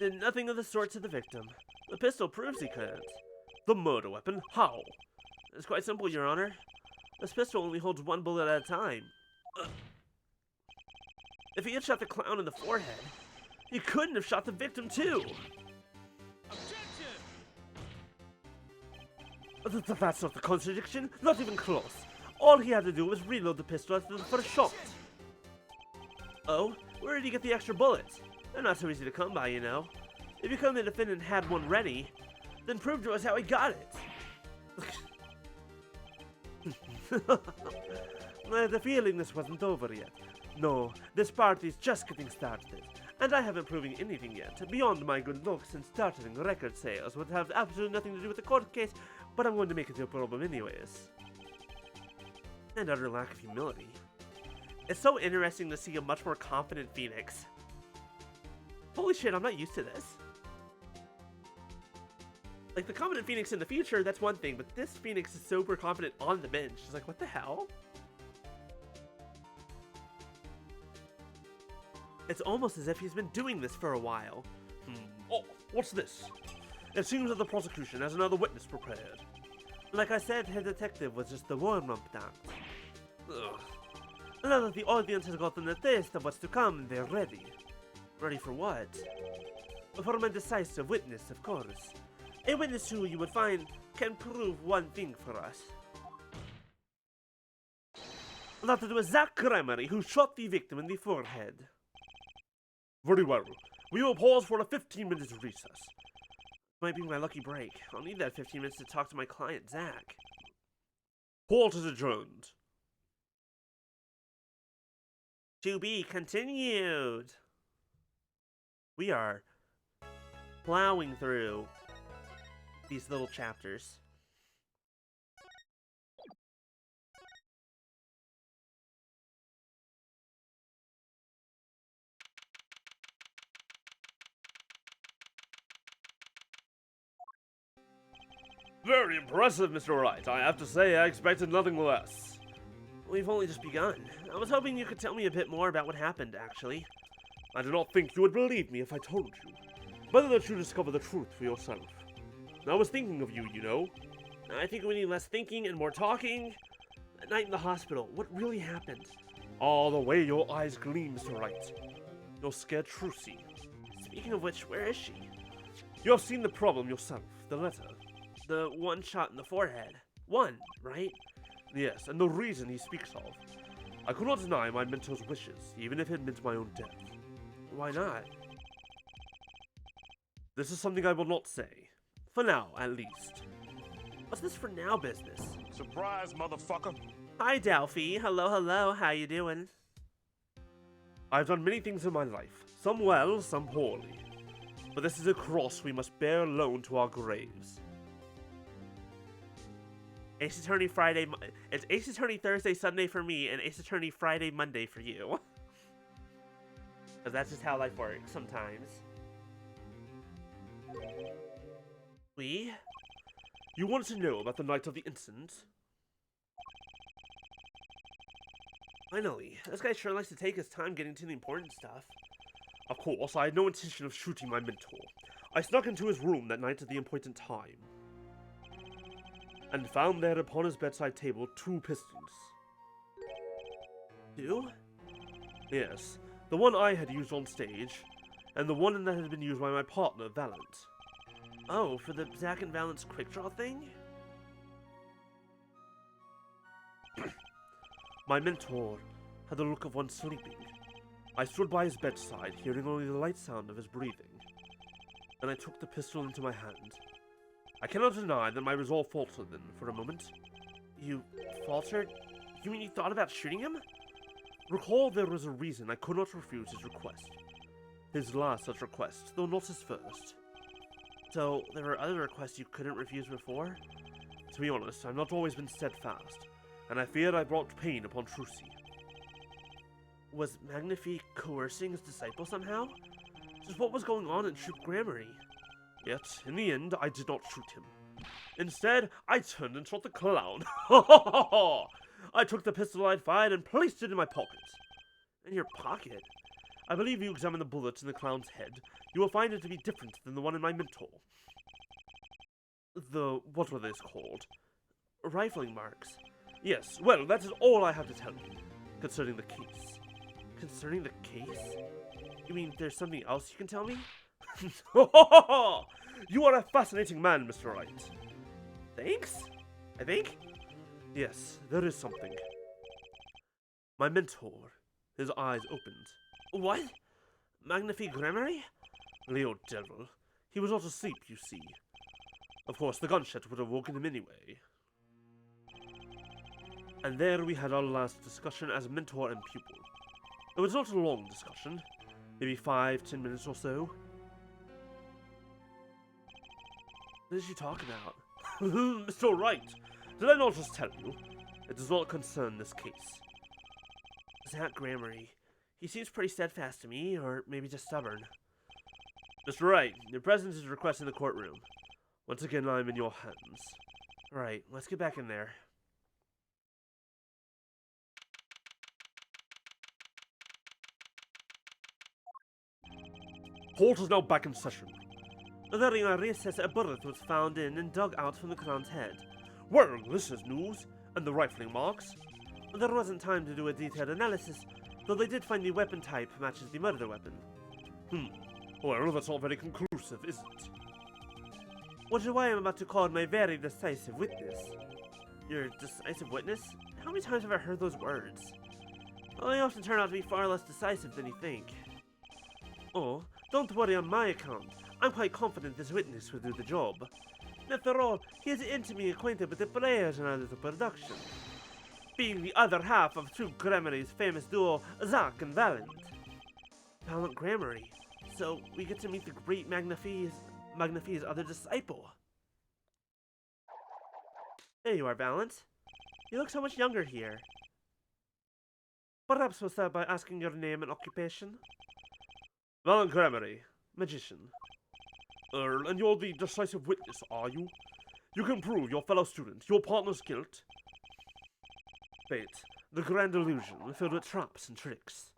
[SPEAKER 1] Did nothing of the sort to the victim. The pistol proves he couldn't.
[SPEAKER 2] The murder weapon? How?
[SPEAKER 1] It's quite simple, Your Honor. This pistol only holds one bullet at a time. If he had shot the clown in the forehead, he couldn't have shot the victim too! That's not the contradiction, not even close. All he had to do was reload the pistol after the first shot. Oh, where did he get the extra bullets? They're not so easy to come by, you know. If you claim the defendant had one ready, then prove to us how he got it.
[SPEAKER 3] I had the feeling this wasn't over yet. No, this party's just getting started. And I haven't proven anything yet, beyond my good looks and startling record sales, would have absolutely nothing to do with the court case, but I'm going to make it a problem anyways.
[SPEAKER 1] And utter lack of humility. It's so interesting to see a much more confident Phoenix. Holy shit, I'm not used to this. Like, the confident Phoenix in the future, that's one thing, but this Phoenix is super confident on the bench. She's like, what the hell? It's almost as if he's been doing this for a while.
[SPEAKER 3] Oh, what's this? It seems that the prosecution has another witness prepared.
[SPEAKER 1] Like I said, her detective was just the warm-up dance. Ugh. Now that the audience has gotten a taste of what's to come, they're ready. Ready for what? For my decisive witness, of course. A witness who, you would find, can prove one thing for us. That it was Zach Gremery who shot the victim in the forehead.
[SPEAKER 3] Very well. We will pause for a 15-minute recess.
[SPEAKER 1] Might be my lucky break. I'll need that 15 minutes to talk to my client, Zach.
[SPEAKER 3] Court is adjourned.
[SPEAKER 1] To be continued. We are plowing through these little chapters.
[SPEAKER 3] Very impressive, Mr. Wright. I have to say, I expected nothing less.
[SPEAKER 1] We've only just begun. I was hoping you could tell me a bit more about what happened, actually.
[SPEAKER 3] I do not think you would believe me if I told you. Better that you discover the truth for yourself. I was thinking of you, you know.
[SPEAKER 1] I think we need less thinking and more talking. That night in the hospital, what really happened?
[SPEAKER 3] Oh, the way your eyes gleam, Mr. Wright. You're scared Trucy.
[SPEAKER 1] Speaking of which, where is she?
[SPEAKER 3] You have seen the problem yourself, the letter.
[SPEAKER 1] The one shot in the forehead. One, right?
[SPEAKER 3] Yes, and the reason he speaks of. I could not deny my mentor's wishes, even if it meant my own death.
[SPEAKER 1] Why not?
[SPEAKER 3] This is something I will not say. For now, at least.
[SPEAKER 1] What's this for now business?
[SPEAKER 4] Surprise, motherfucker.
[SPEAKER 1] Hi, Delphi. Hello, hello. How you doing?
[SPEAKER 3] I've done many things in my life, some well, some poorly. But this is a cross we must bear alone to our graves.
[SPEAKER 1] Ace Attorney Friday. It's Ace Attorney Thursday, Sunday for me, and Ace Attorney Friday, Monday for you. Because that's just how life works sometimes. We?
[SPEAKER 3] You want to know about the night of the incident?
[SPEAKER 1] Finally, this guy sure likes to take his time getting to the important stuff.
[SPEAKER 3] Of course, I had no intention of shooting my mentor. I snuck into his room that night at the important time, and found there upon his bedside table 2 pistols.
[SPEAKER 1] 2?
[SPEAKER 3] Yes, the one I had used on stage, and the one that had been used by my partner, Valent.
[SPEAKER 1] Oh, for the Zack and Valent's quick draw thing?
[SPEAKER 3] My mentor had the look of one sleeping. I stood by his bedside, hearing only the light sound of his breathing, and I took the pistol into my hand. I cannot deny that my resolve faltered then, for a moment.
[SPEAKER 1] You faltered? You mean you thought about shooting him?
[SPEAKER 3] Recall there was a reason I could not refuse his request. His last such request, though not his first.
[SPEAKER 1] So, there were other requests you couldn't refuse before?
[SPEAKER 3] To be honest, I've not always been steadfast, and I feared I brought pain upon Trucy.
[SPEAKER 1] Was Magnifique coercing his disciple somehow? Just what was going on in Troop Grammary?
[SPEAKER 3] Yet, in the end, I did not shoot him. Instead, I turned and shot the clown. I took the pistol I'd fired and placed it in my pocket.
[SPEAKER 1] In your pocket?
[SPEAKER 3] I believe you examine the bullets in the clown's head. You will find it to be different than the one in my mentor. What were those called?
[SPEAKER 1] Rifling marks.
[SPEAKER 3] Yes, well, that is all I have to tell you concerning the case.
[SPEAKER 1] Concerning the case? You mean there's something else you can tell me?
[SPEAKER 3] You are a fascinating man, Mr. Wright.
[SPEAKER 1] Thanks? I think?
[SPEAKER 3] Yes, there is something. My mentor, his eyes opened.
[SPEAKER 1] What? Magnifique Grammary?
[SPEAKER 3] Leo devil. He was not asleep, you see. Of course, the gunshot would have woken him anyway. and there we had our last discussion as mentor and pupil. It was not a long discussion, maybe 5-10 minutes or so.
[SPEAKER 1] What did you talk about?
[SPEAKER 3] Mr. Wright, did I not just tell you? It does not concern this case.
[SPEAKER 1] Zach Grammary. He seems pretty steadfast to me, or maybe just stubborn.
[SPEAKER 3] Mr. Wright, your presence is requested in the courtroom. Once again, I am in your hands.
[SPEAKER 1] Right, let's get back in there.
[SPEAKER 3] Court is now back in session.
[SPEAKER 1] During our recess, a bullet was found in and dug out from the clown's head.
[SPEAKER 3] Well, this is news. And the rifling marks?
[SPEAKER 1] There wasn't time to do a detailed analysis, though they did find the weapon type matches the murder weapon.
[SPEAKER 3] Well, that's not very conclusive, is it?
[SPEAKER 1] Which is why I'm about to call my very decisive witness. Your decisive witness? How many times have I heard those words? Well, they often turn out to be far less decisive than you think. Oh, don't worry on my account. I'm quite confident this witness will do the job. After all, he is intimately acquainted with the players in our little production, being the other half of True Grammary's famous duo, Zach and Valent. Valent Grammary. So we get to meet the great Magnafie's other disciple. There you are, Valent. You look so much younger here. Perhaps we'll start by asking your name and occupation.
[SPEAKER 3] Valent Grammary, magician. And you're the decisive witness, are you? You can prove your fellow student, your partner's guilt.
[SPEAKER 1] Fate, the grand illusion, filled with traps and tricks.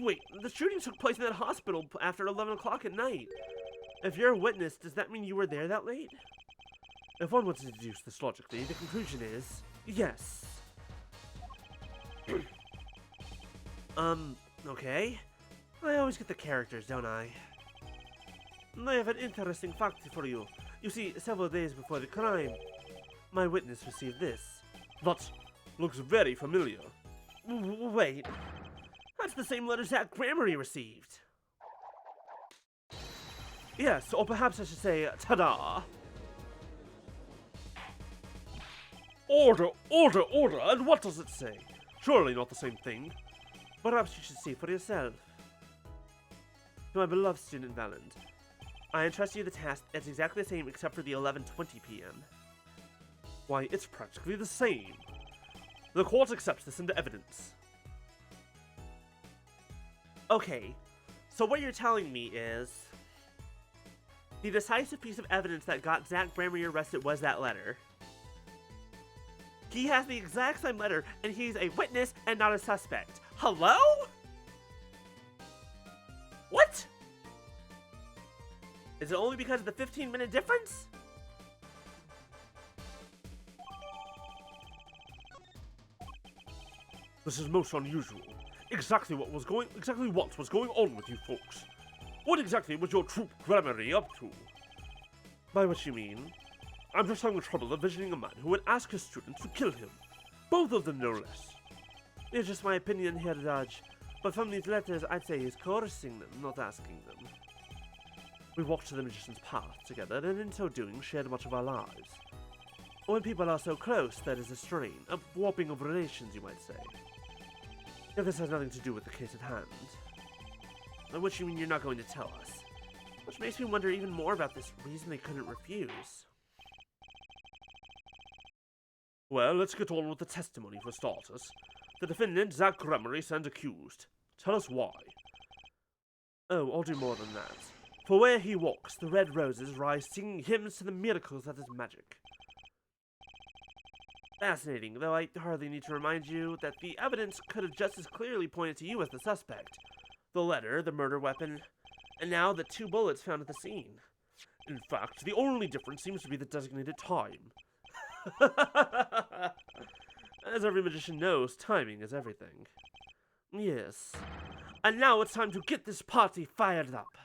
[SPEAKER 1] Wait, the shooting took place in that hospital after 11 o'clock at night. If you're a witness, does that mean you were there that late?
[SPEAKER 3] If one were to deduce this logically, the conclusion is
[SPEAKER 1] yes. Okay. I always get the characters, don't I? I have an interesting fact for you. You see, several days before the crime, my witness received this.
[SPEAKER 3] That looks very familiar.
[SPEAKER 1] Wait. That's the same letter Zach Grammary received. Yes, or perhaps I should say, ta-da!
[SPEAKER 3] Order, order, order, and what does it say? Surely not the same thing.
[SPEAKER 1] Perhaps you should see for yourself. To my beloved student Valent, I entrust you the task that's exactly the same except for the 11:20 p.m.
[SPEAKER 3] Why, it's practically the same. The court accepts this into evidence.
[SPEAKER 1] Okay, so what you're telling me is the decisive piece of evidence that got Zach Grammary arrested was that letter. He has the exact same letter, and he's a witness and not a suspect. Hello? What? Is it only because of the 15-minute difference?
[SPEAKER 3] This is most unusual. Exactly what was going on with you folks? What exactly was your troop Grammary up to?
[SPEAKER 1] By what you mean?
[SPEAKER 3] I'm just having trouble envisioning a man who would ask his students to kill him. Both of them, no less.
[SPEAKER 1] It's just my opinion here, Dodge. But from these letters, I'd say he's coercing them, not asking them.
[SPEAKER 3] We walked to the magician's path together, and in so doing, shared much of our lives.
[SPEAKER 1] When people are so close, there is a strain, a warping of relations, you might say.
[SPEAKER 3] If this has nothing to do with the case at hand.
[SPEAKER 1] By which you mean you're not going to tell us? Which makes me wonder even more about this reason they couldn't refuse.
[SPEAKER 3] Well, let's get on with the testimony for starters. The defendant, Zach Grammary, stands accused. Tell us why.
[SPEAKER 1] Oh, I'll do more than that. For where he walks, the red roses rise singing hymns to the miracles that is magic. Fascinating, though I hardly need to remind you that the evidence could have just as clearly pointed to you as the suspect. The letter, the murder weapon, and now the 2 bullets found at the scene.
[SPEAKER 3] In fact, the only difference seems to be the designated time.
[SPEAKER 1] As every magician knows, timing is everything. Yes. And now it's time to get this party fired up.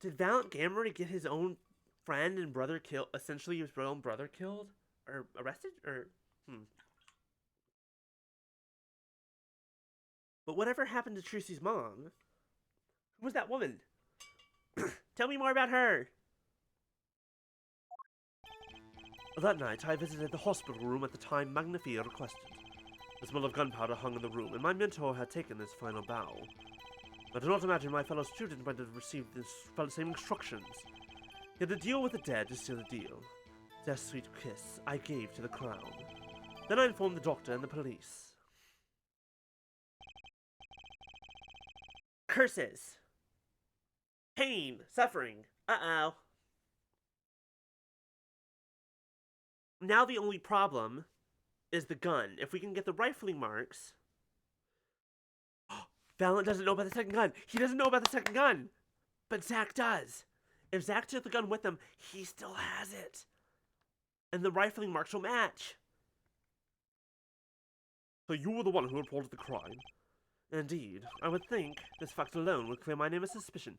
[SPEAKER 1] Did Valent Grammary get his own friend and brother killed? Essentially, his own brother killed? Or arrested? Or, But whatever happened to Trucy's mom? Who was that woman? Tell me more about her.
[SPEAKER 3] That night, I visited the hospital room at the time Magnifier requested. The smell of gunpowder hung in the room, and my mentor had taken his final bow. I do not imagine my fellow student might have received the same instructions. Yet the deal with the dead is still a deal. That sweet kiss I gave to the clown. Then I informed the doctor and the police.
[SPEAKER 1] Curses. Pain. Suffering. Uh-oh. Now the only problem is the gun. If we can get the rifling marks... Valent doesn't know about the second gun. He doesn't know about the second gun. But Zach does. If Zach took the gun with him, he still has it. And the rifling marks will match.
[SPEAKER 3] So you were the one who reported the crime?
[SPEAKER 1] Indeed. I would think this fact alone would clear my name of suspicion.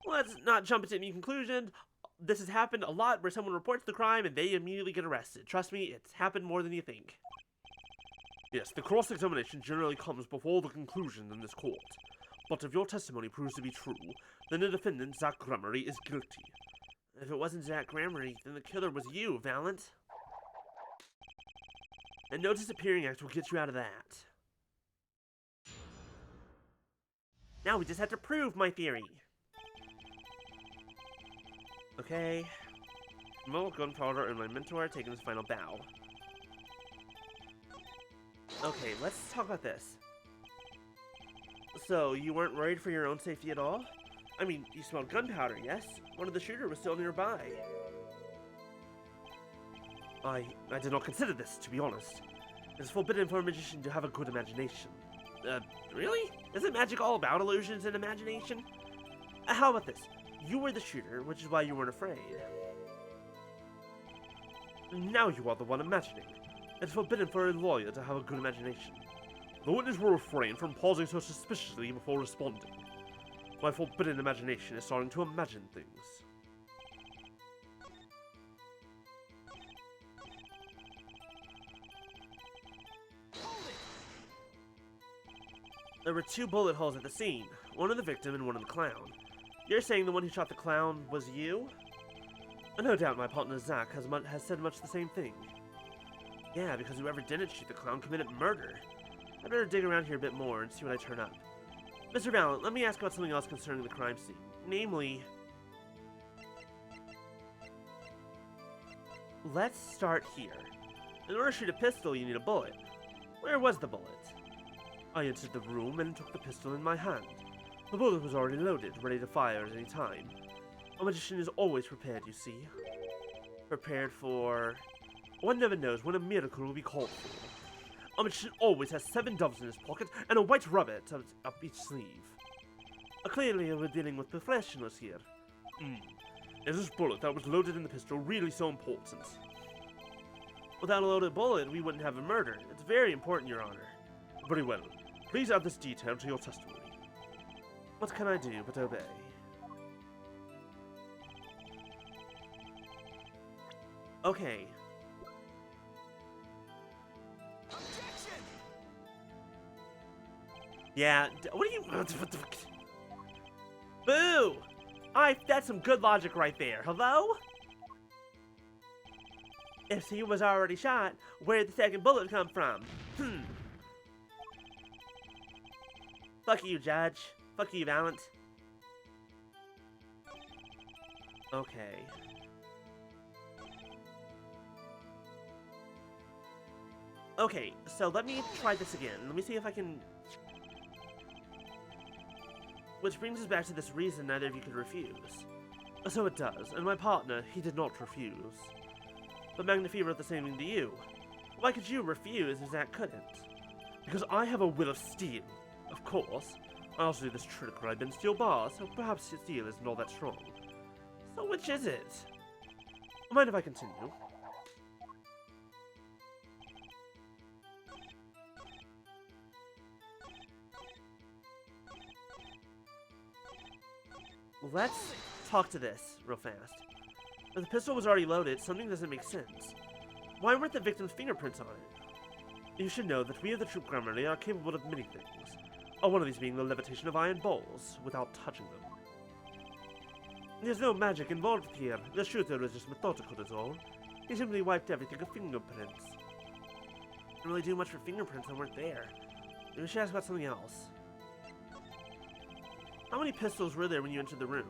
[SPEAKER 1] Let's not jump to any conclusion. This has happened a lot where someone reports the crime and they immediately get arrested. Trust me, it's happened more than you think.
[SPEAKER 3] Yes, the cross-examination generally comes before the conclusion in this court. But if your testimony proves to be true, then the defendant, Zach Gramery, is guilty.
[SPEAKER 1] If it wasn't Zach Gramery, then the killer was you, Valent. And no disappearing act will get you out of that. Now we just have to prove my theory. Okay.
[SPEAKER 3] Smell of gunpowder and my mentor taking his final bow.
[SPEAKER 1] Okay, let's talk about this. So, you weren't worried for your own safety at all? I mean, you smelled gunpowder, yes? One of the shooter was still nearby.
[SPEAKER 3] I did not consider this, to be honest. It is forbidden for a magician to have a good imagination.
[SPEAKER 1] Really? Isn't magic all about illusions and imagination? How about this? You were the shooter, which is why you weren't afraid.
[SPEAKER 3] Now you are the one imagining. It is forbidden for a lawyer to have a good imagination. The witness will refrain from pausing so suspiciously before responding. My forbidden imagination is starting to imagine things.
[SPEAKER 1] There were 2 bullet holes at the scene, one in the victim and one in the clown. You're saying the one who shot the clown was you?
[SPEAKER 3] No doubt my partner Zach has said much the same thing.
[SPEAKER 1] Yeah, because whoever didn't shoot the clown committed murder. I better dig around here a bit more and see what I turn up. Mr. Valent, let me ask about something else concerning the crime scene. Namely... Let's start here. In order to shoot a pistol, you need a bullet. Where was the bullet?
[SPEAKER 3] I entered the room and took the pistol in my hand. The bullet was already loaded, ready to fire at any time. A magician is always prepared, you see.
[SPEAKER 1] Prepared for...
[SPEAKER 3] One never knows when a miracle will be called for. A magician always has 7 doves in his pocket and a white rabbit up each sleeve.
[SPEAKER 1] Clearly, we're dealing with professionals here.
[SPEAKER 3] Is this bullet that was loaded in the pistol really so important?
[SPEAKER 1] Without a loaded bullet, we wouldn't have a murder. It's very important, Your Honor.
[SPEAKER 3] Very well. Please add this detail to your testimony.
[SPEAKER 1] What can I do but obey? Okay.
[SPEAKER 5] Objection!
[SPEAKER 1] Yeah, what are you... Boo! That's some good logic right there. Hello? If he was already shot, where'd the second bullet come from? Fuck you, Judge. Fuck you, Valent. Okay. Okay, so let me try this again. Let me see if I can... Which brings us back to this reason neither of you could refuse.
[SPEAKER 3] So it does, and my partner, he did not refuse.
[SPEAKER 1] But Magnifier wrote the same thing to you. Why could you refuse if Zach couldn't?
[SPEAKER 3] Because I have a will of steel. Of course. I also do this trick where I bend steel bars, so perhaps steel isn't all that strong.
[SPEAKER 1] So which is it?
[SPEAKER 3] Mind if I continue?
[SPEAKER 1] Let's talk to this real fast. If the pistol was already loaded, something doesn't make sense. Why weren't the victim's fingerprints on it?
[SPEAKER 3] You should know that we of the Troop Grammarly are capable of many things. One of these being the levitation of iron balls, without touching them.
[SPEAKER 1] There's no magic involved here. The shooter was just methodical, is all. He simply wiped everything with fingerprints. Didn't really do much for fingerprints that weren't there. Maybe we should ask about something else. How many pistols were there when you entered the room?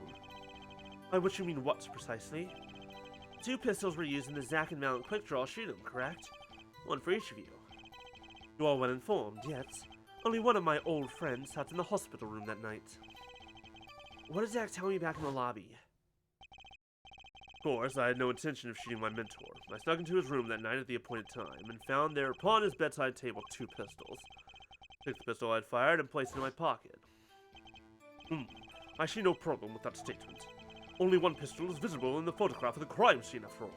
[SPEAKER 1] By which you mean what, precisely? 2 pistols were used in the Zack and Malin quick draw shoot-'em, correct? One for each of you. You are well informed, yet only one of my old friends sat in the hospital room that night. What did Zack tell me back in the lobby?
[SPEAKER 2] Of course, I had no intention of shooting my mentor. I snuck into his room that night at the appointed time, and found there upon his bedside table 2 pistols. Took the pistol I had fired and placed it in my pocket. I see no problem with that statement. Only one pistol is visible in the photograph of the crime scene, after all.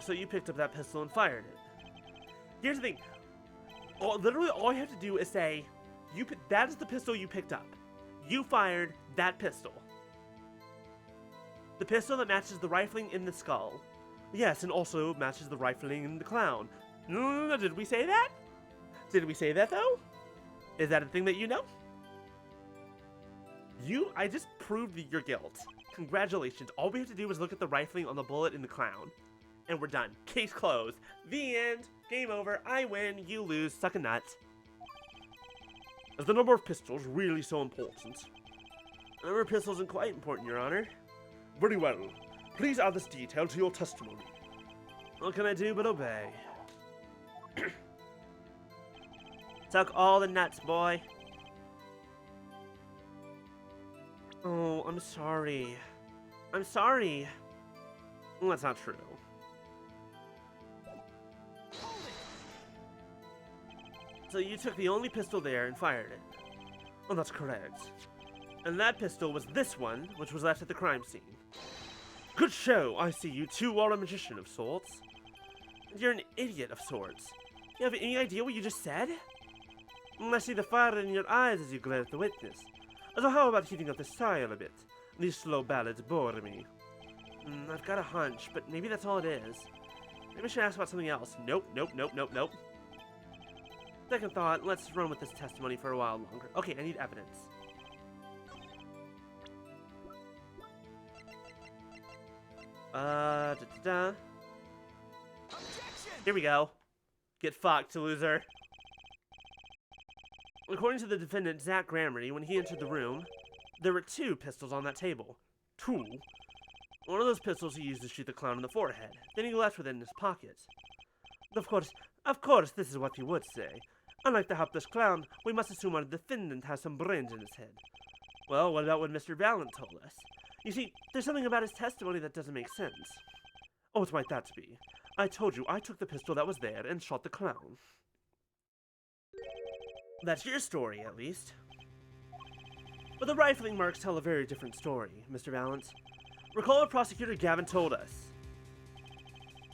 [SPEAKER 1] So you picked up that pistol and fired it. Here's the thing. Literally, all you have to do is say, that is the pistol you picked up. You fired that pistol. The pistol that matches the rifling in the skull.
[SPEAKER 2] Yes, and also matches the rifling in the clown.
[SPEAKER 1] No, did we say that? Did we say that, though? Is that a thing that you know? I just proved your guilt. Congratulations. All we have to do is look at the rifling on the bullet in the clown. And we're done. Case closed. The end. Game over. I win. You lose. Suck a nut.
[SPEAKER 2] Is the number of pistols really so important?
[SPEAKER 1] The number of pistols isn't quite important, Your Honor.
[SPEAKER 2] Very well. Please add this detail to your testimony.
[SPEAKER 1] What can I do but obey? Suck all the nuts, boy. Oh, I'm sorry. I'm sorry. Well, that's not true. So you took the only pistol there and fired it.
[SPEAKER 2] Oh, that's correct.
[SPEAKER 1] And that pistol was this one, which was left at the crime scene.
[SPEAKER 2] Good show. I see you two are a magician of sorts.
[SPEAKER 1] And you're an idiot of sorts. You have any idea what you just said? I see the fire in your eyes as you glare at the witness. So how about heating up the style a bit? These slow ballads bore me. I've got a hunch, but maybe that's all it is. Maybe I should ask about something else. Nope. Second thought, let's run with this testimony for a while longer. Okay, I need evidence. Here we go. Get fucked, loser. According to the defendant, Zack Gramerty, when he entered the room, there were 2 pistols on that table.
[SPEAKER 2] 2?
[SPEAKER 1] One of those pistols he used to shoot the clown in the forehead. Then he left with it in his pocket. Of course, this is what you would say. Unlike the hapless clown, we must assume our defendant has some brains in his head. Well, what about what Mr. Valiant told us? You see, there's something about his testimony that doesn't make sense.
[SPEAKER 2] Oh, what might that be? I told you I took the pistol that was there and shot the clown.
[SPEAKER 1] That's your story, at least. But the rifling marks tell a very different story, Mr. Valiant. Recall what Prosecutor Gavin told us.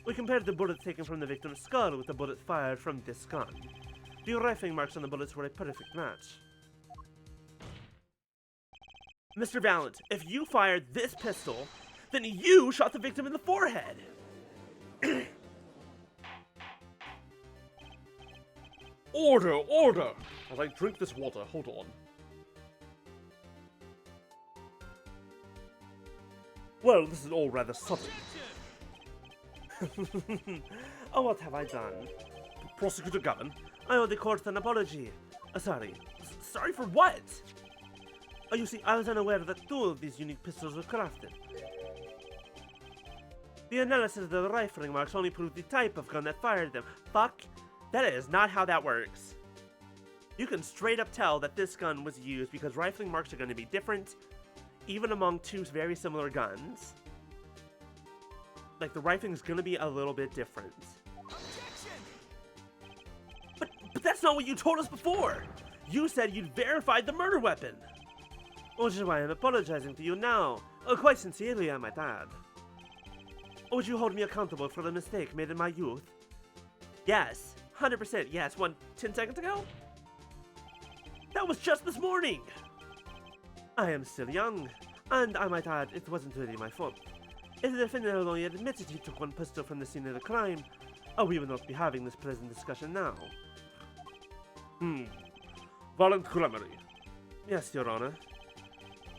[SPEAKER 1] We compared the bullets taken from the victim's skull with the bullets fired from this gun. The rifling marks on the bullets were a perfect match. Mr. Valiant, if you fired this pistol, then you shot the victim in the forehead!
[SPEAKER 2] Order! As I drink this water, hold on. Well, this is all rather sudden.
[SPEAKER 1] Oh, what have I done?
[SPEAKER 2] Prosecutor Gavin?
[SPEAKER 1] I owe the court an apology. Sorry. Sorry for what? Oh, you see, I was unaware that 2 of these unique pistols were crafted. The analysis of the rifling marks only proved the type of gun that fired them. Fuck. That is not how that works. You can straight up tell that this gun was used because rifling marks are going to be different, even among 2 very similar guns. Like, the rifling is going to be a little bit different. But that's not what you told us before! You said you'd verified the murder weapon! Which is why I'm apologizing to you now. Quite sincerely, I might add. Would you hold me accountable for the mistake made in my youth? Yes. 100% yes. 10 seconds ago? That was just this morning! I am still young, and I might add, it wasn't really my fault. If the defendant had only admitted he took 1 pistol from the scene of the crime, we would not be having this pleasant discussion now.
[SPEAKER 2] Valiant Gramerty.
[SPEAKER 1] Yes, Your Honor.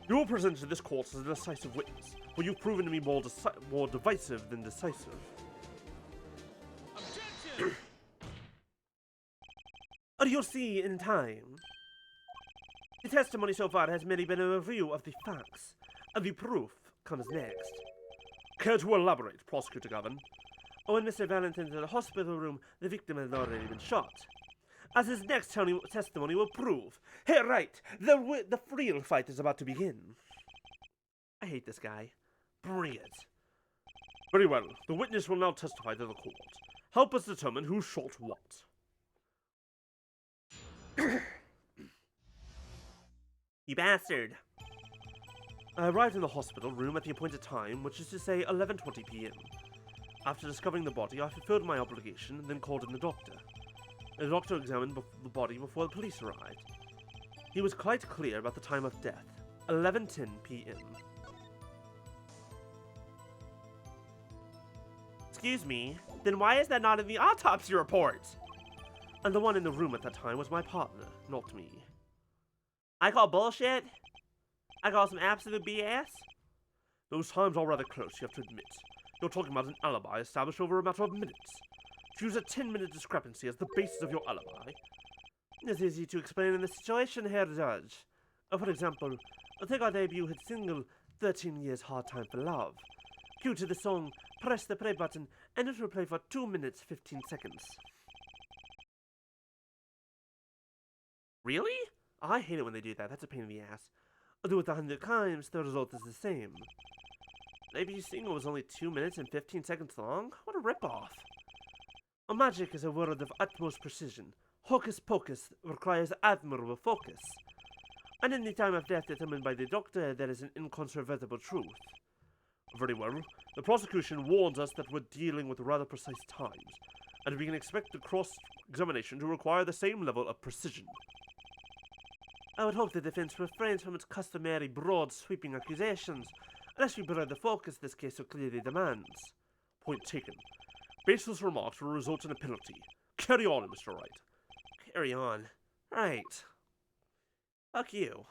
[SPEAKER 2] You were presented to this court as a decisive witness, but you've proven to be more divisive than decisive.
[SPEAKER 5] Objection!
[SPEAKER 1] You'll see in time. The testimony so far has merely been a review of the facts, and the proof comes next.
[SPEAKER 2] Care to elaborate, Prosecutor Gavin?
[SPEAKER 1] When Mr. Valentine entered the hospital room, the victim had already been shot. As his next testimony will prove. Hey, right, the real fight is about to begin. I hate this guy. Bring it.
[SPEAKER 2] Very well. The witness will now testify to the court. Help us determine who shot what.
[SPEAKER 1] You bastard.
[SPEAKER 2] I arrived in the hospital room at the appointed time, which is to say 11:20 p.m. After discovering the body, I fulfilled my obligation and then called in the doctor. The doctor examined the body before the police arrived. He was quite clear about the time of death, 11:10 p.m.
[SPEAKER 1] Excuse me, then why is that not in the autopsy report?
[SPEAKER 2] And the one in the room at that time was my partner, not me.
[SPEAKER 1] I call bullshit? I call some absolute BS?
[SPEAKER 2] Those times are rather close, you have to admit. You're talking about an alibi established over a matter of minutes. To use a 10-minute discrepancy as the basis of your alibi.
[SPEAKER 1] It's easy to explain in this situation, Herr Judge. For example, take our debut hit single, 13 Years Hard Time for Love. Cue to the song, press the play button, and it will play for 2 minutes 15 seconds.
[SPEAKER 2] Really?
[SPEAKER 1] I hate it when they do that, that's a pain in the ass. I'll do it 100 times, the result is the same. Debut single was only 2 minutes and 15 seconds long? What a ripoff. Magic is a word of utmost precision. Hocus pocus requires admirable focus. And in the time of death determined by the doctor, there is an incontrovertible truth.
[SPEAKER 2] Very well. The prosecution warns us that we're dealing with rather precise times, and we can expect the cross-examination to require the same level of precision.
[SPEAKER 1] I would hope the defense refrains from its customary broad, sweeping accusations, unless we blur the focus this case so clearly demands.
[SPEAKER 2] Point taken. Baseless remarks will result in a penalty. Carry on, Mr. Wright.
[SPEAKER 1] Carry on. Right. Fuck you.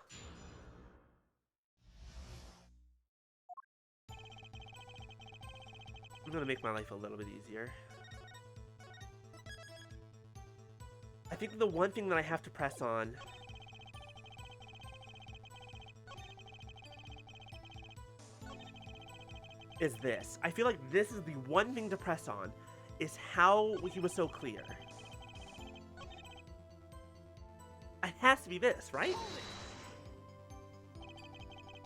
[SPEAKER 1] I'm gonna make my life a little bit easier. I think the one thing that I have to press on is this. I feel like this is the one thing to press on, is how he was so clear. It has to be this, right?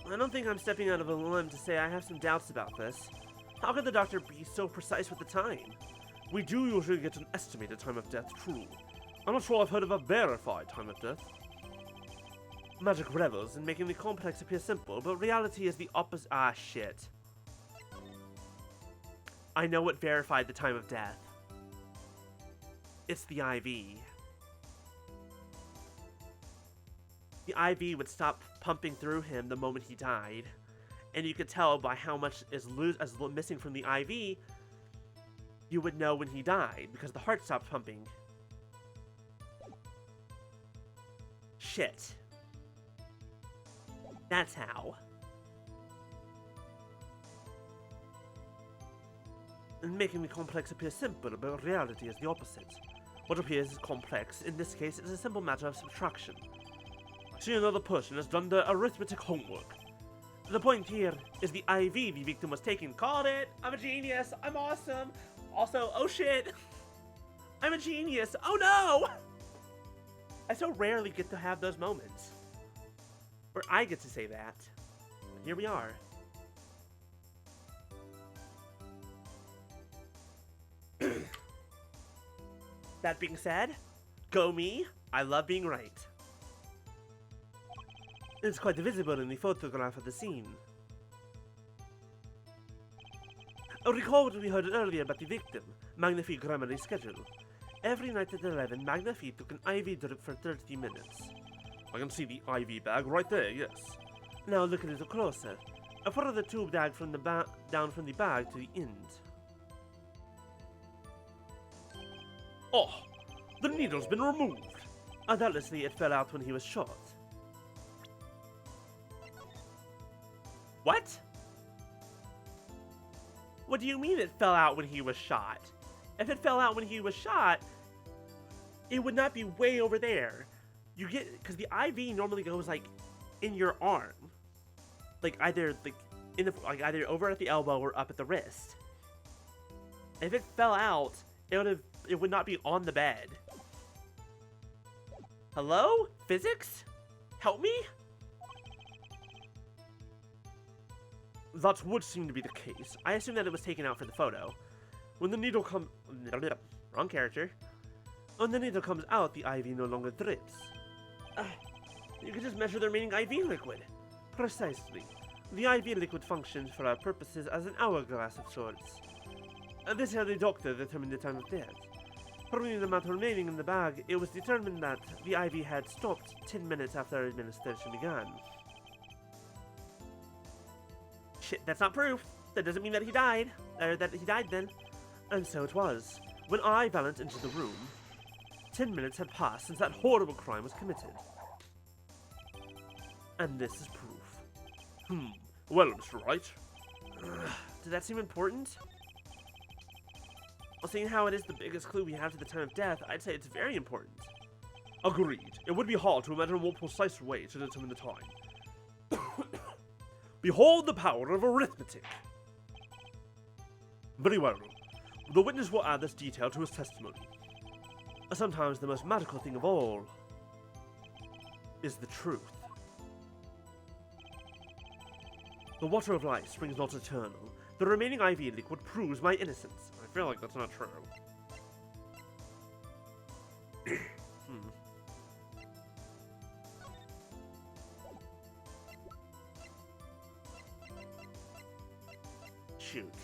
[SPEAKER 1] I don't think I'm stepping out of a limb to say I have some doubts about this. How could the doctor be so precise with the time?
[SPEAKER 2] We do usually get an estimated time of death, true. I'm not sure I've heard of a verified time of death.
[SPEAKER 1] Magic revels in making the complex appear simple, but reality is the opposite. Ah, shit. I know what verified the time of death. It's the IV. The IV would stop pumping through him the moment he died. And you could tell by how much is missing from the IV, you would know when he died, because the heart stopped pumping. Shit. That's how. And making the complex appear simple, but reality is the opposite. What appears complex, in this case, is a simple matter of subtraction.
[SPEAKER 2] See, another person has done their arithmetic homework.
[SPEAKER 1] The point here is the IV the victim was taking. Called it! I'm a genius! I'm awesome! Also, oh shit! I'm a genius! Oh no! I so rarely get to have those moments where I get to say that. But here we are. That being said, go me, I love being right. It's quite visible in the photograph of the scene. Recall what we heard earlier about the victim, Magnifique Grammarly schedule. Every night at 11, Magnifique took an IV drip for 30 minutes.
[SPEAKER 2] I can see the IV bag right there, yes.
[SPEAKER 1] Now look a little closer. Follow the tube bag from the down from the bag to the end.
[SPEAKER 2] Oh, the needle's been removed.
[SPEAKER 1] Doubtlessly it fell out when he was shot. What? What do you mean it fell out when he was shot? If it fell out when he was shot, it would not be way over there. You get, because the IV normally goes like in your arm, like either either over at the elbow or up at the wrist. If it fell out, it would not be on the bed. Hello? Physics? Help me?
[SPEAKER 2] That would seem to be the case.
[SPEAKER 1] I assume that it was taken out for the photo.
[SPEAKER 2] When the needle comes...
[SPEAKER 1] Wrong character.
[SPEAKER 2] When the needle comes out, the IV no longer drips.
[SPEAKER 1] You can just measure the remaining IV liquid.
[SPEAKER 2] Precisely. The IV liquid functions for our purposes as an hourglass of sorts. This is how the doctor determined the time of death. From the amount remaining in the bag, it was determined that the IV had stopped 10 minutes after administration began.
[SPEAKER 1] Shit, that's not proof. That doesn't mean that he died. Or that he died then.
[SPEAKER 2] And so it was. When I, Valent, entered the room, 10 minutes had passed since that horrible crime was committed. And this is proof. Well, Mr. Wright.
[SPEAKER 1] Did that seem important? Well, seeing how it is the biggest clue we have to the time of death, I'd say it's very important.
[SPEAKER 2] Agreed. It would be hard to imagine a more precise way to determine the time. Behold the power of arithmetic! Very well. The witness will add this detail to his testimony. Sometimes the most magical thing of all is the truth. The water of life springs not eternal. The remaining IV liquid proves my innocence.
[SPEAKER 1] I feel like that's not true.
[SPEAKER 2] Shoot.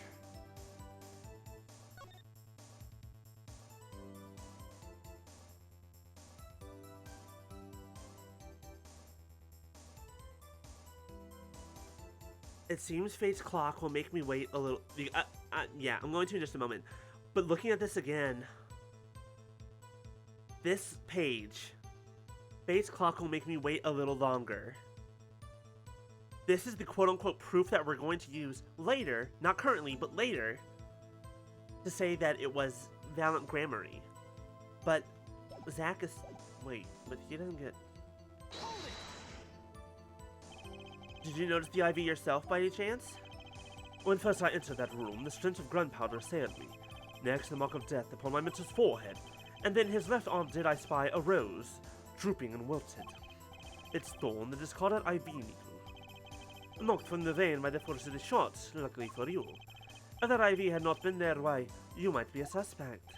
[SPEAKER 1] It seems Fate's clock will make me wait a little. Yeah, I'm going to in just a moment. But looking at this again, this page, Fate's clock will make me wait a little longer. This is the quote-unquote proof that we're going to use later, not currently, but later, to say that it was Valent Grammary. But Zach is... Wait, but he doesn't get... Did you notice the IV yourself by any chance?
[SPEAKER 2] When first I entered that room, the stench of gunpowder assailed me. Next, the mark of death upon my mentor's forehead, and then his left arm did I spy a rose, drooping and wilted. Its thorn, the discarded IV needle. Knocked from the vein by the force of the shot, luckily for you. If that IV had not been there, why, you might be a suspect.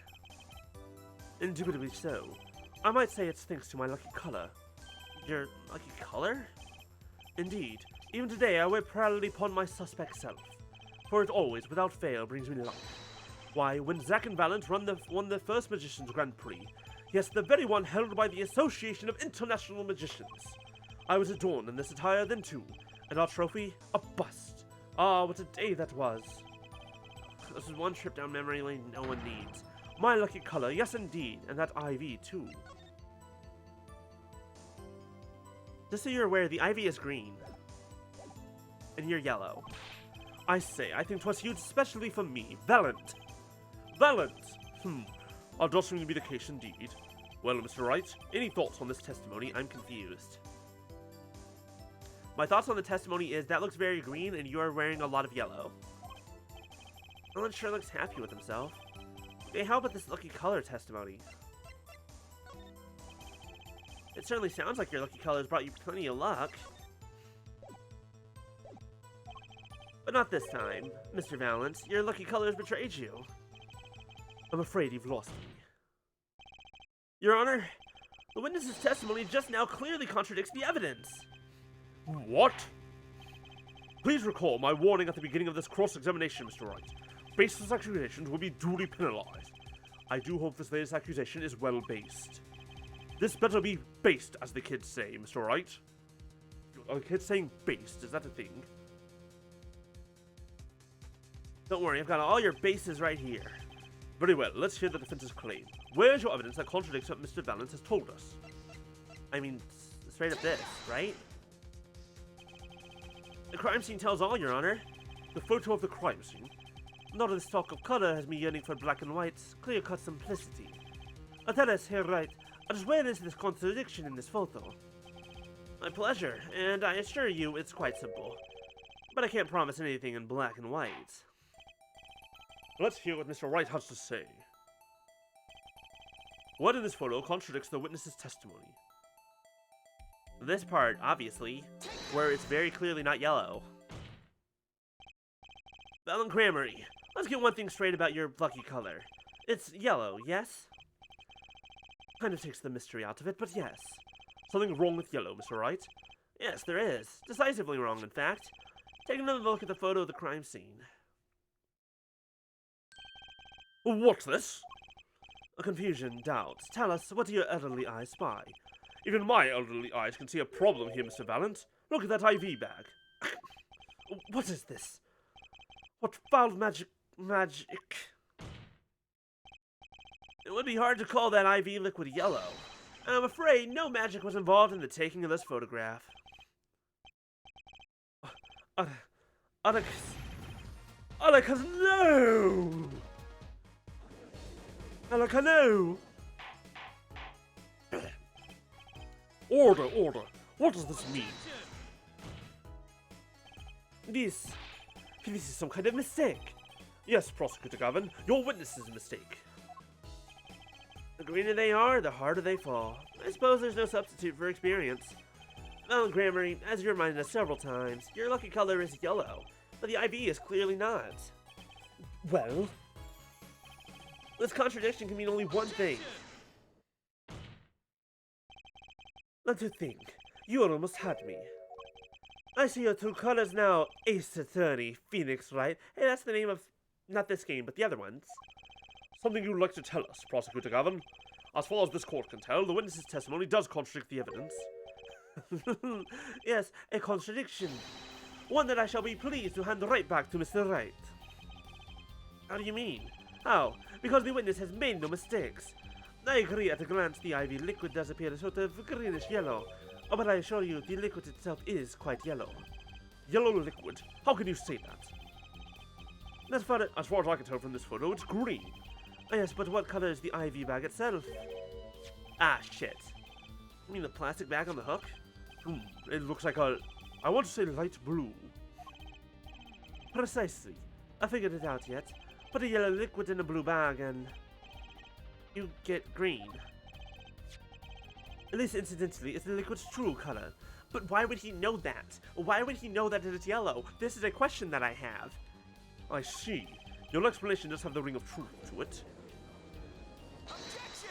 [SPEAKER 2] Indubitably so. I might say it's thanks to my lucky color.
[SPEAKER 1] Your lucky color?
[SPEAKER 2] Indeed. Even today I wear proudly upon my suspect self, for it always, without fail, brings me luck. Why, when Zack and Valent won the first Magician's Grand Prix, yes, the very one held by the Association of International Magicians, I was adorned in this attire then too, and our trophy, a bust. Ah, what a day that was.
[SPEAKER 1] This is one trip down memory lane no one needs.
[SPEAKER 2] My lucky color, yes indeed, and that IV too.
[SPEAKER 1] Just so you're aware, the IV is green. And you're yellow.
[SPEAKER 2] I say, I think 'twas huge especially for me, Valent. Valent! Our does seem to be the case indeed. Well, Mr. Wright, any thoughts on this testimony? I'm confused.
[SPEAKER 1] My thoughts on the testimony is that looks very green and you are wearing a lot of yellow. Alan sure looks happy with himself. Okay, how about this lucky color testimony? It certainly sounds like your lucky colors brought you plenty of luck. But not this time, Mr. Valent. Your lucky colors betrayed you.
[SPEAKER 2] I'm afraid you've lost me.
[SPEAKER 1] Your Honor, the witness's testimony just now clearly contradicts the evidence.
[SPEAKER 2] What? Please recall my warning at the beginning of this cross-examination, Mr. Wright. Baseless accusations will be duly penalized. I do hope this latest accusation is well-based. This better be based, as the kids say, Mr. Wright. Are kids saying based? Is that a thing?
[SPEAKER 1] Don't worry, I've got all your bases right here.
[SPEAKER 2] Very well, let's hear the defense's claim. Where's your evidence that contradicts what Mr. Valent has told us?
[SPEAKER 1] I mean, straight up this, right? The crime scene tells all, Your Honor.
[SPEAKER 2] The photo of the crime scene.
[SPEAKER 1] None of this talk of color has me yearning for black and white's clear-cut simplicity. Tell us, Herr Wright, just where is this contradiction in this photo? My pleasure, and I assure you it's quite simple. But I can't promise anything in black and white.
[SPEAKER 2] Let's hear what Mr. Wright has to say. What in this photo contradicts the witness's testimony?
[SPEAKER 1] This part, obviously, where it's very clearly not yellow. Alan Cramery, let's get one thing straight about your lucky color. It's yellow, yes? Kind of takes the mystery out of it, but yes.
[SPEAKER 2] Something wrong with yellow, Mr. Wright?
[SPEAKER 1] Yes, there is. Decisively wrong, in fact. Take another look at the photo of the crime scene.
[SPEAKER 2] What's this?
[SPEAKER 1] A confusion, doubts. Tell us, what do your elderly eyes spy?
[SPEAKER 2] Even my elderly eyes can see a problem here, Mr. Valent. Look at that IV bag.
[SPEAKER 1] What is this? What foul magic... It would be hard to call that IV liquid yellow. I'm afraid no magic was involved in the taking of this photograph.
[SPEAKER 2] Alakaz, no!
[SPEAKER 1] Alaka, no!
[SPEAKER 2] Order. What does this mean?
[SPEAKER 1] This is some kind of mistake.
[SPEAKER 2] Yes, Prosecutor Gavin, your witness is a mistake.
[SPEAKER 1] The greener they are, the harder they fall. I suppose there's no substitute for experience. Alan Cramery, as you reminded us several times, your lucky color is yellow, but the IV is clearly not.
[SPEAKER 2] Well?
[SPEAKER 1] This contradiction can mean only one thing. Let me think. You almost had me. I see your true colors now, Ace Attorney, Phoenix Wright. Hey, that's the name of, not this game, but the other ones.
[SPEAKER 2] Something you'd like to tell us, Prosecutor Gavin? As far as this court can tell, the witness's testimony does contradict the evidence.
[SPEAKER 1] Yes, a contradiction. One that I shall be pleased to hand right back to Mr. Wright. How do you mean? How? Because the witness has made no mistakes. I agree at a glance the IV liquid does appear a sort of greenish yellow, but I assure you the liquid itself is quite yellow.
[SPEAKER 2] Yellow liquid? How can you say that?
[SPEAKER 1] As far
[SPEAKER 2] as I can tell from this photo, it's green.
[SPEAKER 1] Yes, but what color is the IV bag itself? Ah, shit. You mean the plastic bag on the hook?
[SPEAKER 2] It looks like I want to say light blue.
[SPEAKER 1] Precisely. I figured it out yet. Put a yellow liquid in a blue bag and you get green. At least incidentally, it's the liquid's true color. But why would he know that? Why would he know that it is yellow? This is a question that I have.
[SPEAKER 2] I see. Your explanation does have the ring of truth to it.
[SPEAKER 5] Objection!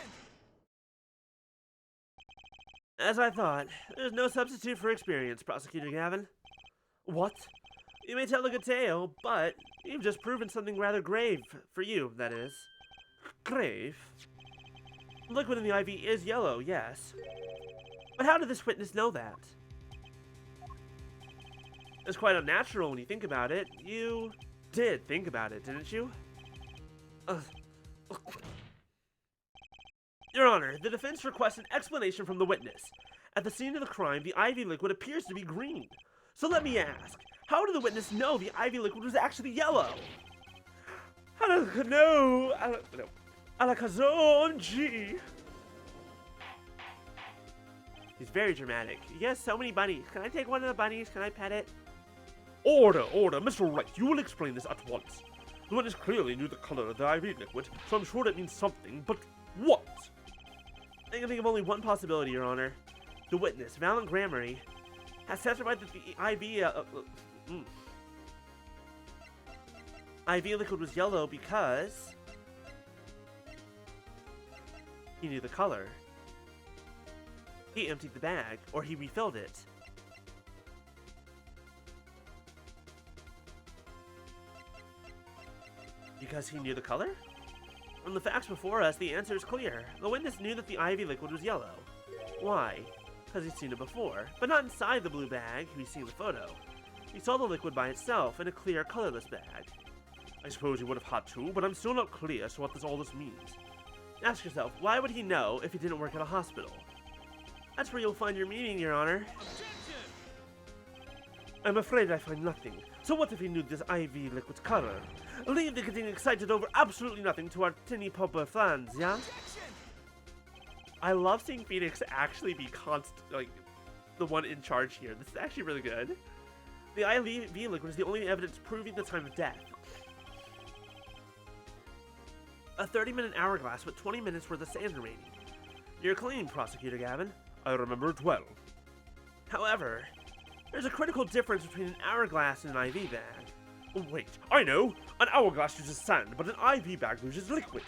[SPEAKER 1] As I thought, there's no substitute for experience, Prosecutor Gavin. What? You may tell a good tale, but you've just proven something rather grave, for you, that is.
[SPEAKER 2] Grave?
[SPEAKER 1] The liquid in the IV is yellow, yes. But how did this witness know that? It's quite unnatural when you think about it. You did think about it, didn't you? Your Honor, the defense requests an explanation from the witness. At the scene of the crime, the IV liquid appears to be green. So let me ask, how did the witness know the IV liquid was actually yellow? No. Alakazon G. He's very dramatic. He has so many bunnies. Can I take one of the bunnies? Can I pet it?
[SPEAKER 2] Order! Mr. Wright, you will explain this at once. The witness clearly knew the color of the IV liquid, so I'm sure it means something, but what?
[SPEAKER 1] I can think of only one possibility, Your Honor. The witness, Valen Gramery, has testified that the IV liquid was yellow because he knew the color. He emptied the bag, or he refilled it. Because he knew the color? From the facts before us, the answer is clear. The witness knew that the IV liquid was yellow. Why? Because he's seen it before, but not inside the blue bag we've seen the photo. He saw the liquid by itself in a clear, colorless bag.
[SPEAKER 2] I suppose he would have had to, but I'm still not clear as to what all this means.
[SPEAKER 1] Ask yourself, why would he know if he didn't work at a hospital? That's where you'll find your meaning, Your Honor.
[SPEAKER 5] Objection!
[SPEAKER 2] I'm afraid I find nothing. So what if he knew this IV liquid's color? Leave the getting excited over absolutely nothing to our tinny popper fans, yeah?
[SPEAKER 5] Objection!
[SPEAKER 1] I love seeing Phoenix actually be the one in charge here. This is actually really good. The IV liquid is the only evidence proving the time of death. A 30-minute hourglass with 20 minutes worth of sand remaining. You're clean, Prosecutor Gavin.
[SPEAKER 3] I remember it well.
[SPEAKER 1] However, there's a critical difference between an hourglass and an IV bag.
[SPEAKER 3] Oh, wait, I know! An hourglass uses sand, but an IV bag uses liquid.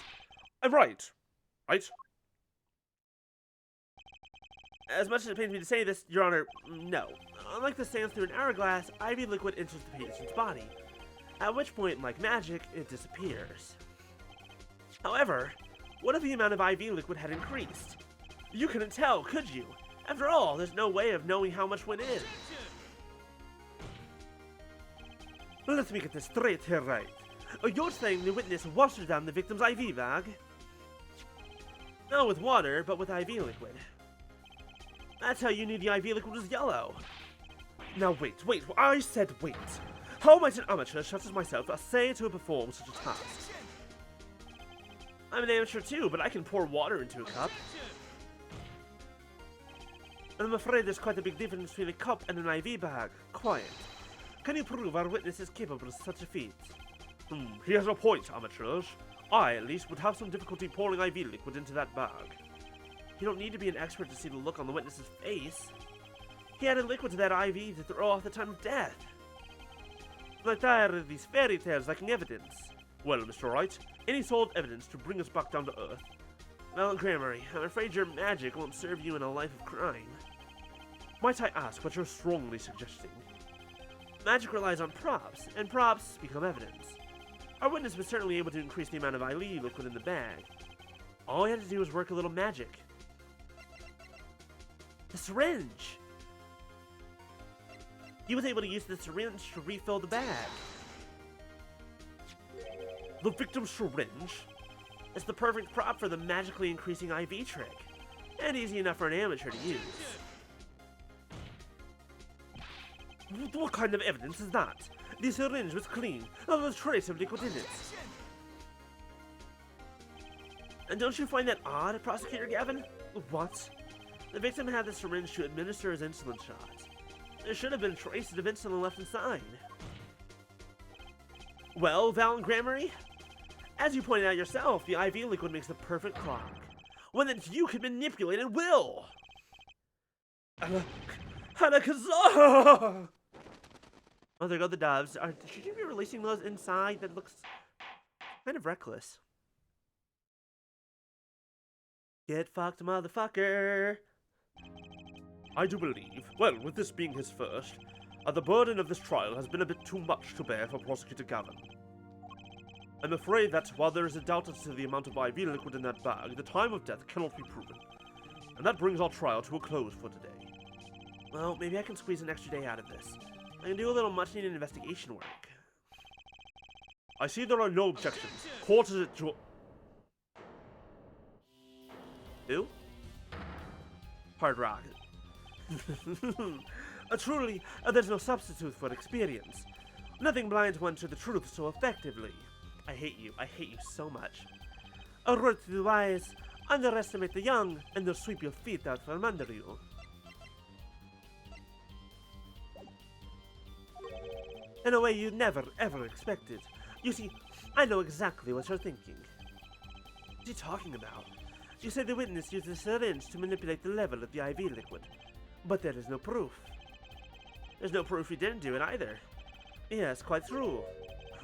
[SPEAKER 3] I'm right. Right?
[SPEAKER 1] As much as it pains me to say this, Your Honor, no. Unlike the sands through an hourglass, IV liquid enters the patient's body, at which point, like magic, it disappears. However, what if the amount of IV liquid had increased? You couldn't tell, could you? After all, there's no way of knowing how much went in.
[SPEAKER 2] Let me get this straight here, right? You're saying the witness washed down the victim's IV bag?
[SPEAKER 1] Not with water, but with IV liquid. That's how you knew the IV liquid was yellow.
[SPEAKER 2] Now wait, I said wait. How might an amateur such as myself essay to perform such a task?
[SPEAKER 1] I'm an amateur too, but I can pour water into a cup.
[SPEAKER 2] I'm afraid there's quite a big difference between a cup and an IV bag. Quiet. Can you prove our witness is capable of such a feat?
[SPEAKER 3] He has a point, amateurs. I, at least, would have some difficulty pouring IV liquid into that bag.
[SPEAKER 1] You don't need to be an expert to see the look on the witness's face. He added liquid to that IV to throw off the time of death.
[SPEAKER 2] I'm tired of these fairy tales lacking evidence.
[SPEAKER 3] Well, Mr. Wright, any solid evidence to bring us back down to earth?
[SPEAKER 1] Well, Grammary, I'm afraid your magic won't serve you in a life of crime.
[SPEAKER 3] Might I ask what you're strongly suggesting?
[SPEAKER 1] Magic relies on props, and props become evidence. Our witness was certainly able to increase the amount of IV liquid in the bag. All he had to do was work a little magic. The syringe! He was able to use the syringe to refill the bag.
[SPEAKER 3] The victim's syringe?
[SPEAKER 1] It's the perfect prop for the magically increasing IV trick, and easy enough for an amateur to use.
[SPEAKER 2] What kind of evidence is that? The syringe was clean, not a trace of liquid in it.
[SPEAKER 1] And don't you find that odd, Prosecutor Gavin?
[SPEAKER 2] What?
[SPEAKER 1] The victim had the syringe to administer his insulin shot. There should have been traces of insulin left inside. Well, Val Grammary? As you pointed out yourself, the IV liquid makes the perfect clock. One that you can manipulate at will!
[SPEAKER 2] Hanakazah!
[SPEAKER 1] Oh, there go the doves. Should you be releasing those inside? That looks kind of reckless. Get fucked, motherfucker!
[SPEAKER 3] I do believe, well, with this being his first, the burden of this trial has been a bit too much to bear for Prosecutor Gavin. I'm afraid that, while there is a doubt as to the amount of IV liquid in that bag, the time of death cannot be proven. And that brings our trial to a close for today.
[SPEAKER 1] Well, maybe I can squeeze an extra day out of this. I can do a little much-needed investigation work.
[SPEAKER 3] I see there are no objections. Court is adjourned.
[SPEAKER 1] Who? Hard Rock.
[SPEAKER 2] Truly, there's no substitute for experience. Nothing blinds one to the truth so effectively.
[SPEAKER 1] I hate you so much.
[SPEAKER 2] A word to the wise, underestimate the young, and they'll sweep your feet out from under you. In a way you never, ever expected. You see, I know exactly what you're thinking.
[SPEAKER 1] What are you talking about?
[SPEAKER 2] You say the witness used a syringe to manipulate the level of the IV liquid, but there is no proof.
[SPEAKER 1] There's no proof he didn't do it either.
[SPEAKER 2] Yes, quite true.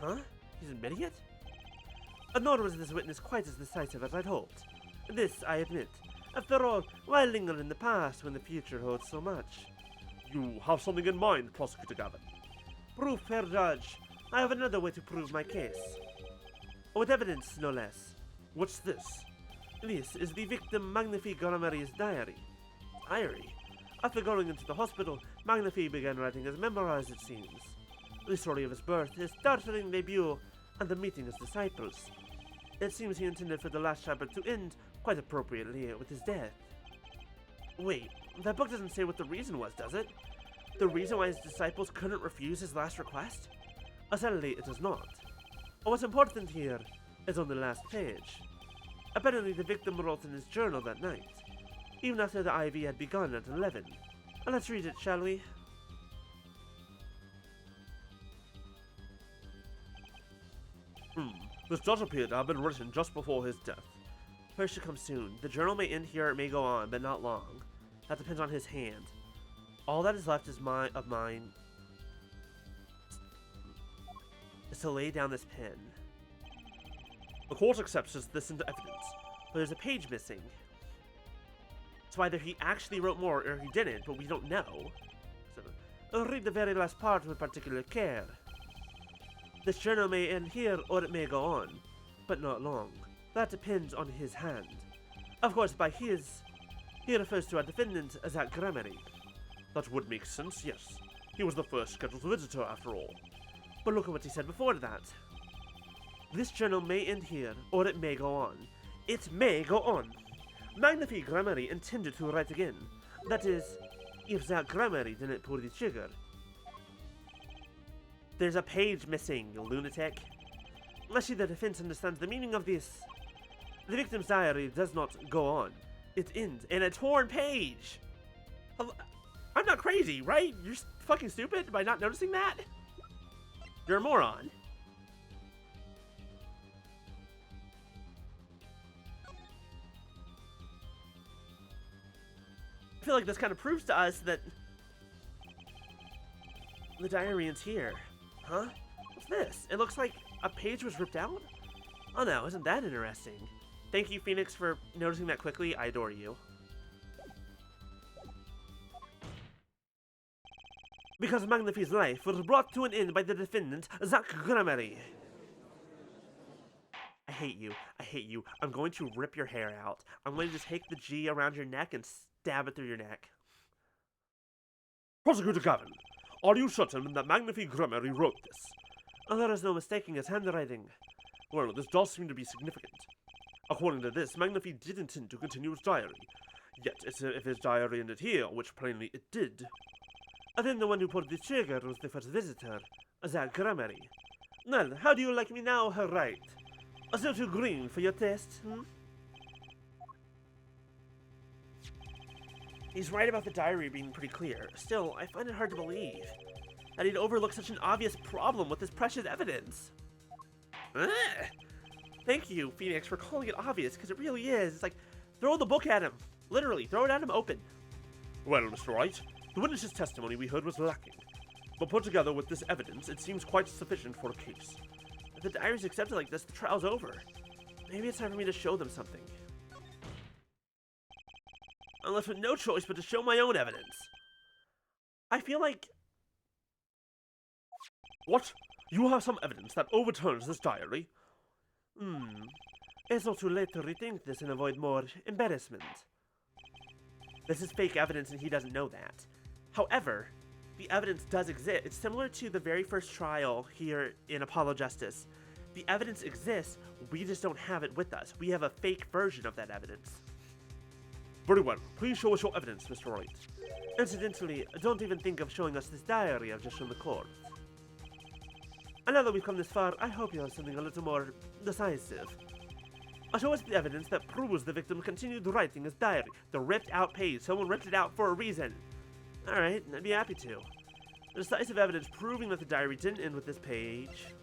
[SPEAKER 1] Huh? He's admitting it?
[SPEAKER 2] Nor was this witness quite as decisive as I'd hoped. This, I admit. After all, why linger in the past when the future holds so much?
[SPEAKER 3] You have something in mind, Prosecutor Gavin.
[SPEAKER 2] Proof, fair judge. I have another way to prove my case. With evidence, no less.
[SPEAKER 3] What's this?
[SPEAKER 2] This is the victim Magnifique Goramarie's diary.
[SPEAKER 1] Diary?
[SPEAKER 2] After going into the hospital, Magnifique began writing his memoirs, it seems. The story of his birth, his startling debut, and the meeting his disciples. It seems he intended for the last chapter to end, quite appropriately, with his death.
[SPEAKER 1] Wait, that book doesn't say what the reason was, does it? the reason why his disciples couldn't refuse his last request? Sadly, it is not. What's important here is on the last page. Apparently, the victim wrote in his journal that night, even after the IV had begun at 11. Let's read it, shall we?
[SPEAKER 2] This does appear to have been written just before his death.
[SPEAKER 1] First to come soon. The journal may end here, it may go on, but not long. That depends on his hand. All that is left is mine is to lay down this pen.
[SPEAKER 2] The court accepts this into evidence.
[SPEAKER 1] But there's a page missing. So either he actually wrote more or he didn't, but we don't know. So, I'll read the very last part with particular care. This journal may end here or it may go on, but not long. That depends on his hand. Of course, by his, he refers to our defendant as at Grammary.
[SPEAKER 2] That would make sense, yes. He was the first scheduled visitor, after all.
[SPEAKER 1] But look at what he said before that. This journal may end here, or it may go on. It may go on. Magnifi Grammary intended to write again. That is, if that Grammary didn't pull the trigger. There's a page missing, you lunatic. Unless the defense understands the meaning of this. The victim's diary does not go on. It ends in a torn page. I'm not crazy, right? You're fucking stupid by not noticing that? You're a moron. I feel like this kind of proves to us that the diary ends here. Huh? What's this? It looks like a page was ripped out? Oh no, isn't that interesting? Thank you, Phoenix, for noticing that quickly. I adore you. Because Magnifi's life was brought to an end by the defendant, Zach Grammary. I hate you. I hate you. I'm going to rip your hair out. I'm going to just take the G around your neck and stab it through your neck.
[SPEAKER 2] Prosecutor Gavin, are you certain that Magnifi Grammary wrote this?
[SPEAKER 1] There is no mistaking his handwriting.
[SPEAKER 2] Well, this does seem to be significant. According to this, Magnifi did intend to continue his diary. Yet, if his diary ended here, which plainly it did,
[SPEAKER 1] then the one who pulled the trigger was the first visitor, Zach Grammary. Well, how do you like me now, her right? Still too green for your taste, hmm? He's right about the diary being pretty clear. Still, I find it hard to believe that he'd overlook such an obvious problem with this precious evidence. Ugh. Thank you, Phoenix, for calling it obvious, because it really is. It's like, throw the book at him. Literally, throw it at him open.
[SPEAKER 2] Well, Mr. Wright, the witness's testimony we heard was lacking. But put together with this evidence, it seems quite sufficient for a case.
[SPEAKER 1] If the diary's accepted like this, the trial's over. Maybe it's time for me to show them something. I'm left with no choice but to show my own evidence. I feel like...
[SPEAKER 2] What? You have some evidence that overturns this diary?
[SPEAKER 1] It's not too late to rethink this and avoid more embarrassment. This is fake evidence and he doesn't know that. However, the evidence does exist. It's similar to the very first trial here in Apollo Justice. The evidence exists, we just don't have it with us. We have a fake version of that evidence.
[SPEAKER 2] Very well. Please show us your evidence, Mr. Wright.
[SPEAKER 1] Incidentally, don't even think of showing us this diary I've just shown the court. And now that we've come this far, I hope you have something a little more decisive. Show us the evidence that proves the victim continued writing his diary. The ripped out page. Someone ripped it out for a reason. Alright, I'd be happy to. The decisive evidence proving that the diary didn't end with this page.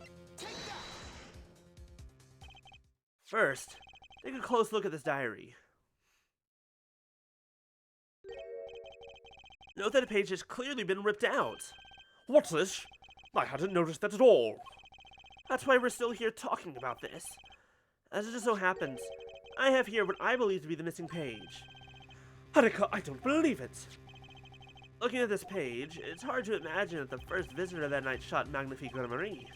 [SPEAKER 1] First, take a close look at this diary. Note that a page has clearly been ripped out.
[SPEAKER 2] What's this? I hadn't noticed that at all.
[SPEAKER 1] That's why we're still here talking about this. As it just so happens, I have here what I believe to be the missing page.
[SPEAKER 2] Harika, I don't believe it.
[SPEAKER 1] Looking at this page, it's hard to imagine that the first visitor that night shot Magnifi Grammary.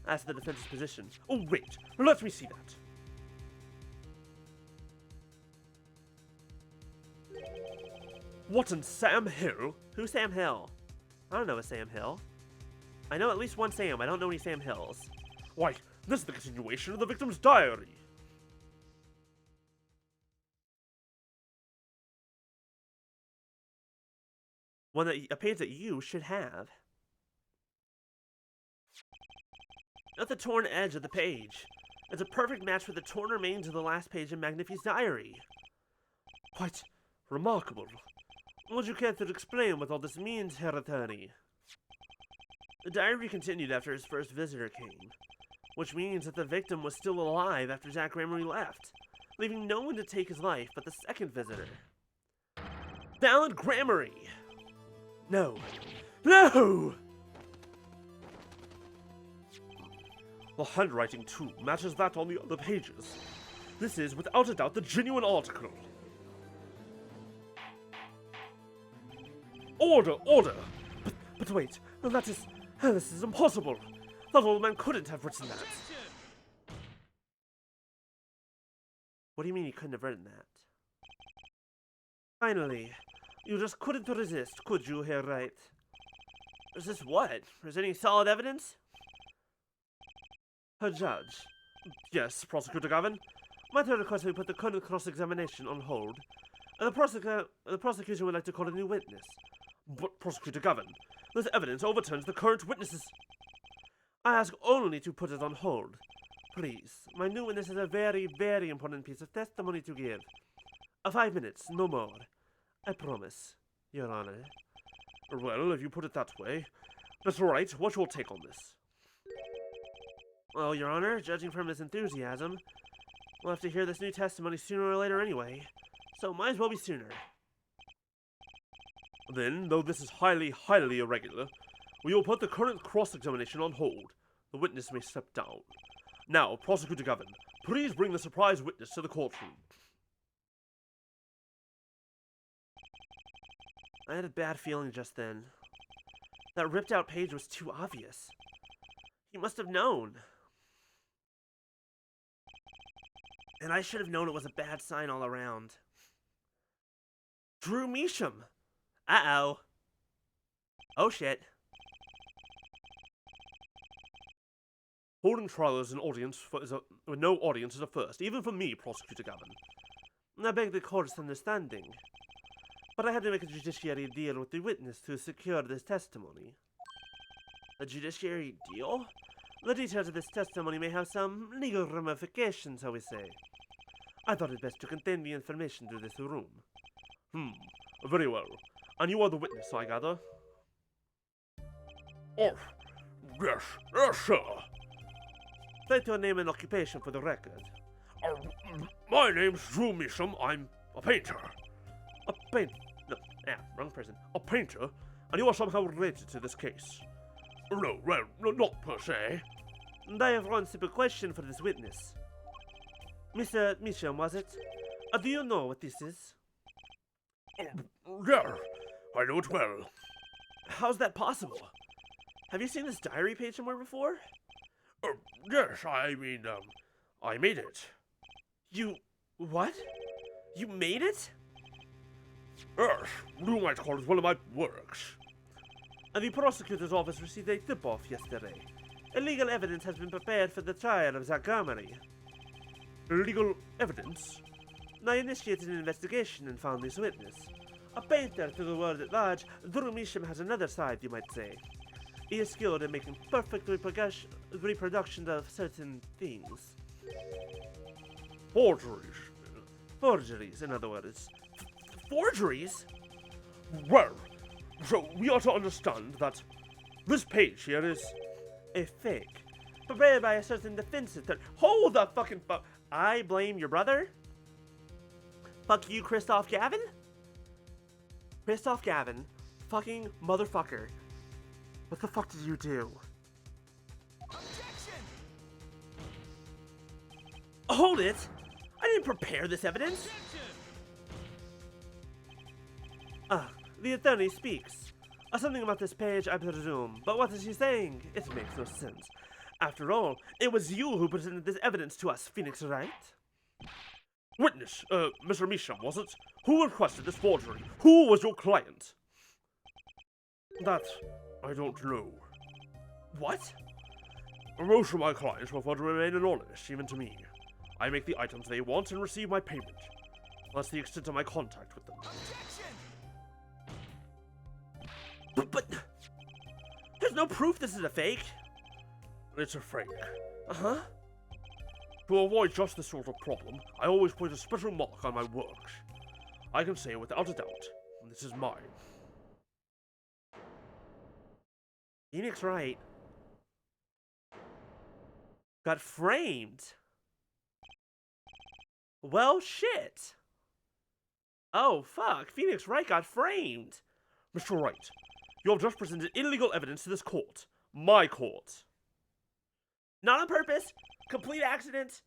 [SPEAKER 1] That's the defense's position.
[SPEAKER 2] Oh, wait. Let me see that. What in Sam Hill?
[SPEAKER 1] Who's Sam Hill? I don't know a Sam Hill. I know at least one Sam. I don't know any Sam Hills.
[SPEAKER 2] Why, this is the continuation of the victim's diary.
[SPEAKER 1] A page that you should have. Not the torn edge of the page. It's a perfect match for the torn remains of the last page in Magnifi's diary.
[SPEAKER 2] Quite remarkable. Would you care to explain what all this means, Herr Attorney?
[SPEAKER 1] The diary continued after his first visitor came, which means that the victim was still alive after Zach Gramery left, leaving no one to take his life but the second visitor. Valid Gramery! No. No!
[SPEAKER 2] The handwriting, too, matches that on the other pages. This is, without a doubt, the genuine article. Order! Order! But wait, this is impossible! That old man couldn't have written that.
[SPEAKER 1] What do you mean you couldn't have written that? Finally, you just couldn't resist, could you, Herr Wright? Resist what? Is there any solid evidence?
[SPEAKER 2] Herr Judge. Yes, Prosecutor Gavin. Matter requests we put the current cross-examination on hold, and the prosecution would like to call a new witness. But, Prosecutor Gavin, this evidence overturns the current witnesses.
[SPEAKER 1] I ask only to put it on hold. Please, my new witness has a very, very important piece of testimony to give. 5 minutes, no more. I promise, Your Honor.
[SPEAKER 2] Well, if you put it that way. Mr. Wright, what's your take on this?
[SPEAKER 1] Well, Your Honor, judging from his enthusiasm, we'll have to hear this new testimony sooner or later anyway, so might as well be sooner.
[SPEAKER 2] Then, though this is highly, highly irregular, we will put the current cross-examination on hold. The witness may step down. Now, Prosecutor Gavin, please bring the surprise witness to the courtroom.
[SPEAKER 1] I had a bad feeling just then. That ripped-out page was too obvious. He must have known. And I should have known it was a bad sign all around. Drew Measham! Uh-oh. Oh, shit.
[SPEAKER 2] Holding trial as an audience with no audience is a first, even for me, Prosecutor Gavin.
[SPEAKER 1] I beg the court's understanding. But I had to make a judiciary deal with the witness to secure this testimony. A judiciary deal? The details of this testimony may have some legal ramifications, shall we say. I thought it best to contain the information to this room.
[SPEAKER 2] Very well. And you are the witness, I gather?
[SPEAKER 4] Oh, yes, sir.
[SPEAKER 1] State your name and occupation for the record.
[SPEAKER 4] My name's Drew Measham. I'm a painter.
[SPEAKER 2] A painter? No, wrong person. A painter? And you are somehow related to this case?
[SPEAKER 4] No, well, not per se.
[SPEAKER 1] And I have one simple question for this witness. Mr. Measham, was it? Do you know what this is?
[SPEAKER 4] Yeah, I know it well.
[SPEAKER 1] How's that possible? Have you seen this diary page somewhere before?
[SPEAKER 4] Yes, I mean, I made it.
[SPEAKER 1] You... what? You made it?
[SPEAKER 4] Yes, you might call it one of my works.
[SPEAKER 1] And the prosecutor's office received a tip-off yesterday. Illegal evidence has been prepared for the trial of Zach Gramery.
[SPEAKER 2] Legal evidence?
[SPEAKER 1] I initiated an investigation and found this witness. A painter to the world at large, Drew Measham has another side, you might say. He is skilled in making perfect reproductions of certain things.
[SPEAKER 2] Forgeries.
[SPEAKER 1] Forgeries, in other words. Forgeries?
[SPEAKER 2] Well, so we are to understand that this page here is
[SPEAKER 1] a fake. Prepared by a certain defense attorney. Hold the fucking fuck. I blame your brother? Fuck you, Christoph Gavin? Christoph Gavin, fucking motherfucker. What the fuck did you do?
[SPEAKER 5] Objection!
[SPEAKER 1] Hold it! I didn't prepare this evidence! The attorney speaks. Something about this page, I presume. But what is he saying? It makes no sense. After all, it was you who presented this evidence to us, Phoenix Wright?
[SPEAKER 2] Witness, Mr. Measham, was it? Who requested this forgery? Who was your client? That, I don't know.
[SPEAKER 1] What?
[SPEAKER 2] Most of my clients prefer to remain anonymous, even to me. I make the items they want and receive my payment. That's the extent of my contact with them.
[SPEAKER 5] Objection!
[SPEAKER 1] But there's no proof this is a fake.
[SPEAKER 2] It's a fake.
[SPEAKER 1] Uh-huh.
[SPEAKER 2] To avoid just this sort of problem, I always put a special mark on my works. I can say without a doubt, this is mine.
[SPEAKER 1] Phoenix Wright got framed. Well, shit. Oh, fuck. Phoenix Wright got framed.
[SPEAKER 2] Mr. Wright, you have just presented illegal evidence to this court. My court.
[SPEAKER 1] Not on purpose. Complete accident.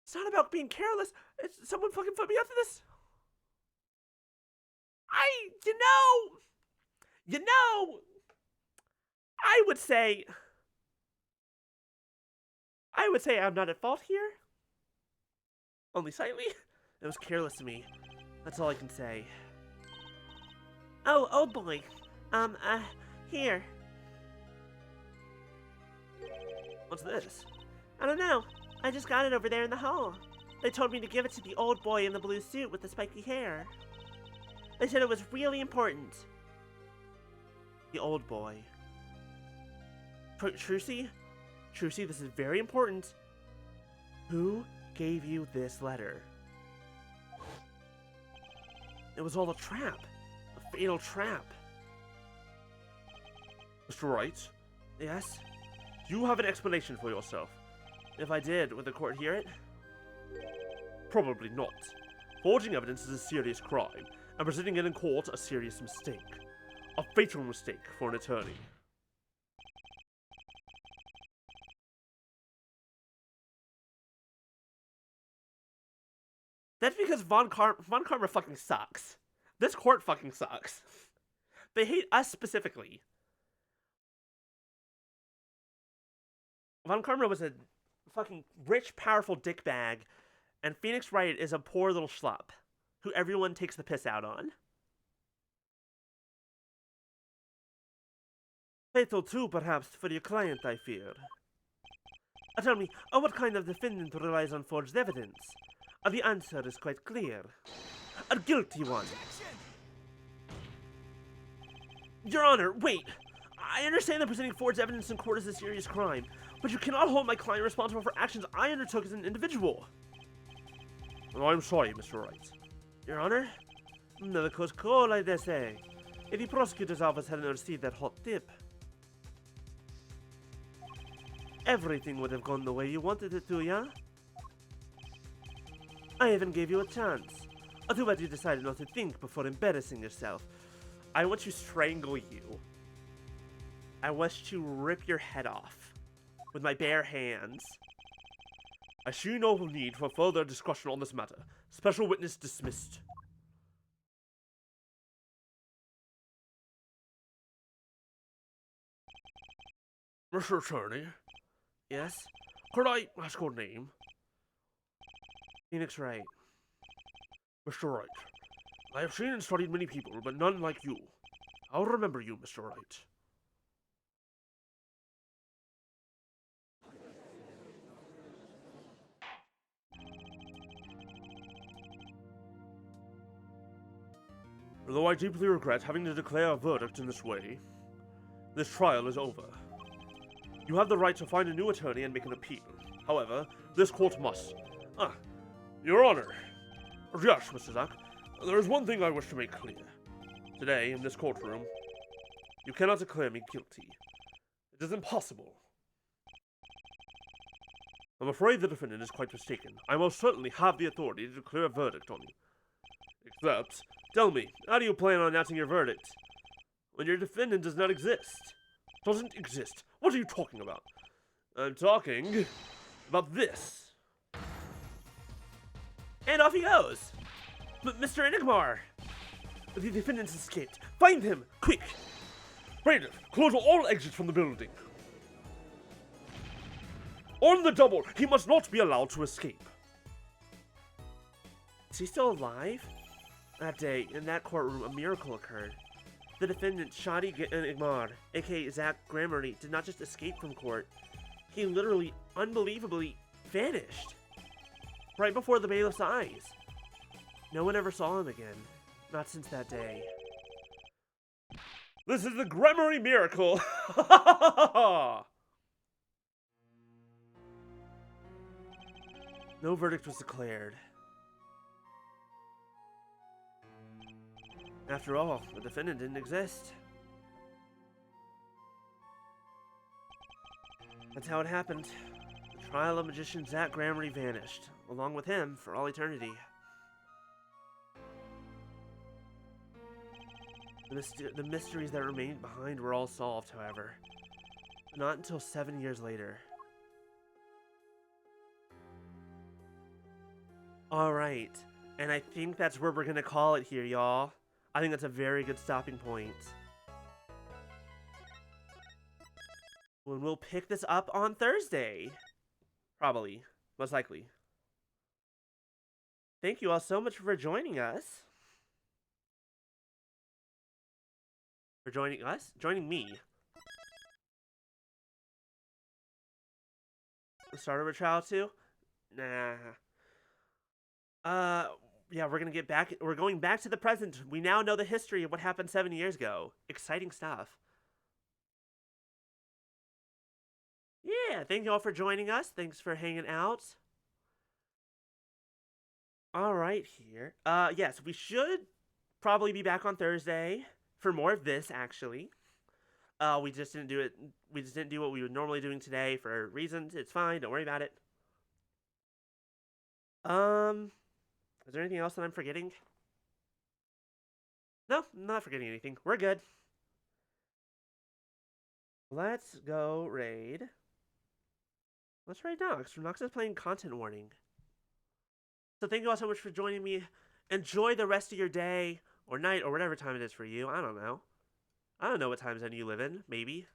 [SPEAKER 1] It's not about being careless. It's someone fucking put me up to this. You know, I would say I'm not at fault here. Only slightly. It was careless of me. That's all I can say. Oh, old boy. Here. What's this? I don't know. I just got it over there in the hall. They told me to give it to the old boy in the blue suit with the spiky hair. They said it was really important. The old boy. Trucy? Trucy, this is very important. Who gave you this letter? It was all a trap. A fatal trap.
[SPEAKER 2] Mr. Wright,
[SPEAKER 1] Yes?
[SPEAKER 2] do you have an explanation for yourself?
[SPEAKER 1] If I did, would the court hear it?
[SPEAKER 2] Probably not. Forging evidence is a serious crime, and presenting it in court a serious mistake. A fatal mistake for an attorney.
[SPEAKER 1] That's because Von Karma fucking sucks. This court fucking sucks. They hate us specifically. Von Karma was a fucking rich, powerful dickbag, and Phoenix Wright is a poor little schlup who everyone takes the piss out on. Fatal too, perhaps, for your client, I fear. Tell me, what kind of defendant relies on forged evidence? The answer is quite clear. A guilty one.
[SPEAKER 5] Objection!
[SPEAKER 1] Your Honor, wait! I understand that presenting forged evidence in court is a serious crime, but you cannot hold my client responsible for actions I undertook as an individual.
[SPEAKER 2] Oh, I'm sorry, Mr. Wright.
[SPEAKER 1] Your Honor? The coast cold, I dare say. If the prosecutor's office hadn't received that hot tip, everything would have gone the way you wanted it to, yeah? I even gave you a chance. Too bad you decided not to think before embarrassing yourself. I want to strangle you. I want to rip your head off with my bare hands.
[SPEAKER 2] I see no need for further discussion on this matter. Special witness dismissed. Mr. Attorney,
[SPEAKER 1] Yes?
[SPEAKER 2] could I ask your name?
[SPEAKER 1] Phoenix Wright.
[SPEAKER 2] Mr. Wright, I have seen and studied many people, but none like you. I'll remember you, Mr. Wright. Though I deeply regret having to declare a verdict in this way, this trial is over. You have the right to find a new attorney and make an appeal. However, this court must... Your Honor. Yes, Mr. Zack. There is one thing I wish to make clear. Today, in this courtroom, you cannot declare me guilty. It is impossible. I'm afraid the defendant is quite mistaken. I most certainly have the authority to declare a verdict on you. Except, tell me, how do you plan on announcing your verdict when your defendant does not exist? Doesn't exist? What are you talking about? I'm talking about this.
[SPEAKER 1] And off he goes! Mr. Enigmar! The defendant's escaped. Find him! Quick!
[SPEAKER 2] Bailiff, close all exits from the building. On the double, he must not be allowed to escape.
[SPEAKER 1] Is he still alive? That day, in that courtroom, a miracle occurred. The defendant, Shadi Enigmar, aka Zach Gramarty, did not just escape from court. He literally, unbelievably, vanished. Right before the bailiff's eyes. No one ever saw him again. Not since that day.
[SPEAKER 2] This is the Grammary Miracle!
[SPEAKER 1] No verdict was declared. After all, the defendant didn't exist. That's how it happened. The trial of magician Zach Grammary vanished, along with him for all eternity. The mysteries that remained behind were all solved, however. Not until 7 years later. Alright, and I think that's where we're gonna call it here, y'all. I think that's a very good stopping point. When we'll pick this up on Thursday. Probably. Most likely. Thank you all so much for joining us. For joining us? Joining me. The start of a trial too? Nah. Yeah, we're going back to the present. We now know the history of what happened 7 years ago. Exciting stuff. Yeah, thank you all for joining us. Thanks for hanging out. All right, here. Yes, we should probably be back on Thursday for more of this, actually. We just didn't do it. We just didn't do what we were normally doing today for reasons. It's fine. Don't worry about it. Is there anything else that I'm forgetting? No, I'm not forgetting anything. We're good. Let's go raid. Let's raid Nox. Nox is playing Content Warning. So thank you all so much for joining me. Enjoy the rest of your day or night or whatever time it is for you. I don't know. I don't know what time zone you live in. Maybe.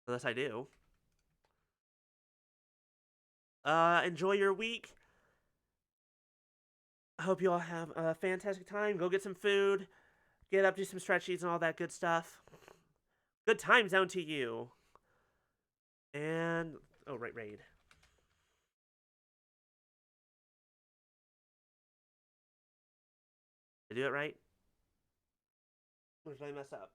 [SPEAKER 1] Unless I do. Enjoy your week. I hope you all have a fantastic time. Go get some food. Get up, do some stretch sheets and all that good stuff. Good time zone to you. And, oh, right, raid. Did I do it right? Or did I mess up?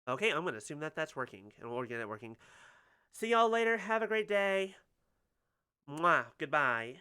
[SPEAKER 1] Okay, I'm going to assume that that's working, and we'll get it working. See y'all later. Have a great day. Mwah. Goodbye.